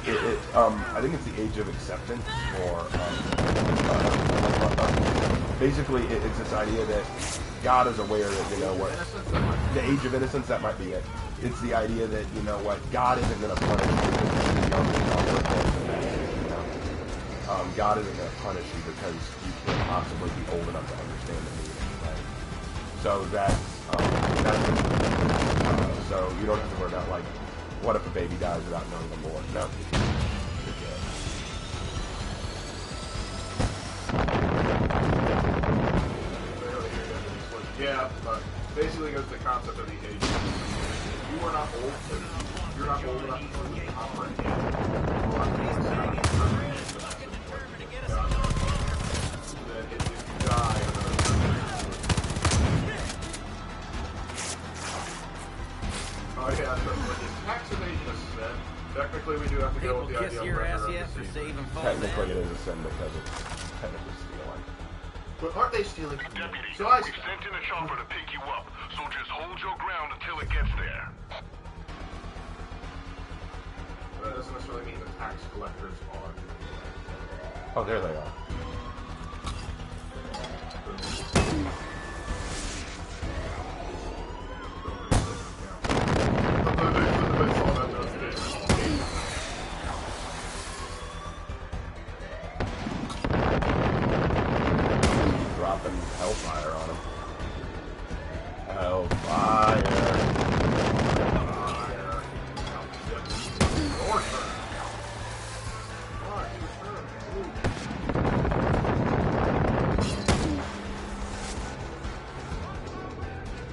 I think it's the age of acceptance, or basically it's this idea that God is aware that, you know what, the age of innocence, that might be it. It's the idea that, you know what, God isn't going to punish you because you're young and you know. God isn't going to punish you because you can't possibly be old enough to understand the meaning, right? So that's so you don't have to worry about, like, what if a baby dies without knowing the Lord? No. Yeah, but basically goes to the concept of the age. If you are not old, you're not old enough to comprehend. Then if you die, oh yeah, so like if tax evasion is sin, technically we do have to go with the idea of resurrection. Technically it is a sin because it's technically stealing. But aren't they stealing from you? So we've sent in a chopper to pick you up, so just hold your ground until it gets there. That doesn't necessarily mean the tax collectors are. Oh, there they are. Dropping hellfire on him. Hellfire.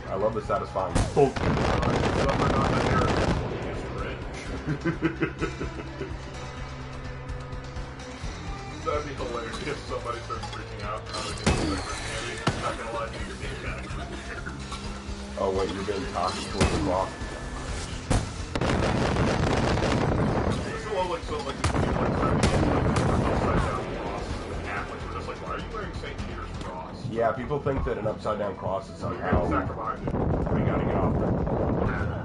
I love the satisfying bolt. That'd be hilarious if somebody starts freaking out. I'm not gonna lie to you, you're being kind of weird. Oh wait, you're being toxic towards the cross. So like these people like trying to get like upside down cross and the Catholics are just like, why are you wearing St. Peter's cross? Yeah, people think that an upside down cross is somehow. Behind you. We gotta get off that.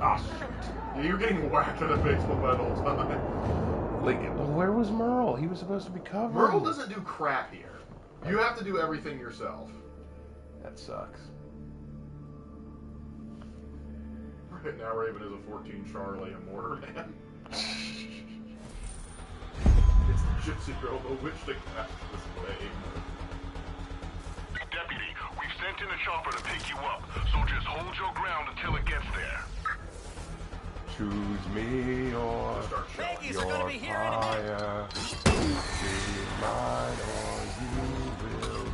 Ah, shit. Yeah, you're getting whacked in the face with that whole time. Like, where was Merle? He was supposed to be covered. Merle doesn't do crap here. You have to do everything yourself. That sucks. Right now, Raven is a 14 Charlie and Mortar Man. It's the Gypsy Girl, the witch that cast this way. Deputy, we've sent in a chopper to pick you up, so just hold your ground until it gets there. Choose me or your fire. Be mine or you will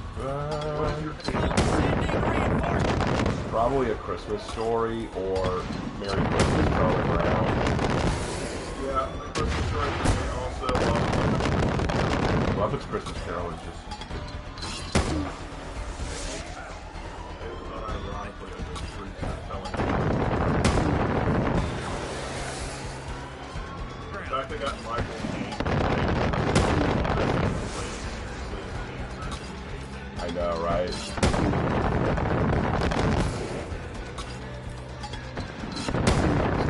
Probably A Christmas Story or Merry Christmas, Charlie Brown. Yeah, A Christmas Story for me also. Muppets Christmas Carol is just... In fact, I got Michael I know, right?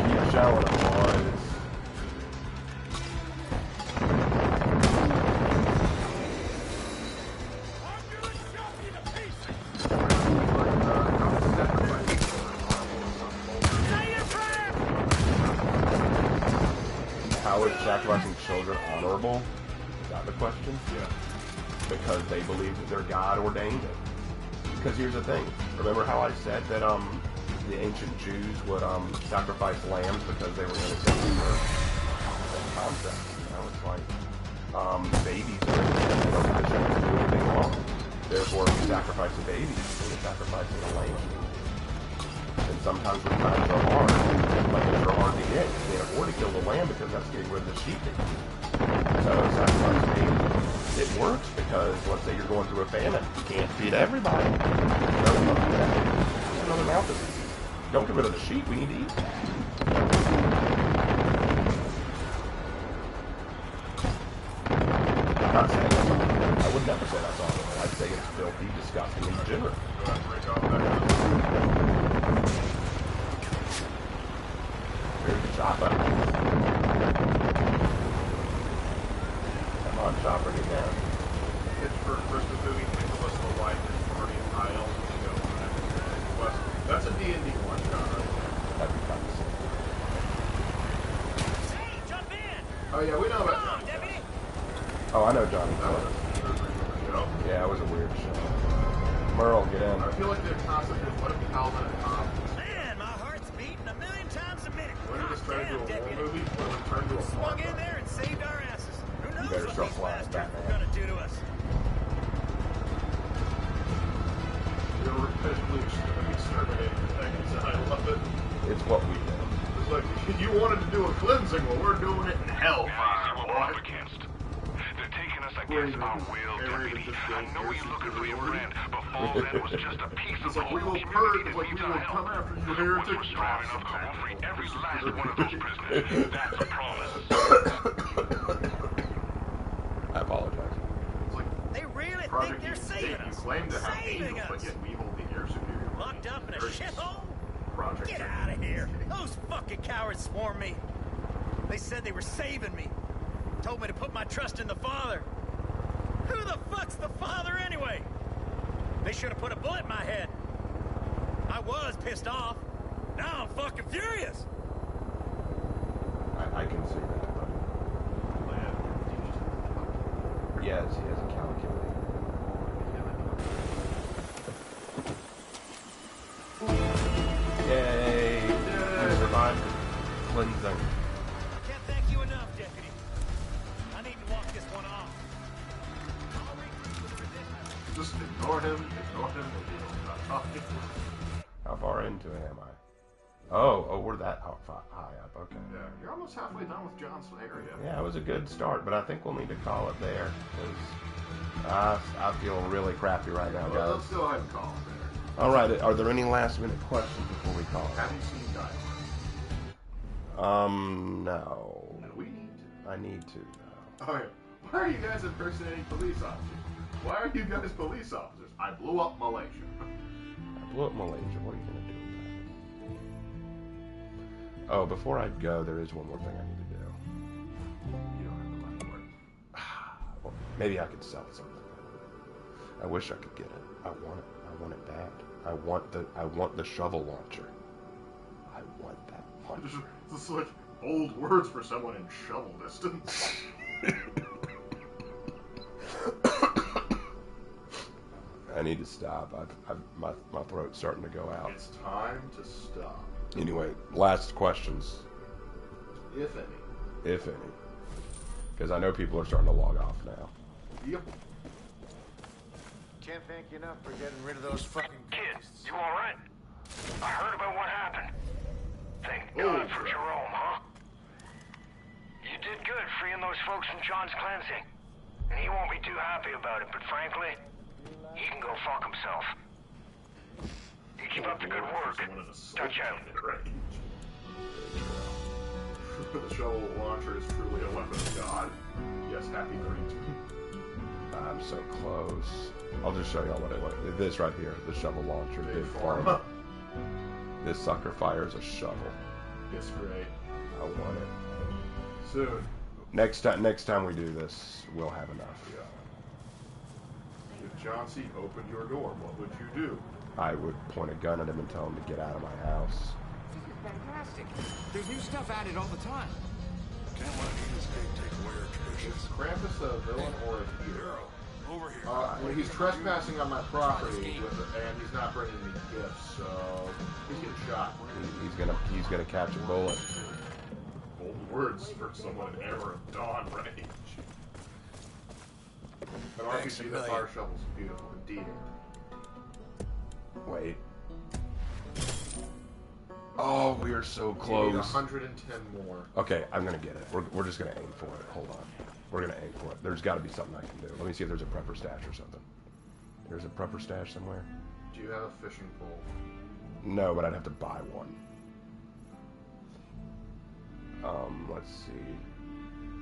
Keep showing them, boys. How is sacrificing children honorable? Is that the question? Yeah. Because they believe that their God ordained it. Because here's the thing. Remember how I said that the ancient Jews would sacrifice lambs because they were innocent of birth? Same concept. You know, it's like babies are innocent. They don't have a chance to do anything wrong. Therefore, if you sacrifice a baby, you're sacrificing a lamb. And sometimes when times are hard, like those are hard to get, you can't afford to kill the lamb because that's getting rid of the sheep. So sacrifice a baby. It works because, let's say you're going through a famine. You can't feed everybody. So, another mouth is easy. Don't get rid of the sheep. We need to eat that. I'm not saying that's all. I would never say that's all. I'd say it's filthy, disgusting, and degenerate. Here's the chopper. Come on, chopper, get down. It's for Christmas movie, Nicholas the White and Party of Isles. That's a D&D one shot, right? That'd be kind of sick. Hey, jump in! Oh yeah, we know about Johnny. Deputy. Oh, I know Johnny. That was a show. Yeah, it was a weird show. Merle, get in. I feel like they're constantly putting Calvin and Tom. Man, my heart's beating a million times a minute. When did this turn into a war movie? When did it turn to a Swung in there and saved our asses. Who knows better what start these flying bastards back, are gonna do to us? You're repetitively exterminating things, and I love it. It's what we do. It's like, you wanted to do a cleansing, well, we're doing it in hellfire, boy. They're taking us against our will, Deputy. I know you're looking for your friend, but Falls End was just a piece of the whole community that needs our help. Once we're strong enough, we'll free every last one of those prisoners. That's a promise. I apologize. It's like, They really Project think they're saving us. You claim to have Saving angels, but us. yet we hold the air superior. Locked up in a shithole? Project. Get out of here. Those fucking cowards swarmed me. They said they were saving me. Told me to put my trust in the Father. Who the fuck's the Father anyway? They should have put a bullet in my head. I was pissed off. Now I'm fucking furious. I can see that, but... Yes, he has a calculator. Yay! We survived cleansing. Can't thank you enough, Deputy. I need to walk this one off. Just ignore him, and he'll stop talking. How far into it am I? Oh, we're that high up, okay. Yeah, you're almost halfway done with John's area. Yeah, it was a good start, but I think we'll need to call it there, because I feel really crappy right now, Well, guys. let's go ahead and call it there. Alright, are there any last minute questions before we call it? Have you seen Die No. No, we need to. I need to, though. Okay, why are you guys impersonating police officers? Why are you guys police officers? I blew up Malaysia. I blew up Malaysia. What are you going to do with that? Oh, before I go, there is one more thing I need to do. You don't have the money for it. Well, maybe I could sell something. I wish I could get it. I want it. I want it bad. I want the shovel launcher. I want that launcher. It's like old words for someone in shovel distance. I need to stop. My throat's starting to go out. It's time to stop. Anyway, last questions. If any. If any. Because I know people are starting to log off now. Yep. Can't thank you enough for getting rid of those fucking kids. You alright? I heard about what happened. Thank God for Jerome, huh? You did good freeing those folks from John's cleansing. And he won't be too happy about it, but frankly, he can go fuck himself. You keep up the good work. Touch out. The shovel launcher is truly a weapon of God. Yes, happy 32. I'm so close. I'll just show y'all what it was. This right here, the shovel launcher. Big farm. This sucker fires a shovel. It's great. I want it. Soon. Next time we do this, we'll have enough. Yeah. If John C. opened your door, what would you do? I would point a gun at him and tell him to get out of my house. Fantastic. There's new stuff added all the time. Can't let these take away our traditions. Is Krampus a villain or a hero? Over here. When he's trespassing on my property and he's not bringing me gifts, so he's getting shot. He's gonna catch a bullet. Bold words for someone in Hammer of Dawn range. An RPG that fire shovels beautiful indeed. Wait. Oh, we are so close. You need 110 more. Okay, I'm gonna get it. We're just gonna aim for it. Hold on. We're gonna aim for it. There's got to be something I can do. Let me see if there's a prepper stash or something. There's a prepper stash somewhere. Do you have a fishing pole? No, but I'd have to buy one. Let's see.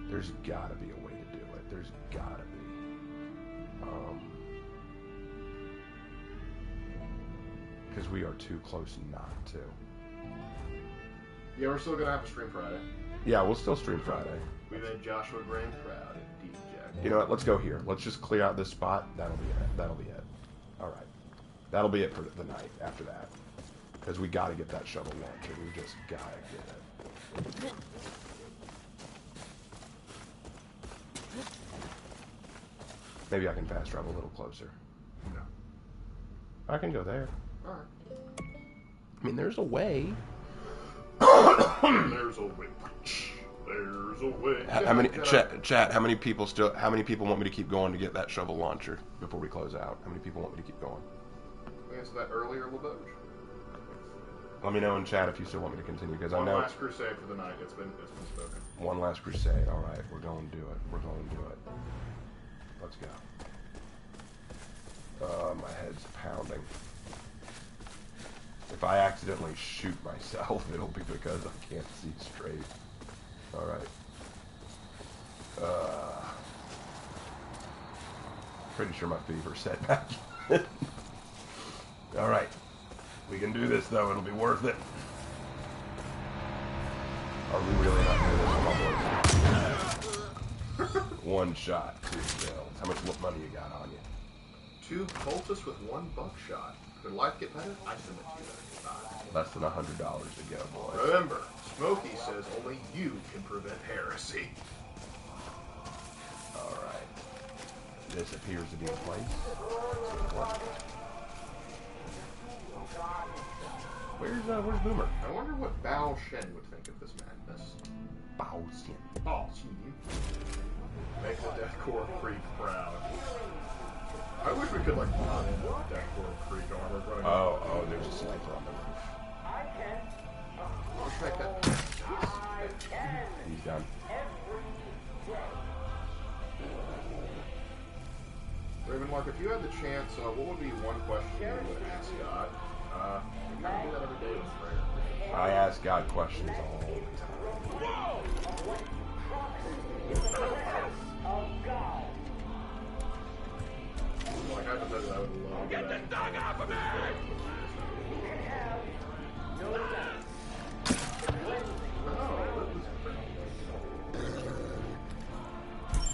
There's got to be a way to do it. There's got to be. Because we are too close not to. Yeah, we're still gonna have to stream Friday. Yeah, we'll still stream Friday. We made Joshua Graham proud, indeed, Jack. You know what? Let's go here. Let's just clear out this spot. That'll be it. That'll be it. All right. That'll be it for the night after that. Because we got to get that shovel launcher. We just got to get it. Maybe I can fast travel a little closer. No. I can go there. All right. I mean, there's a way. There's a way. There's a way. How many chat? How many people want me to keep going to get that shovel launcher before we close out? How many people want me to keep going? We answered that earlier, LeBoge. Let me know in chat if you still want me to continue, because I know. One last crusade for the night. It's been spoken. One last crusade. All right, we're going to do it. We're going to do it. Let's go. My head's pounding. If I accidentally shoot myself, it'll be because I can't see straight. All right. Pretty sure my fever's set back. All right. We can do this, though. It'll be worth it. Are we really not doing this, my boys? One shot, 2 kills. How much money you got on you? 2 cultists with 1 buckshot. Could life get better? I submit to you that it's not. Less than $100 to go, boy. Remember, Smokey says only you can prevent heresy. All right. This appears to be in place. Where's Boomer? I wonder what Bao Shen would think of this madness. Bao Shen. Bao Shen. Make the Deathcore Creek proud. I wish we could, like, not in Deathcore Creek armor running. Oh, there's a sniper on the roof. Let's make that. He's done. Ravenmark, if you had the chance, what would be one question you would ask God? We kind of do that every day with prayer. I ask God questions all the time. Like, hypothetically, I would love to get the dog off of me!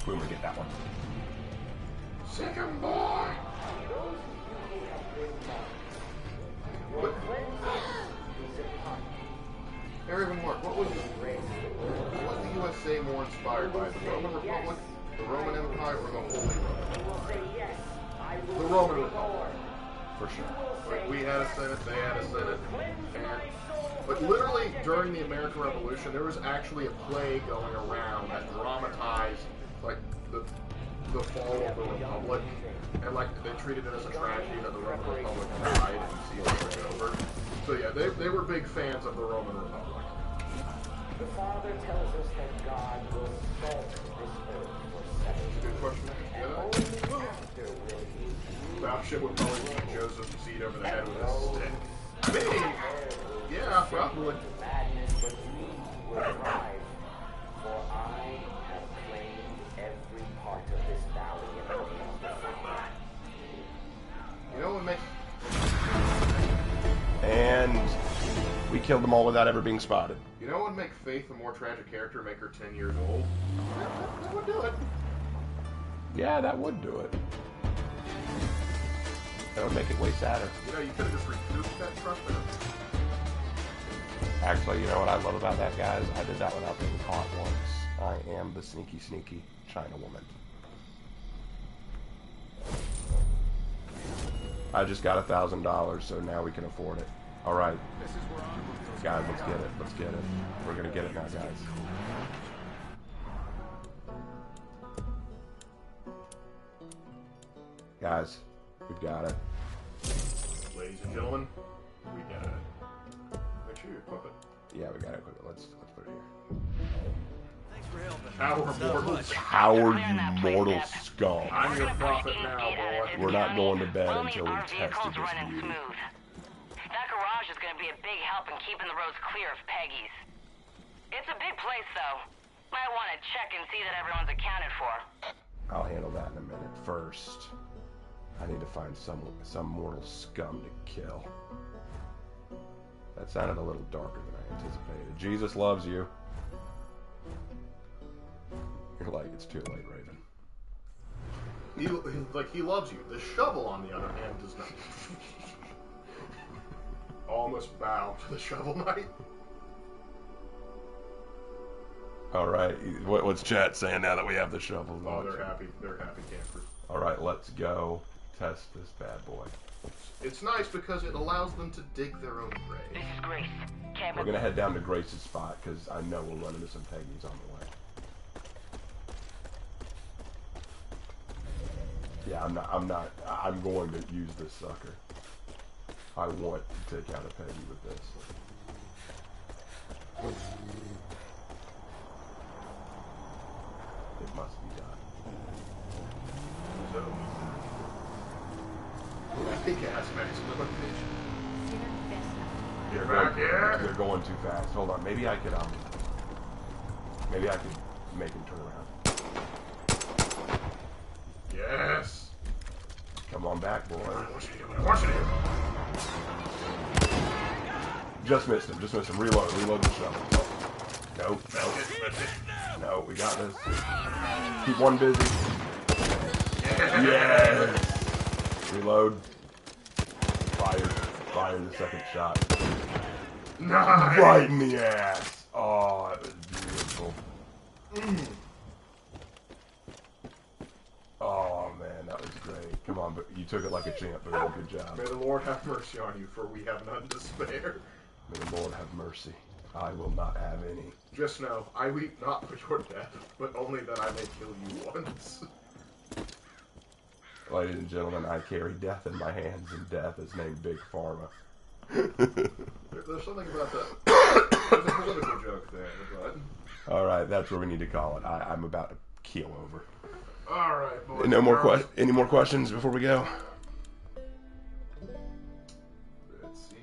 Boomer, get that one. Second boy! What? Ravenmark, what was the USA more inspired by? The Roman Republic, the Roman Empire, or the Holy Roman Empire? The Roman Republic. For sure. Like, we had a Senate, they had a Senate, but literally during the American Revolution, there was actually a play going around that dramatized, like, the the fall of the Republic, and like they treated it as a tragedy that the Roman Republic died and sealed it over. So yeah, they were big fans of the Roman Republic. The Father tells us that God will salt this earth for 7 Good question. Battleship would probably beat Joseph Seed over the head with a stick. Me? Yeah, probably. Madness, but we will thrive, for I have claimed every part of this valley in the name of the Father. You know what makes... And we killed them all without ever being spotted. You know what would make Faith a more tragic character, make her 10 years old? That would do it. Yeah, that would do it. That would make it way sadder. You know, you could have just recouped that trust there. Actually, you know what I love about that, guys? I did that without being caught once. I am the sneaky, sneaky China woman. I just got $1,000, so now we can afford it. All right, guys, let's get it. Let's get it. We're gonna get it now, guys. Guys, we've got it. Ladies and gentlemen, we got it. Make sure you equip it. Yeah, we got to equip it. Let's put it here. Thanks for helping. Coward, you mortal scum. I'm your prophet now, boy. We're not going to bed until we've tested this beauty. That garage is going to be a big help in keeping the roads clear of Peggy's. It's a big place, though. Might want to check and see that everyone's accounted for. I'll handle that in a minute. First, I need to find some mortal scum to kill. That sounded a little darker than I anticipated. Jesus loves you. You're like, it's too late, Raven. He loves you. The shovel, on the other hand, does not. Almost bow to the Shovel Knight. Alright, what's chat saying now that we have the shovel? Oh, they're happy. They're happy campers. Alright, let's go test this bad boy. It's nice because it allows them to dig their own grave. This is Grace. We're gonna head down to Grace's spot because I know we'll run into some Peggy's on the way. Yeah, I'm going to use this sucker. I want to take out a Peggy with this. It must be done. So, I think it has maximum limitation. You're back here. They're going too fast. Hold on. Maybe I could make him turn around. Yes. Come on back, boy. I want you to do. Just missed him. Reload the shovel. Nope. No, we got this. Keep one busy. Yes. Reload. Fire the second shot. Nice. Right in the ass. Oh, it was beautiful. Oh man, that was great. Come on, but you took it like a champ, but good job. May the Lord have mercy on you, for we have none to spare. May the Lord have mercy. I will not have any. Just know, I weep not for your death, but only that I may kill you once. Ladies and gentlemen, I carry death in my hands, and death is named Big Pharma. There's something about that. There's a political joke there, but... Alright, that's where we need to call it. I'm about to keel over. Alright, boys. Any more questions before we go? Let's see.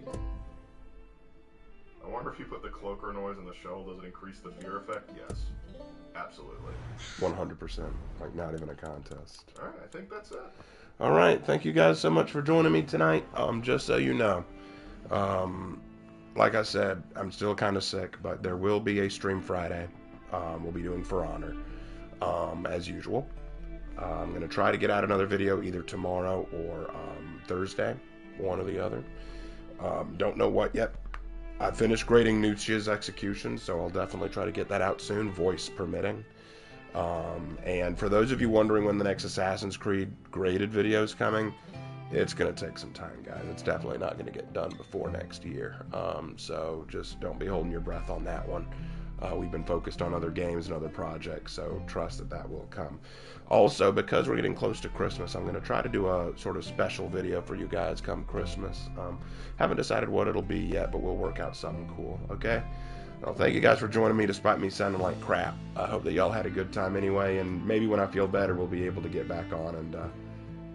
I wonder if you put the cloaker noise in the shell, does it increase the fear effect? Yes. Absolutely. 100%. Like, not even a contest. Alright, I think that's it. Alright, thank you guys so much for joining me tonight. Just so you know, like I said, I'm still kind of sick, but there will be a stream Friday. We'll be doing For Honor, as usual. I'm going to try to get out another video either tomorrow or Thursday, one or the other. Don't know what yet. I finished grading Nuccia's execution, so I'll definitely try to get that out soon, voice permitting. And for those of you wondering when the next Assassin's Creed graded video is coming, it's going to take some time, guys. It's definitely not going to get done before next year. So just don't be holding your breath on that one. We've been focused on other games and other projects, so trust that that will come. Also, because we're getting close to Christmas, I'm going to try to do a sort of special video for you guys come Christmas. Haven't decided what it'll be yet, but we'll work out something cool, okay? Well, thank you guys for joining me despite me sounding like crap. I hope that y'all had a good time anyway, and maybe when I feel better, we'll be able to get back on and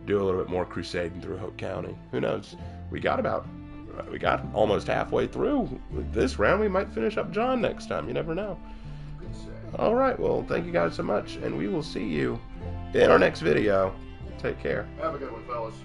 do a little bit more crusading through Hope County. Who knows? We got almost halfway through with this round. We might finish up John next time. You never know. All right. Well, thank you guys so much, and we will see you in our next video. Take care. Have a good one, fellas.